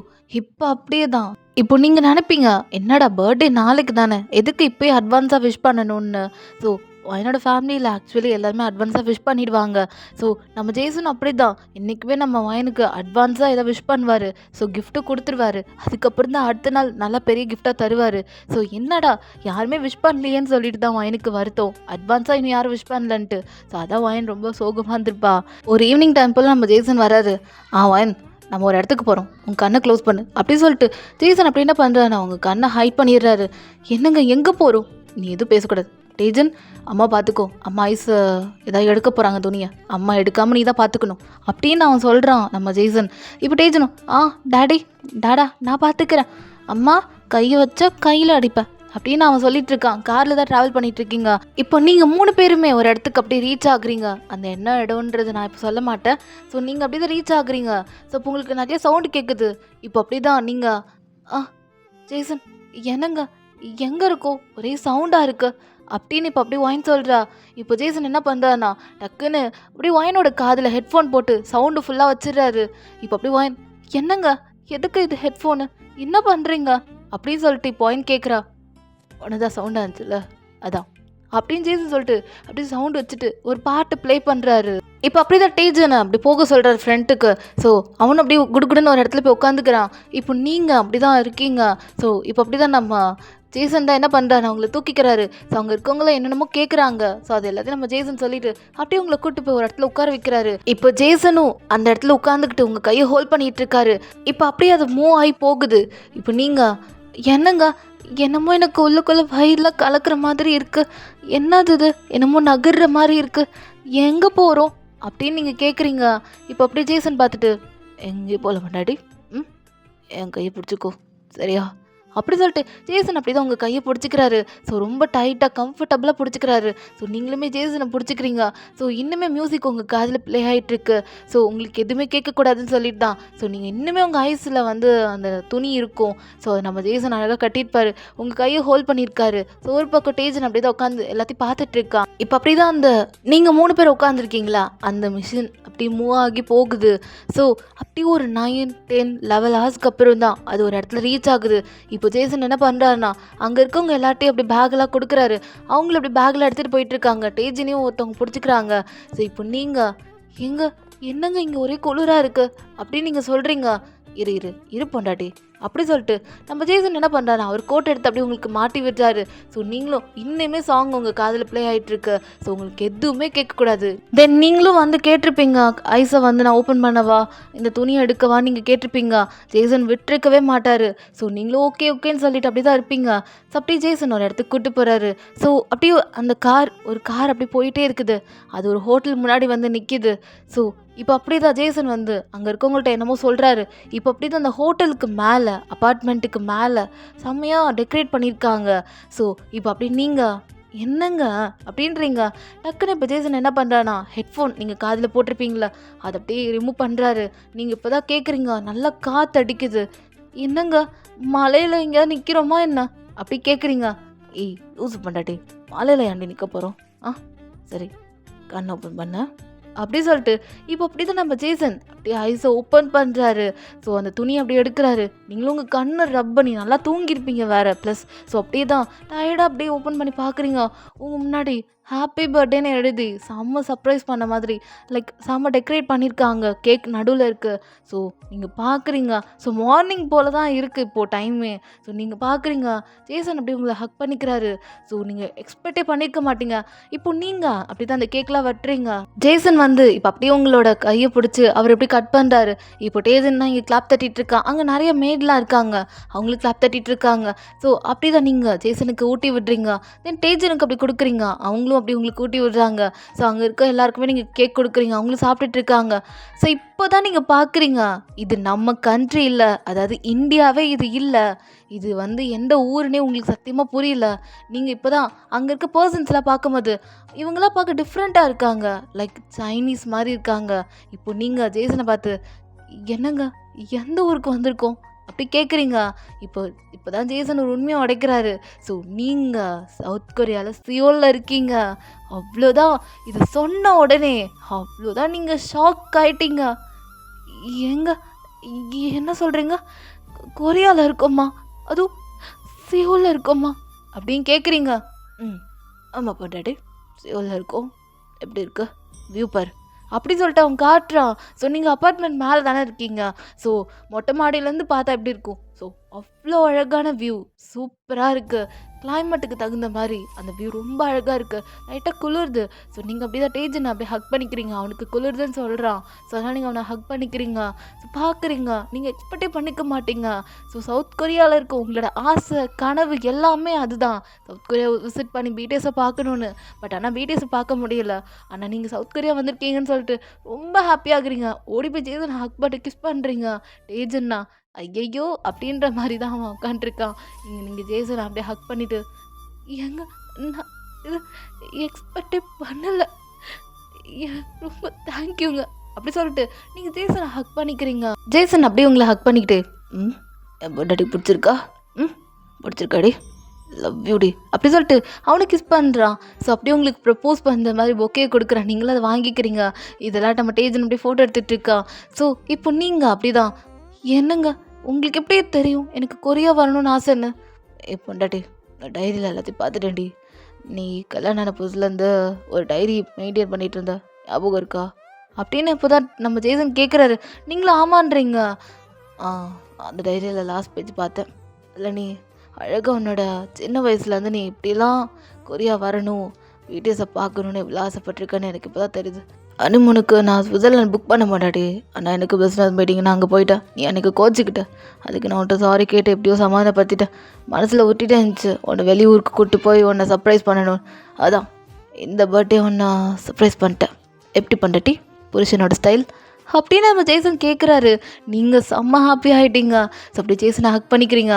இப்போ அப்படியே தான் இப்போ நீங்கள் நினைப்பீங்க என்னடா பர்த்டே நாளைக்கு தானே எதுக்கு இப்போயே அட்வான்ஸாக விஷ் பண்ணணும்னு. ஸோ என்னோட ஃபேமிலியில் ஆக்சுவலி எல்லாருமே அட்வான்ஸாக விஷ் பண்ணிடுவாங்க. ஸோ நம்ம ஜேசன் அப்படி தான் இன்றைக்குமே நம்ம வயனுக்கு அட்வான்ஸாக ஏதோ விஷ் பண்ணுவார். ஸோ கிஃப்ட்டு கொடுத்துருவாரு. அதுக்கப்புறம் தான் அடுத்த நாள் நல்லா பெரிய கிஃப்டாக தருவார். ஸோ என்னடா யாருமே விஷ் பண்ணலையேன்னு சொல்லிட்டு தான் வயனுக்கு வருத்தம், அட்வான்ஸாக இன்னும் யாரும் விஷ் பண்ணலன்ட்டு. ஸோ அதான் வயன் ரொம்ப சோகமாக இருந்திருப்பா. ஒரு ஈவினிங் டைம் போல் நம்ம ஜேசன் வராரு. வயன் நம்ம ஒரு இடத்துக்கு போகிறோம், உங்கள் கண்ணை க்ளோஸ் பண்ணு அப்படி சொல்லிட்டு ஜேசன் அப்படி என்ன பண்ணுறாரு, அவங்க கண்ணை ஹைட் பண்ணிடுறாரு. என்னங்க எங்கே போகிறோம், நீ எதுவும் பேசக்கூடாது டேஜன், அம்மா பார்த்துக்கோ, அம்மா ஐஸ் ஏதாவது எடுக்க போகிறாங்க துணியை, அம்மா எடுக்காமல் நீ தான் பார்த்துக்கணும் அப்படின்னு அவன் சொல்கிறான் நம்ம ஜேசன். இப்போ டேஜனும் டாடா நான் பார்த்துக்கிறேன், அம்மா கையை வச்சா கையில் அடிப்பேன் அப்படின்னு அவன் சொல்லிட்டு இருக்கான். காரில் தான் ட்ராவல் பண்ணிட்டு இருக்கீங்க. இப்போ நீங்கள் 3 பேருமே ஒரு இடத்துக்கு அப்படியே ரீச் ஆகுறீங்க. அந்த என்ன இடம்ன்றது நான் இப்போ சொல்ல மாட்டேன். ஸோ நீங்கள் அப்படி தான் ரீச் ஆகுறீங்க. ஸோ இப்போ உங்களுக்கு நிறைய சவுண்டு கேட்குது. இப்போ அப்படி தான் நீங்கள் ஜேசன் என்னங்க எங்கே இருக்கோ ஒரே சவுண்டாக இருக்கு அப்படின்னு இப்போ அப்படியே ஒயின் சொல்கிறா. இப்போ ஜேசன் என்ன பண்ணுறான்னா டக்குன்னு அப்படியே ஒயினோட காதில் ஹெட்ஃபோன் போட்டு சவுண்டு ஃபுல்லாக வச்சிடுறாரு. இப்போ அப்படியே ஒயின் என்னங்க எதுக்கு இது ஹெட்ஃபோனு, என்ன பண்ணுறீங்க அப்படின்னு சொல்லிட்டு இப்போ ஒயின் கேட்குறா. ஒன்றுதான் சவுண்டாக இருந்துச்சுல்ல அதான் அப்படின்னு ஜேசன் சொல்லிட்டு அப்படியே சவுண்ட் வச்சுட்டு ஒரு பாட்டு ப்ளே பண்ணுறாரு. இப்போ அப்படி தான் டேஜனை அப்படி போக சொல்கிறார் ஃப்ரெண்டுக்கு. ஸோ அவனும் அப்படியே குடுகுடுன்னு ஒரு இடத்துல போய் உட்காந்துக்கிறான். இப்போ நீங்கள் அப்படி தான் இருக்கீங்க. ஸோ இப்போ அப்படி தான் நம்ம ஜேசன் தான் என்ன பண்ணுறாரு, அவங்கள தூக்கிக்கிறாரு. ஸோ அங்கே இருக்கவங்களாம் என்னென்னமோ கேட்குறாங்க. ஸோ அது எல்லாத்தையும் நம்ம ஜேசன் சொல்லிட்டு அப்படியே உங்களை கூப்பிட்டு போய் ஒரு இடத்துல உட்கார வைக்கிறாரு. இப்போ ஜேசனும் அந்த இடத்துல உட்காந்துக்கிட்டு உங்கள் கையை ஹோல்ட் பண்ணிட்டு இருக்காரு. இப்போ அப்படியே அது மூவ் ஆகி போகுது. இப்போ நீங்கள் என்னங்க என்னமோ எனக்கு உள்ளுக்குள்ளே வயிறில் கலக்கிற மாதிரி இருக்குது, என்னது இது என்னமோ நகர்ற மாதிரி இருக்குது, எங்கே போகிறோம் அப்படின்னு நீங்கள் கேட்குறீங்க. இப்போ அப்படியே ஜேசன் பார்த்துட்டு எங்கேயும் போகல முன்னாடி என் கையை பிடிச்சிக்கோ சரியா அப்படி சொல்லிட்டு ஜேசன் அப்படி தான் உங்கள் கையை பிடிச்சிக்கிறாரு. ஸோ ரொம்ப டைட்டாக கம்ஃபர்டபுளாக பிடிச்சிக்கிறாரு. ஸோ நீங்களுமே ஜேசனை பிடிச்சிக்கிறீங்க. ஸோ இன்னுமே மியூசிக் உங்கள் காதில் ப்ளே ஆகிட்டுருக்கு. ஸோ உங்களுக்கு எதுவுமே கேட்கக்கூடாதுன்னு சொல்லிட்டு தான். ஸோ நீங்கள் இன்னுமே உங்கள் ஐஸில் அந்த துணி இருக்கும். ஸோ நம்ம ஜேசன் அழகாக கட்டியிருப்பார், உங்கள் கையை ஹோல்ட் பண்ணியிருக்காரு. ஸோ ஒரு பக்கம் டேஜன் அப்படி தான் உட்காந்து எல்லாத்தையும் பார்த்துட்ருக்கான். இப்போ அப்படி தான் நீங்கள் 3 பேர் உட்காந்துருக்கீங்களா அந்த மிஷின் அப்படி மூவ் ஆகி போகுது. ஸோ அப்படி ஒரு 9-10-11 ஹவர்ஸ்க்கு அப்புறம் தான் அது ஒரு இடத்துல ரீச் ஆகுது. இப்போ ஜேசன் என்ன பண்ணுறாருனா அங்கே இருக்கவங்க எல்லாட்டையும் அப்படி பேக்கெல்லாம் கொடுக்குறாரு. அவங்களும் அப்படி பேக்கில் எடுத்துகிட்டு போயிட்டுருக்காங்க. டேஜனையும் ஒருத்தவங்க பிடிச்சிக்கிறாங்க. ஸோ இப்போ நீங்கள் என்னங்க இங்கே ஒரே குளிராக இருக்குது அப்படின்னு நீங்கள் சொல்கிறீங்க. இரு பொண்டாட்டி அப்படி சொல்லிட்டு நம்ம ஜேசன் என்ன பண்ணுறாரு, அவர் கோட் எடுத்து அப்படியே உங்களுக்கு மாட்டி விட்டாரு. ஸோ நீங்களும் இன்னுமே சாங் உங்கள் காதில் ப்ளே ஆகிட்டுருக்கு. ஸோ உங்களுக்கு எதுவுமே கேட்கக்கூடாது. தென் நீங்களும் கேட்டிருப்பீங்க ஐஸை நான் ஓப்பன் பண்ணவா, இந்த துணியை எடுக்கவா நீங்கள் கேட்டிருப்பீங்க. ஜேசன் விட்டுருக்கவே மாட்டார். ஸோ நீங்களும் ஓகேன்னு சொல்லிட்டு அப்படி தான் இருப்பீங்க. ஸோ அப்படியே ஜேசன் ஒரு இடத்துக்கு கூப்பிட்டு போகிறாரு. ஸோ அப்படியே அந்த ஒரு கார் அப்படி போயிட்டே இருக்குது. அது ஒரு ஹோட்டல் முன்னாடி நிற்கிது. ஸோ இப்போ அப்படி தான் ஜேசன் அங்கே இருக்கவங்கள்ட்ட என்னமோ சொல்கிறாரு. இப்போ அப்படி தான் அந்த ஹோட்டலுக்கு மேலே அப்பார்ட்மெண்ட்டுக்கு மேலே செம்மையாக டெக்கரேட் பண்ணியிருக்காங்க. ஸோ இப்போ அப்படி நீங்கள் என்னங்க அப்படின்றீங்க. டக்குன்னு இப்போ ஜேசன் என்ன பண்ணுறானா ஹெட்ஃபோன் நீங்கள் காதில் போட்டிருப்பீங்களா அதை அப்படியே ரிமூவ் பண்ணுறாரு. நீங்கள் இப்போ தான் கேட்குறீங்க, நல்லா காற்று அடிக்குது. என்னங்க மலையில் எங்கேயாவது நிற்கிறோமா என்ன அப்படி கேட்குறீங்க. யூஸ் பண்ணாட்டி மலையில் ஏண்டி நிற்க போகிறோம், சரி கண் ஓப்பன் பண்ண அப்படி சொல்லிட்டு இப்போ அப்படி தான் நம்ம ஜேசன் அப்படியே ஐஸை ஓப்பன் பண்ணுறாரு. ஸோ அந்த துணியை அப்படியே எடுக்கிறாரு. நீங்களும் உங்கள் கண்ணை ரப் பண்ணி நல்லா தூங்கியிருப்பீங்க வேறு ப்ளஸ். ஸோ அப்படியே தான் டயர்டாக அப்படியே ஓப்பன் பண்ணி பார்க்குறீங்க. உங்கள் முன்னாடி ஹாப்பி பர்த்டேன்னு எழுதி செம்ம சர்ப்ரைஸ் பண்ண மாதிரி செம்ம டெக்கரேட் பண்ணியிருக்காங்க. கேக் நடுவில் இருக்குது. ஸோ நீங்கள் பார்க்குறீங்க. ஸோ மார்னிங் போல் தான் இருக்குது இப்போது டைமே. ஸோ நீங்கள் பார்க்குறீங்க ஜேசன் அப்படி உங்களை ஹக் பண்ணிக்கிறாரு. ஸோ நீங்கள் எக்ஸ்பெக்டே பண்ணியிருக்க மாட்டீங்க. இப்போ நீங்கள் அப்படி தான் அந்த கேக்லாம் வெட்டுறீங்க. ஜேசன் இப்போ அப்படியே உங்களோட கையை பிடிச்சி அவர் எப்படி கட் பண்ணுறாரு. இப்போ டேஜன் தான் இங்கே கிளாப் தட்டிட்டு இருக்கா. அங்கே நிறைய மேட்லாம் இருக்காங்க, அவங்களுக்கு கிளாப் தட்டிட்டு இருக்காங்க. ஸோ அப்படி தான் நீங்கள் ஜேசனுக்கு ஊட்டி விடுறீங்க. தென் டேஜனுக்கு அப்படி கொடுக்குறீங்க, அவங்களும் அப்படி உங்களுக்கு ஊட்டி விடுறாங்க. ஸோ அங்கே இருக்க எல்லாருக்குமே நீங்கள் கேக் கொடுக்குறீங்க, அவங்களும் சாப்பிட்டுட்டு இருக்காங்க. ஸோ இப்போ தான் நீங்கள் பார்க்குறீங்க, இது நம்ம கண்ட்ரி இல்லை, அதாவது இந்தியாவே இது இல்லை, இது வந்து எந்த ஊருன்னே உங்களுக்கு சத்தியமாக புரியல. நீங்கள் இப்போ தான் அங்கே இருக்க பர்சன்ஸ்லாம் பார்க்கும்போது இவங்களாம் பார்க்க டிஃப்ரெண்ட்டாக இருக்காங்க, லைக் சைனீஸ் மாதிரி இருக்காங்க. இப்போ நீங்கள் ஜேசனை பார்த்து என்னங்க எந்த ஊருக்கு வந்திருக்கோம் அப்படி கேட்குறீங்க. இப்போ தான் ஜேசன் ஒரு உண்மையை உடைக்கிறாரு. ஸோ நீங்கள் சவுத் கொரியாவில் சியோலில் இருக்கீங்க, அவ்வளோதான். இது சொன்ன உடனே அவ்வளோதான், நீங்கள் ஷாக் ஆயிட்டீங்க. ஏங்க என்ன சொல்கிறீங்க, கொரியாவில் இருக்கோம்மா, அதுவும் சியோலில் இருக்கோம்மா அப்படின்னு கேட்குறீங்க. ஆமாம் பொண்டாட்டி, சியோலில் இருக்கோம், எப்படி இருக்கு வியூ பார் அப்படி சொல்லிட்டு அவன் காட்டுறான். ஸோ நீங்கள் அப்பார்ட்மெண்ட் மேலே தானே இருக்கீங்க, ஸோ மொட்டை மாடியிலேருந்து பார்த்தா எப்படி இருக்கும். ஸோ அவ்வளோ அழகான வியூ, சூப்பராக இருக்குது, கிளைமேட்டுக்கு தகுந்த மாதிரி அந்த வியூ ரொம்ப அழகாக இருக்குது, லைட்டாக குளிருது. ஸோ நீங்கள் அப்படி தான் டேஜனை அப்படியே ஹக் பண்ணிக்கிறீங்க, அவனுக்கு குளிருதுன்னு சொல்கிறான். ஸோ அதனால் நீங்கள் அவனை ஹக் பண்ணிக்கிறீங்க. ஸோ பார்க்குறீங்க, நீங்கள் எக்ஸ்பெக்டே பண்ணிக்க மாட்டீங்க. ஸோ சவுத் கொரியாவில் இருக்க உங்களோட ஆசை கனவு எல்லாமே அதுதான், சவுத் கொரியா விசிட் பண்ணி பிடிஎஸை பார்க்கணுன்னு. பட் ஆனால் பிடிஎஸை பார்க்க முடியல. ஆனால் நீங்கள் சவுத் கொரியா வந்திருக்கீங்கன்னு சொல்லிட்டு ரொம்ப ஹாப்பியாகிறீங்க. ஓடி போய் ஜேசன் ஹக் பண்ணி கிஸ் பண்ணுறீங்க. டேஜன்னா ஐயையோ அப்படின்ற மாதிரி தான் அவன் உட்காண்ட்ருக்கான். நீங்கள் ஜேசனை அப்படியே ஹக் பண்ணிவிட்டு ஏங்க நான் இது எக்ஸ்பெக்டே பண்ணலை, ரொம்ப தேங்க்யூங்க அப்படி சொல்லிட்டு நீங்கள் ஜேசனை ஹக் பண்ணிக்கிறீங்க. ஜேசன் அப்படியே உங்களை ஹக் பண்ணிக்கிட்டு என் பொண்டாட்டி பிடிச்சிருக்கா, பிடிச்சிருக்காடி, லவ் யூடி அப்படி சொல்லிட்டு அவனுக்கு கிஸ் பண்ணுறான். ஸோ அப்படியே உங்களுக்கு ப்ரப்போஸ் பண்ணுற மாதிரி பொக்கே கொடுக்குறான், நீங்களும் அதை வாங்கிக்கிறீங்க. இதெல்லாம் நம்ம டேஜன் அப்படியே ஃபோட்டோ எடுத்துகிட்டு இருக்கா. ஸோ இப்போ நீங்கள் அப்படி தான், என்னங்க உங்களுக்கு எப்படியே தெரியும் எனக்கு கொரியா வரணும்னு ஆசைன்னு. பொண்டாட்டி நான் டைரியில் எல்லாத்தையும் பார்த்துட்டேன்டி, நீ கல்யாணம் ஆன புதுசுலேருந்து ஒரு டைரி மெயின்டைன் பண்ணிகிட்டு இருந்த ஞாபகம் இருக்கா அப்படின்னு இப்போ தான் நம்ம ஜேசன் கேட்குறாரு. நீங்களும் ஆமான்றீங்க. அந்த டைரியில் லாஸ்ட் பேஜ் பார்த்தேன், இல்லை நீ அழகாக உன்னோட சின்ன வயசுலேருந்து நீ இப்படிலாம் கொரியா வரணும், வீடியோஸை பார்க்கணுன்னு எவ்வளோ ஆசைப்பட்டிருக்கேன்னு எனக்கு இப்போ தான் தெரியுது. ஹனிமூனுக்கு நான் ஸ்விட்சர்லாந்து புக் பண்ண மாட்டாடி, ஆனால் எனக்கு பிஸ்னஸ் மீட்டிங் நான் அங்கே போயிட்டேன், நீ எனக்கு கோச்சிக்கிட்ட, அதுக்கு நான் உன்ட்ட சாரி கேட்டு எப்படியோ சமாதானப்படுத்திட்டேன். மனசில் விட்டுட்டே இருந்துச்சு உன்னை வெளியூருக்கு கூப்பிட்டு போய் உன்னை சர்ப்ரைஸ் பண்ணணும், அதான் இந்த பர்த்டே உன்னை சர்ப்ரைஸ் பண்ணிட்டேன். எப்படி பண்ணட்டி புருஷனோட ஸ்டைல் அப்படின்னு நம்ம ஜேசன் கேட்குறாரு. நீங்கள் செம்ம ஹாப்பி ஆகிட்டீங்க. ஸோ அப்படி ஜேசனை ஹக் பண்ணிக்கிறீங்க.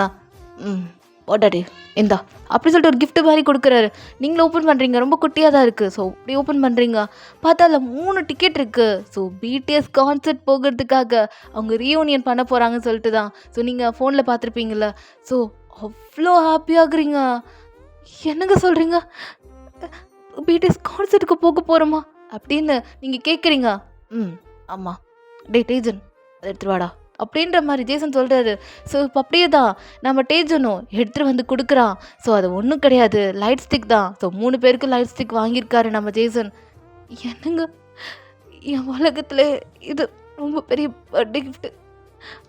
வாட்டாடி இந்தா அப்படி சொல்லிட்டு ஒரு கிஃப்ட் மாதிரி கொடுக்குறாரு. நீங்களும் ஓப்பன் பண்ணுறீங்க, ரொம்ப குட்டியாக தான் இருக்குது. ஸோ அப்படி ஓப்பன் பண்ணுறீங்க, பார்த்தா அதில் 3 டிக்கெட் இருக்குது. ஸோ பிடிஎஸ் கான்சர்ட் போகிறதுக்காக அவங்க ரீயூனியன் பண்ண போகிறாங்கன்னு சொல்லிட்டு தான். ஸோ நீங்கள் ஃபோனில் பார்த்துருப்பீங்கள. ஸோ அவ்வளோ ஹாப்பியாகிறீங்க. என்னங்க சொல்கிறீங்க, பிடிஎஸ் கான்சர்ட்டுக்கு போக போகிறோமா அப்படின்னு நீங்கள் கேட்குறீங்க. ஆமாம், டேஜன் அதை எடுத்துட்டு வாடா அப்படின்ற மாதிரி ஜேசன் சொல்கிறாரு. ஸோ இப்போ அப்படியே தான் நம்ம டேஜனும் எடுத்துகிட்டு வந்து கொடுக்குறான். ஸோ அது ஒன்றும் கிடையாது, லைட் ஸ்டிக் தான். ஸோ 3 பேருக்கு லைட் ஸ்டிக் வாங்கியிருக்காரு நம்ம ஜேசன். என்னங்க என் உலகத்தில் இது ரொம்ப பெரிய பர்த்டே கிஃப்ட்டு,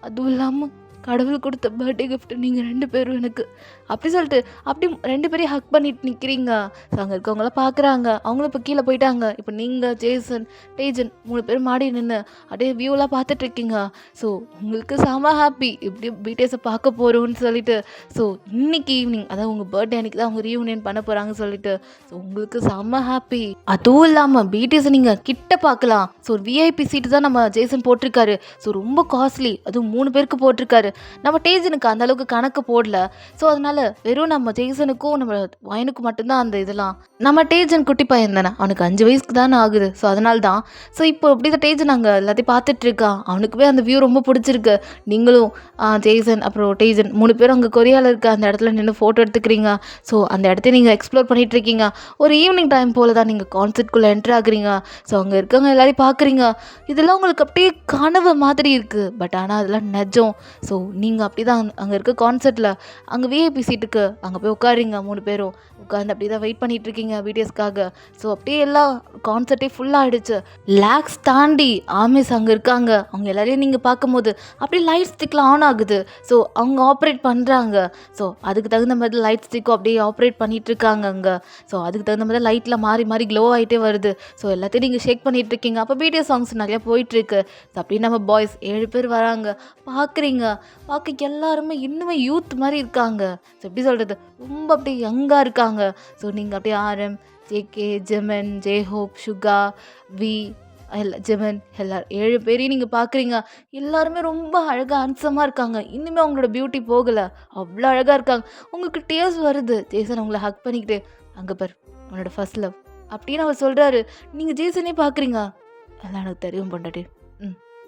அதுவும் இல்லாமல் கடவுள் கொடுத்த பர்த்டே கிஃப்ட் நீங்கள் 2 பேரும் எனக்கு அப்படி சொல்லிட்டு அப்படி 2 பேரையும் ஹக் பண்ணிட்டு நிற்கிறீங்க. ஸோ அங்கே இருக்கவங்களாம் பார்க்குறாங்க, அவங்களும் இப்போ கீழே போயிட்டாங்க. இப்போ நீங்கள் ஜேசன் டேஜன் 3 பேர் மாடி நின்று அப்படியே வியூலாம் பார்த்துட்ருக்கீங்க. ஸோ உங்களுக்கு செம ஹாப்பி, இப்படி பிடிஎஸை பார்க்க போகிறோன்னு சொல்லிட்டு. ஸோ இன்னைக்கு ஈவினிங் அதாவது உங்கள் பர்த்டே அன்றைக்கி தான் அவங்க ரீயூனியன் பண்ண போகிறாங்கன்னு சொல்லிட்டு. ஸோ உங்களுக்கு செம ஹாப்பி. அதுவும் இல்லாமல் பிடிஎஸை நீங்கள் கிட்ட பார்க்கலாம். ஸோ விஐபி சீட்டு தான் நம்ம ஜேசன் போட்டிருக்காரு. ஸோ ரொம்ப காஸ்ட்லி, அதுவும் 3 பேருக்கு போட்டிருக்காரு. நம்ம டேஜனுக்கு அந்த அளவுக்கு கணக்கு போடல. ஸோ அதனால வெறும் நம்ம ஜேசனுக்கும் நம்ம வயனுக்கும் மட்டும்தான் அந்த இதெல்லாம். நம்ம டேஜன் குட்டி பையன் தானே, அவனுக்கு 5 வயசுக்கு தானே ஆகுது. ஸோ அதனால தான். ஸோ இப்போ இப்படி தான் டேஜன் அங்கே எல்லாத்தையும் பார்த்துட்டு இருக்கான். அவனுக்குமே அந்த வியூ ரொம்ப பிடிச்சிருக்கு. நீங்களும் ஜேசன் அப்புறம் டேஜன் 3 பேரும் அங்கே கொரியாவில் இருக்க அந்த இடத்துல நின்று ஃபோட்டோ எடுத்துக்கிறீங்க. ஸோ அந்த இடத்த நீங்கள் எக்ஸ்ப்ளோர் பண்ணிகிட்டு இருக்கீங்க. ஒரு ஈவினிங் டைம் போல் தான் நீங்கள் கான்சர்ட்குள்ளே என்ட்ரு ஆகுறீங்க. ஸோ அங்கே இருக்கவங்க எல்லாரையும் பார்க்குறீங்க. இதெல்லாம் உங்களுக்கு அப்படியே கனவு மாதிரி இருக்குது. பட் ஆனால் அதெல்லாம் நிஜம். ஸோ நீங்கள் அப்படி தான் அங்கே இருக்க கான்சர்ட்டில் அங்கே விஐபி சீட்டுக்கு அங்கே போய் உட்காருங்க 3 பேரும் உட்காந்து அப்படி தான் வெயிட் பண்ணிகிட்ருக்கீங்க பிடிஎஸ்க்காக. ஸோ அப்படியே எல்லா கான்சர்ட்டே ஃபுல்லாகிடுச்சு. லேக்ஸ் தாண்டி ஆர்மிஸ் அங்கே இருக்காங்க. அவங்க எல்லாரையும் நீங்கள் பார்க்கும்போது அப்படியே லைட் ஸ்டிக்லாம் ஆன் ஆகுது. ஸோ அவங்க ஆப்ரேட் பண்ணுறாங்க. ஸோ அதுக்கு தகுந்த மாதிரி லைட் ஸ்டிக்கும் அப்படியே ஆப்ரேட் பண்ணிகிட்ருக்காங்க அங்கே. ஸோ அதுக்கு தகுந்த மாதிரி லைட்டில் மாறி மாறி க்ளோ ஆகிட்டே வருது. ஸோ எல்லாத்தையும் நீங்கள் ஷேக் பண்ணிகிட்ருக்கீங்க. அப்போ பிடிஎஸ் சாங்ஸ் நிறையா போயிட்டுருக்கு. ஸோ அப்படி நம்ம பாய்ஸ் 7 பேர் வராங்க. பார்க்குறீங்க, பார்க்க எல்லாருமே இன்னுமே யூத் மாதிரி இருக்காங்க. ஸோ எப்படி சொல்கிறது, ரொம்ப அப்படியே யங்காக இருக்காங்க. ஸோ நீங்கள் அப்படியே RM, JK, Jimin, J Hope, Suga, V Jimin எல்லாரும் 7 பேரையும் நீங்கள் பார்க்குறீங்க. எல்லாருமே ரொம்ப அழகாக ஹேண்ட்ஸமாக இருக்காங்க. இன்னுமே அவங்களோட பியூட்டி போகலை, அவ்வளோ அழகாக இருக்காங்க. உங்களுக்கு டேர்ஸ் வருது. ஜேசன் அவங்கள ஹக் பண்ணிக்கிட்டு, அங்கே பார் உன்னோட ஃபர்ஸ்ட் லவ் அப்படின்னு அவர் சொல்கிறாரு. நீங்கள் ஜேசனே பார்க்குறீங்க. எல்லாம் எனக்கு தெரியும் பொண்டாட்டி,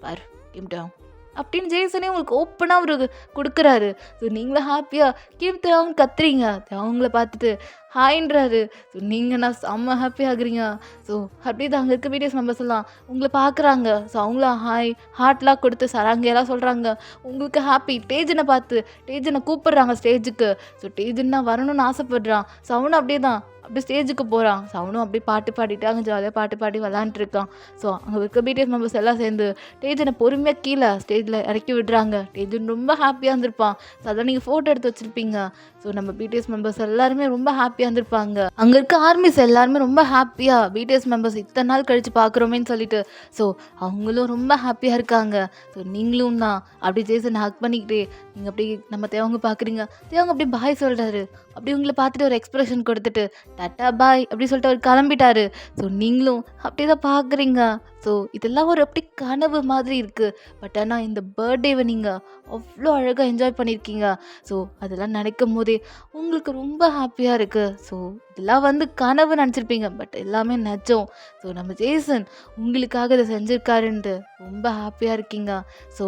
பாரு கிம்டாங் அப்படின்னு ஜேசனே உங்களுக்கு ஓப்பனாக அவரு கொடுக்குறாரு. ஸோ நீங்களும் ஹாப்பியாக கிம் தேவங்க கத்துறீங்க. அவங்கள பார்த்துட்டு ஹாய்ன்றாரு. ஸோ நீங்கள் நான் செம்ம ஹாப்பி ஆகுறீங்க. ஸோ அப்படி தான் அங்கே இருக்க பிடிஎஸ் மெம்பர்ஸ் எல்லாம் உங்களை பார்க்குறாங்க. ஸோ அவங்களும் ஹாய் ஹார்ட்லாம் கொடுத்து சராங்கையெல்லாம் சொல்கிறாங்க. உங்களுக்கு ஹாப்பி. டேஜனை பார்த்து டேஜனை கூப்பிடுறாங்க ஸ்டேஜுக்கு. ஸோ டேஜன் தான் வரணும்னு ஆசைப்படுறான். ஸோ அவனும் அப்படியே தான் அப்படியே ஸ்டேஜுக்கு போகிறான். ஸோ அவனும் அப்படியே பாட்டு பாடிட்டு அங்கே ஜாலியாக பாட்டு பாடி விளாண்டுருக்கான். ஸோ அங்கே இருக்க பிடிஎஸ் மெம்பர்ஸ் எல்லாம் சேர்ந்து டேஜனை பொறுமையாக கீழே ஸ்டேஜில் இறக்கி விடுறாங்க. டேஜன் ரொம்ப ஹாப்பியாக இருந்திருப்பான். ஸோ அதெல்லாம் நீங்கள் ஃபோட்டோ எடுத்து வச்சுருப்பீங்க. ஸோ நம்ம பிடிஎஸ் மெம்பர்ஸ் எல்லாருமே ரொம்ப ஹாப்பியாக இருந்திருப்பாங்க. அங்கே இருக்க ஆர்மிஸ் எல்லாருமே ரொம்ப ஹாப்பியாக பிடிஎஸ் மெம்பர்ஸ் இத்தனை நாள் கழித்து பார்க்குறோமேன்னு சொல்லிட்டு ஸோ அவங்களும் ரொம்ப ஹாப்பியாக இருக்காங்க. ஸோ நீங்களும் தான் அப்படி ஜேசன் ஹக் பண்ணிக்கிட்டே நீங்கள் அப்படி நம்ம தேவங்க பார்க்குறீங்க. தேவங்க அப்படி பாய் சொல்கிறாரு. அப்படி உங்களை பார்த்துட்டு ஒரு எக்ஸ்ப்ரெஷன் கொடுத்துட்டு டாட்டா பாய் அப்படி சொல்லிட்டு அவர் கிளம்பிட்டாரு. ஸோ நீங்களும் அப்படி தான் பார்க்குறீங்க. ஸோ இதெல்லாம் ஒரு அப்படி கனவு மாதிரி இருக்குது. பட் ஆனால் இந்த பர்த்டேவை நீங்கள் அவ்வளோ அழகாக என்ஜாய் பண்ணியிருக்கீங்க. ஸோ அதெல்லாம் நினைக்கும் போதே உங்களுக்கு ரொம்ப ஹாப்பியாக இருக்குது. ஸோ இதெல்லாம் வந்து கனவு நினச்சிருப்பீங்க, பட் எல்லாமே நிஜம். ஸோ நம்ம ஜேசன் உங்களுக்காக இதை செஞ்சுருக்காருன்ட்டு ரொம்ப ஹாப்பியாக இருக்கீங்க. ஸோ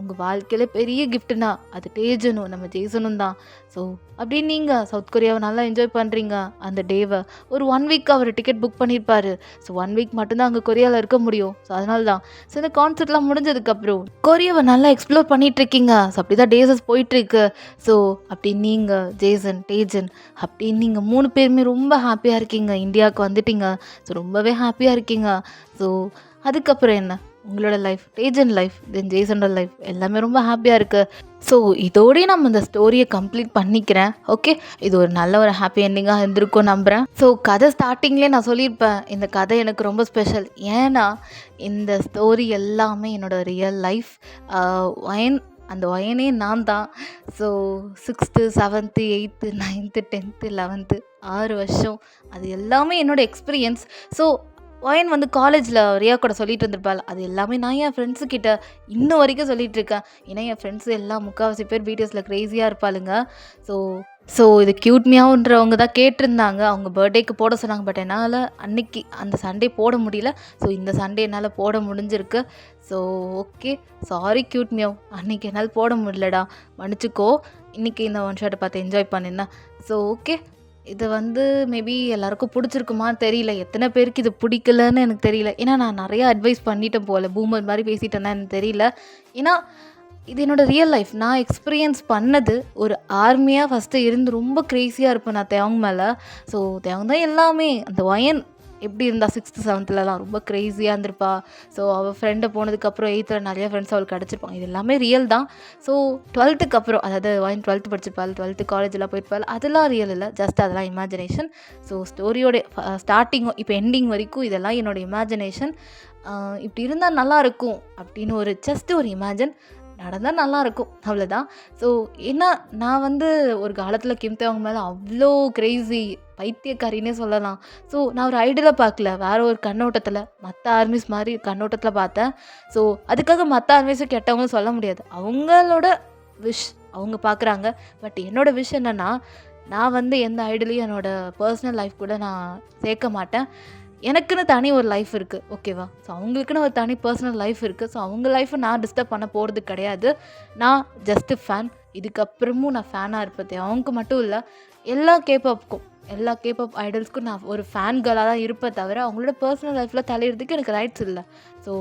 உங்கள் வாழ்க்கையில் பெரிய கிஃப்ட்னா அது டேஜனும் நம்ம ஜேசனும் தான். ஸோ அப்படின்னு நீங்கள் சவுத் கொரியாவை நல்லா என்ஜாய் பண்ணுறீங்க. அந்த டேவை ஒரு 1 வீக் அவர் டிக்கெட் புக் பண்ணியிருப்பார். ஸோ 1 வீக் மட்டும்தான் அங்கே கொரியாவில் இருக்க முடியும். ஸோ அதனால தான் ஸோ இந்த கான்சர்ட்லாம் முடிஞ்சதுக்கப்புறம் கொரியாவை நல்லா எக்ஸ்ப்ளோர் பண்ணிகிட்ருக்கீங்க. ஸோ அப்படி தான் டேஸஸ் போயிட்டுருக்கு. ஸோ அப்படி நீங்கள் ஜேசன் டேஜன் அப்படின்னு நீங்கள் 3 பேருமே ரொம்ப ஹாப்பியாக இருக்கீங்க. இந்தியாவுக்கு வந்துட்டீங்க. ஸோ ரொம்பவே ஹாப்பியாக இருக்கீங்க. ஸோ அதுக்கப்புறம் என்ன, உங்களோட லைஃப், டேஜன் லைஃப், தென் ஜேசனோட லைஃப் எல்லாமே ரொம்ப ஹாப்பியாக இருக்குது. ஸோ இதோடய நம்ம இந்த ஸ்டோரியை கம்ப்ளீட் பண்ணிக்கிறேன். ஓகே, இது ஒரு நல்ல ஒரு ஹாப்பி எண்டிங்காக இருந்திருக்கும் நம்புகிறேன். ஸோ கதை ஸ்டார்டிங்லேயே நான் சொல்லியிருப்பேன், இந்த கதை எனக்கு ரொம்ப ஸ்பெஷல். ஏன்னா இந்த ஸ்டோரி எல்லாமே என்னோடய ரியல் லைஃப். அந்த ஒயனே நான் தான். So 6th 7th 8th 9th 10th 11th 6 வருஷம் அது எல்லாமே என்னோடய எக்ஸ்பீரியன்ஸ். ஸோ ஒயன் வந்து காலேஜில் ரியா கூட சொல்லிட்டு இருந்திருப்பாள். அது எல்லாமே நான் என் ஃப்ரெண்ட்ஸுக்கிட்ட இன்னும் வரைக்கும் சொல்லிகிட்ருக்கேன். ஏன்னா என் ஃப்ரெண்ட்ஸு எல்லாம் முக்கால்வாசி பேர் பிடிஎஸில் க்ரேஸியாக இருப்பாளுங்க. ஸோ இது க்யூட்மியான்றவங்க தான் கேட்டிருந்தாங்க. அவங்க பர்த்டேக்கு போட சொன்னாங்க. பட் என்னால் அன்னைக்கு அந்த சண்டே போட முடியல. ஸோ இந்த சண்டே என்னால் போட முடிஞ்சிருக்கு. ஸோ ஓகே, சாரி க்யூட்மியாவ், அன்றைக்கி என்னால் போட முடியலடா, மன்னிச்சிக்கோ. இன்றைக்கி இந்த ஒன் ஷாட்டை பார்த்து என்ஜாய் பண்ணிருந்தேன். ஸோ ஓகே, இது வந்து மேபி எல்லாருக்கும் பிடிச்சிருக்குமான்னு தெரியல. எத்தனை பேருக்கு இது பிடிக்கலன்னு எனக்கு தெரியல. ஏன்னா நான் நிறையா அட்வைஸ் பண்ணிட்டேன் போல், பூமர் மாதிரி பேசிட்டேன்னா எனக்கு தெரியல. ஏன்னா இது என்னோடய ரியல் லைஃப். நான் எக்ஸ்பீரியன்ஸ் பண்ணது ஒரு ஆர்மியாக ஃபஸ்ட்டு இருந்து ரொம்ப க்ரேஸியாக இருப்பேன் நான் தேவங்க மேலே. ஸோ தேவங்க தான் எல்லாமே. அந்த ஒயன் எப்படி இருந்தா 6th 7thலலாம் ரொம்ப க்ரேஸியாக இருந்திருப்பா. ஸோ அவள் ஃப்ரெண்டை போனதுக்கப்புறம் 8th நிறைய ஃப்ரெண்ட்ஸ் அவளுக்கு கிடச்சிருப்பாங்க. இது எல்லாமே ரியல் தான். ஸோ 12th அப்புறம், அதாவது ஒயன் 12th படிச்சிருப்பாள், 12th காலேஜெலாம் போயிருப்பாள், அதெல்லாம் ரியல் இல்லை, ஜஸ்ட் அதெல்லாம் இமேஜினேஷன். ஸோ ஸ்டோரியோட ஸ்டார்டிங்கும் இப்போ எண்டிங் வரைக்கும் இதெல்லாம் என்னோடய இமேஜினேஷன். இப்படி இருந்தால் நல்லாயிருக்கும் அப்படின்னு ஒரு ஜஸ்ட்டு ஒரு இமேஜின் நடந்தால் நல்லாயிருக்கும், அவ்வளோதான். ஸோ ஏன்னா நான் வந்து ஒரு காலத்தில் கிம் தேவங்க மேலே அவ்வளோ க்ரேஸி பைத்தியக்காரின்னே சொல்லலாம். ஸோ நான் ஒரு ஐடியில் பார்க்கல, வேறு ஒரு கண்ணோட்டத்தில், மற்ற ஆர்மிஸ் மாதிரி கண்ணோட்டத்தில் பார்த்தேன். ஸோ அதுக்காக மற்ற ஆர்மிஸும் கெட்டவங்களும் சொல்ல முடியாது. அவங்களோட விஷ் அவங்க பார்க்குறாங்க. பட் என்னோடய விஷ் என்னென்னா, நான் வந்து எந்த ஐடியலையும் என்னோடய பர்சனல் லைஃப் கூட நான் சேர்க்க மாட்டேன். எனக்குன்னு தனி ஒரு லைஃப் இருக்குது, ஓகேவா? ஸோ அவங்களுக்குன்னு ஒரு தனி பர்சனல் லைஃப் இருக்குது. ஸோ அவங்க லைஃப்பை நான் டிஸ்டர்ப் பண்ண போகிறது கிடையாது. நான் ஜஸ்ட்டு ஃபேன். இதுக்கப்புறமும் நான் ஃபேனாக இருப்பது அவங்க மட்டும் இல்லை, எல்லா கேபாப் ஐடல்ஸ்க்கும் நான் ஒரு ஃபேன் கேர்ளாக தான் இருப்பேன். தவிர அவங்களோட பர்சனல் லைஃப்பில் தலையிறதுக்கு எனக்கு ரைட்ஸ் இல்லை. ஸோ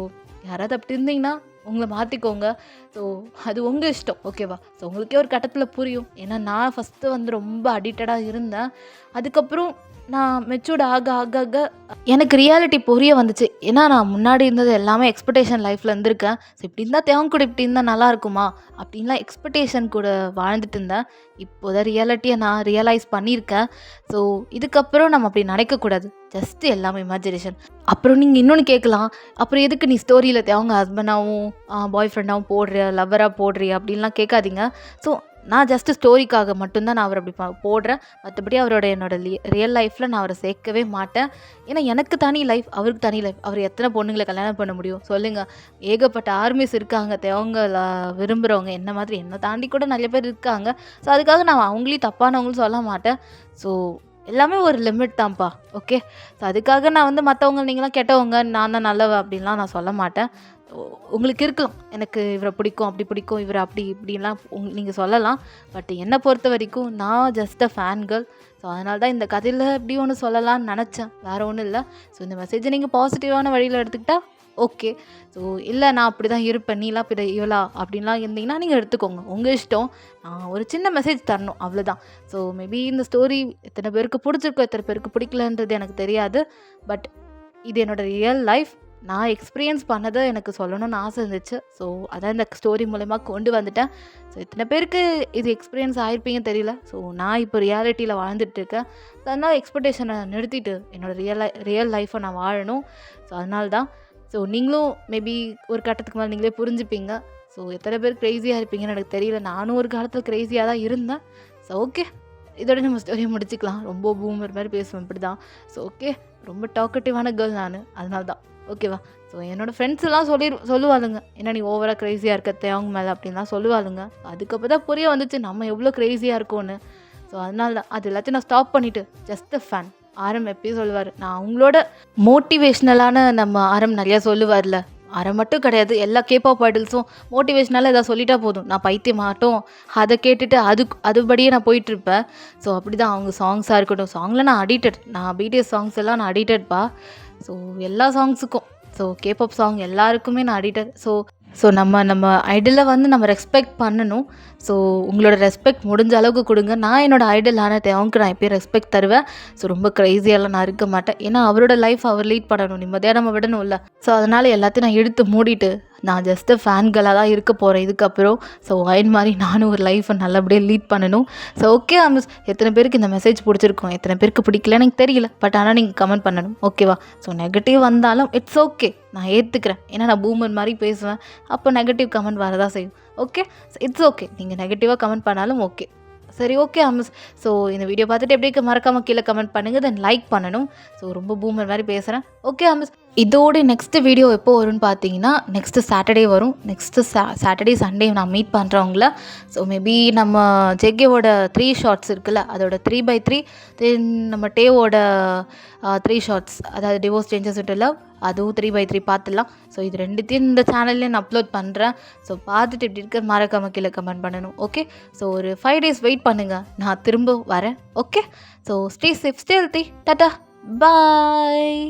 யாராவது அப்படி இருந்தீங்கன்னா உங்கள மாற்றிக்கோங்க. ஸோ அது உங்கள் இஷ்டம், ஓகேவா? ஸோ உங்களுக்கே ஒரு கட்டத்தில் புரியும். ஏன்னா நான் ஃபஸ்ட்டு வந்து ரொம்ப அடிக்டடாக இருந்தேன். அதுக்கப்புறம் நான் மெச்சூர்ட் ஆக ஆக ஆக எனக்கு ரியாலிட்டி புரிய வந்துச்சு. ஏன்னா நான் முன்னாடி இருந்தது எல்லாமே எக்ஸ்பெக்டேஷன் லைஃப்பில் இருந்திருக்கேன். ஸோ இப்படி இருந்தால் தேவன் கூட இப்படி இருந்தால் நல்லா இருக்குமா அப்படின்லாம் எக்ஸ்பெக்டேஷன் கூட வாழ்ந்துட்டு இருந்தேன். இப்போ தான் ரியாலிட்டியை நான் ரியலைஸ் பண்ணியிருக்கேன். ஸோ இதுக்கப்புறம் நம்ம அப்படி நினைக்கக்கூடாது. ஜஸ்ட்டு எல்லாமே இமேஜினேஷன். அப்புறம் நீங்கள் இன்னொன்று கேட்கலாம், அப்புறம் எதுக்கு நீ ஸ்டோரியில் தேவங்க ஹஸ்பண்டாகவும் பாய் ஃப்ரெண்டாகவும் போடுறியா, லவ்வராக போடுறியா அப்படின்லாம் கேட்காதீங்க. ஸோ நான் ஜஸ்ட்டு ஸ்டோரிக்காக மட்டும்தான் நான் அவரை அப்படி போடுறேன். மற்றபடி அவரோட என்னோட ரியல் லைஃப்பில் நான் அவரை சேர்க்கவே மாட்டேன். ஏன்னா எனக்கு தனி லைஃப், அவருக்கு தனி லைஃப். அவர் எத்தனை பொண்ணுங்களை கல்யாணம் பண்ண முடியும் சொல்லுங்கள்? ஏகப்பட்ட ஆர்மிஸ் இருக்காங்க தேவங்களை விரும்புகிறவங்க. என்ன மாதிரி என்னை தாண்டி கூட நிறைய பேர் இருக்காங்க. ஸோ அதுக்காக நான் அவங்களையும் தப்பானவங்களும் சொல்ல மாட்டேன். ஸோ எல்லாமே ஒரு லிமிட் தான்ப்பா, ஓகே? ஸோ அதுக்காக நான் வந்து மற்றவங்க நீங்களாம் கெட்டவங்க, நான் தான் நல்லவ அப்படின்லாம் நான் சொல்ல மாட்டேன். உங்களுக்கு இருக்கலாம், எனக்கு இவரை பிடிக்கும், அப்படி பிடிக்கும், இவரை அப்படி இப்படின்லாம் நீங்கள் சொல்லலாம். பட் என்னை பொறுத்த வரைக்கும் நான் just a fan girl. So அதனால தான் இந்த கதையில் இப்படி ஒன்று சொல்லலாம்னு நினச்சேன், வேறு ஒன்றும் இல்லை. ஸோ இந்த மெசேஜை நீங்கள் பாசிட்டிவான வழியில் எடுத்துக்கிட்டால் ஓகே. ஸோ இல்லை நான் அப்படி தான் இருப்பேன், நீலாம் அப்படி இவளா அப்படின்லாம் இருந்தீங்கன்னா நீங்கள் எடுத்துக்கோங்க, உங்கள் இஷ்டம். நான் ஒரு சின்ன மெசேஜ் தரணும், அவ்வளோதான். ஸோ மேபி இந்த ஸ்டோரி எத்தனை பேருக்கு பிடிச்சிருக்கோ எத்தனை பேருக்கு பிடிக்கலன்றது எனக்கு தெரியாது. பட் இது என்னோடய ரியல் லைஃப். நான் எக்ஸ்பீரியன்ஸ் பண்ணதை எனக்கு சொல்லணும்னு ஆசை இருந்துச்சு. ஸோ அதான் இந்த ஸ்டோரி மூலமா கொண்டு வந்துட்டேன். ஸோ இத்தனை பேருக்கு இது எக்ஸ்பீரியன்ஸ் ஆகிருப்பீங்கன்னு தெரியல. ஸோ நான் இப்போ ரியாலிட்டியில் வாழ்ந்துட்டுருக்கேன். ஸோ அதனால் எக்ஸ்பெக்டேஷனை நிறுத்திட்டு என்னோடய ரியல் லைஃப்பை நான் வாழணும். ஸோ அதனால தான். ஸோ நீங்களும் மேபி ஒரு கட்டத்துக்கு மேலே நீங்களே புரிஞ்சுப்பீங்க. ஸோ எத்தனை பேர் க்ரேஸியாக இருப்பீங்கன்னு எனக்கு தெரியல. நானும் ஒரு காலத்தில் க்ரேஸியாக தான் இருந்தேன். ஸோ ஓகே, இதோட நம்ம ஸ்டோரியை முடிச்சுக்கலாம். ரொம்ப பூமர் மாதிரி பேசுவேன் இப்படி தான். ஸோ ஓகே, ரொம்ப டாக்கட்டிவான கேர்ள் நான், அதனால தான், ஓகேவா? ஸோ என்னோடய ஃப்ரெண்ட்ஸ் எல்லாம் சொல்லுவாளுங்க, என்ன நீ ஓவராக க்ரேஸியாக இருக்க தேவங்க மேலே அப்படின்லாம் சொல்லுவாளுங்க. அதுக்கப்புறம் தான் புரிய வந்துச்சு நம்ம எவ்வளோ க்ரேஸியாக இருக்கோன்னு. ஸோ அதனால தான் அது எல்லாத்தையும் நான் ஸ்டாப் பண்ணிவிட்டு ஜஸ்ட் அ ஃபேன். ஆரம் எப்பயும் சொல்லுவார், நான் அவங்களோட மோட்டிவேஷ்னலான நம்ம ஆரம் நிறையா சொல்லுவார்ல, ஆரம் மட்டும் கிடையாது, எல்லா கேபாப் ஐடல்ஸும் மோட்டிவேஷ்னலாக எதாவது சொல்லிட்டா போதும், நான் பைத்தியமாட்டும் அதை கேட்டுட்டு அதுபடியே நான் போயிட்டுருப்பேன். ஸோ அப்படி தான் அவங்க சாங்ஸாக இருக்கட்டும், சாங்கில் நான் அடிக்டட். நான் பிடிஎஸ் சாங்ஸ் எல்லாம் நான் அடிக்டட்ப்பா. ஸோ எல்லா சாங்ஸுக்கும், ஸோ கேபாப் சாங் எல்லாருக்குமே நான் அடிக்டட். ஸோ நம்ம ஐடலை வந்து நம்ம ரெஸ்பெக்ட் பண்ணணும். ஸோ உங்களோட ரெஸ்பெக்ட் முடிஞ்ச அளவுக்கு கொடுங்க. நான் என்னோடய ஐடலான தேவனுக்கு நான் எப்பயும் ரெஸ்பெக்ட் தருவேன். ஸோ ரொம்ப க்ரேஸியாலாம் நான் இருக்க மாட்டேன். ஏன்னா அவரோட லைஃப் அவர் லீட் பண்ணணும், நிம்மதியாக நம்ம விடணும் இல்லை. ஸோ அதனால் எல்லாத்தையும் நான் எடுத்து மூடிட்டு நான் ஜஸ்ட்டு ஃபேன்களாக தான் இருக்க போகிறேன் இதுக்கப்புறம். ஸோ அயன் மாதிரி நானும் ஒரு லைஃப்பை நல்லபடியாக லீட் பண்ணணும். ஸோ ஓகே மிஸ், எத்தனை பேருக்கு இந்த மெசேஜ் பிடிச்சிருக்கும், எத்தனை பேருக்கு பிடிக்கலன்னு எனக்கு தெரியல. பட் ஆனால் நீங்கள் கமெண்ட் பண்ணணும், ஓகேவா? ஸோ நெகட்டிவ் வந்தாலும் இட்ஸ் ஓகே, நான் ஏற்றுக்கிறேன். ஏன்னா நான் பூமர் மாதிரி பேசுவேன், அப்போ நெகட்டிவ் கமெண்ட் வரதான் செய்யும். ஓகே, இட்ஸ் ஓகே, நீங்கள் நெகட்டிவாக கமெண்ட் பண்ணாலும் ஓகே. சரி, ஓகே மிஸ். ஸோ இந்த வீடியோ பார்த்துட்டு எப்படி மறக்காமல் கீழே கமெண்ட் பண்ணுங்கள், தென் லைக் பண்ணணும். ஸோ ரொம்ப பூமர் மாதிரி பேசுகிறேன், ஓகே மிஸ். இதோட நெக்ஸ்ட்டு வீடியோ எப்போ வரும்னு பார்த்தீங்கன்னா நெக்ஸ்ட்டு சாட்டர்டே வரும். நெக்ஸ்ட்டு சாட்டர்டே சண்டே நான் மீட் பண்ணுறவங்கள. ஸோ மேபி நம்ம ஜெகேவோட 3 ஷார்ட்ஸ் இருக்குல்ல, அதோட 3x3, தென் நம்ம டேவோட 3 ஷார்ட்ஸ், அதாவது டிவோர்ஸ் சேஞ்சஸ் வித் லவ், அதுவும் 3x3 பார்த்துடலாம். ஸோ இது ரெண்டுத்தையும் இந்த சேனல்லே நான் அப்லோட் பண்ணுறேன். ஸோ பார்த்துட்டு இப்படி இருக்க மறக்காமல் கீழே கமெண்ட் பண்ணணும், ஓகே? ஸோ ஒரு 5 days வெயிட் பண்ணுங்கள், நான் திரும்ப வரேன், okay? So stay safe, stay healthy, டாடா, பாய்.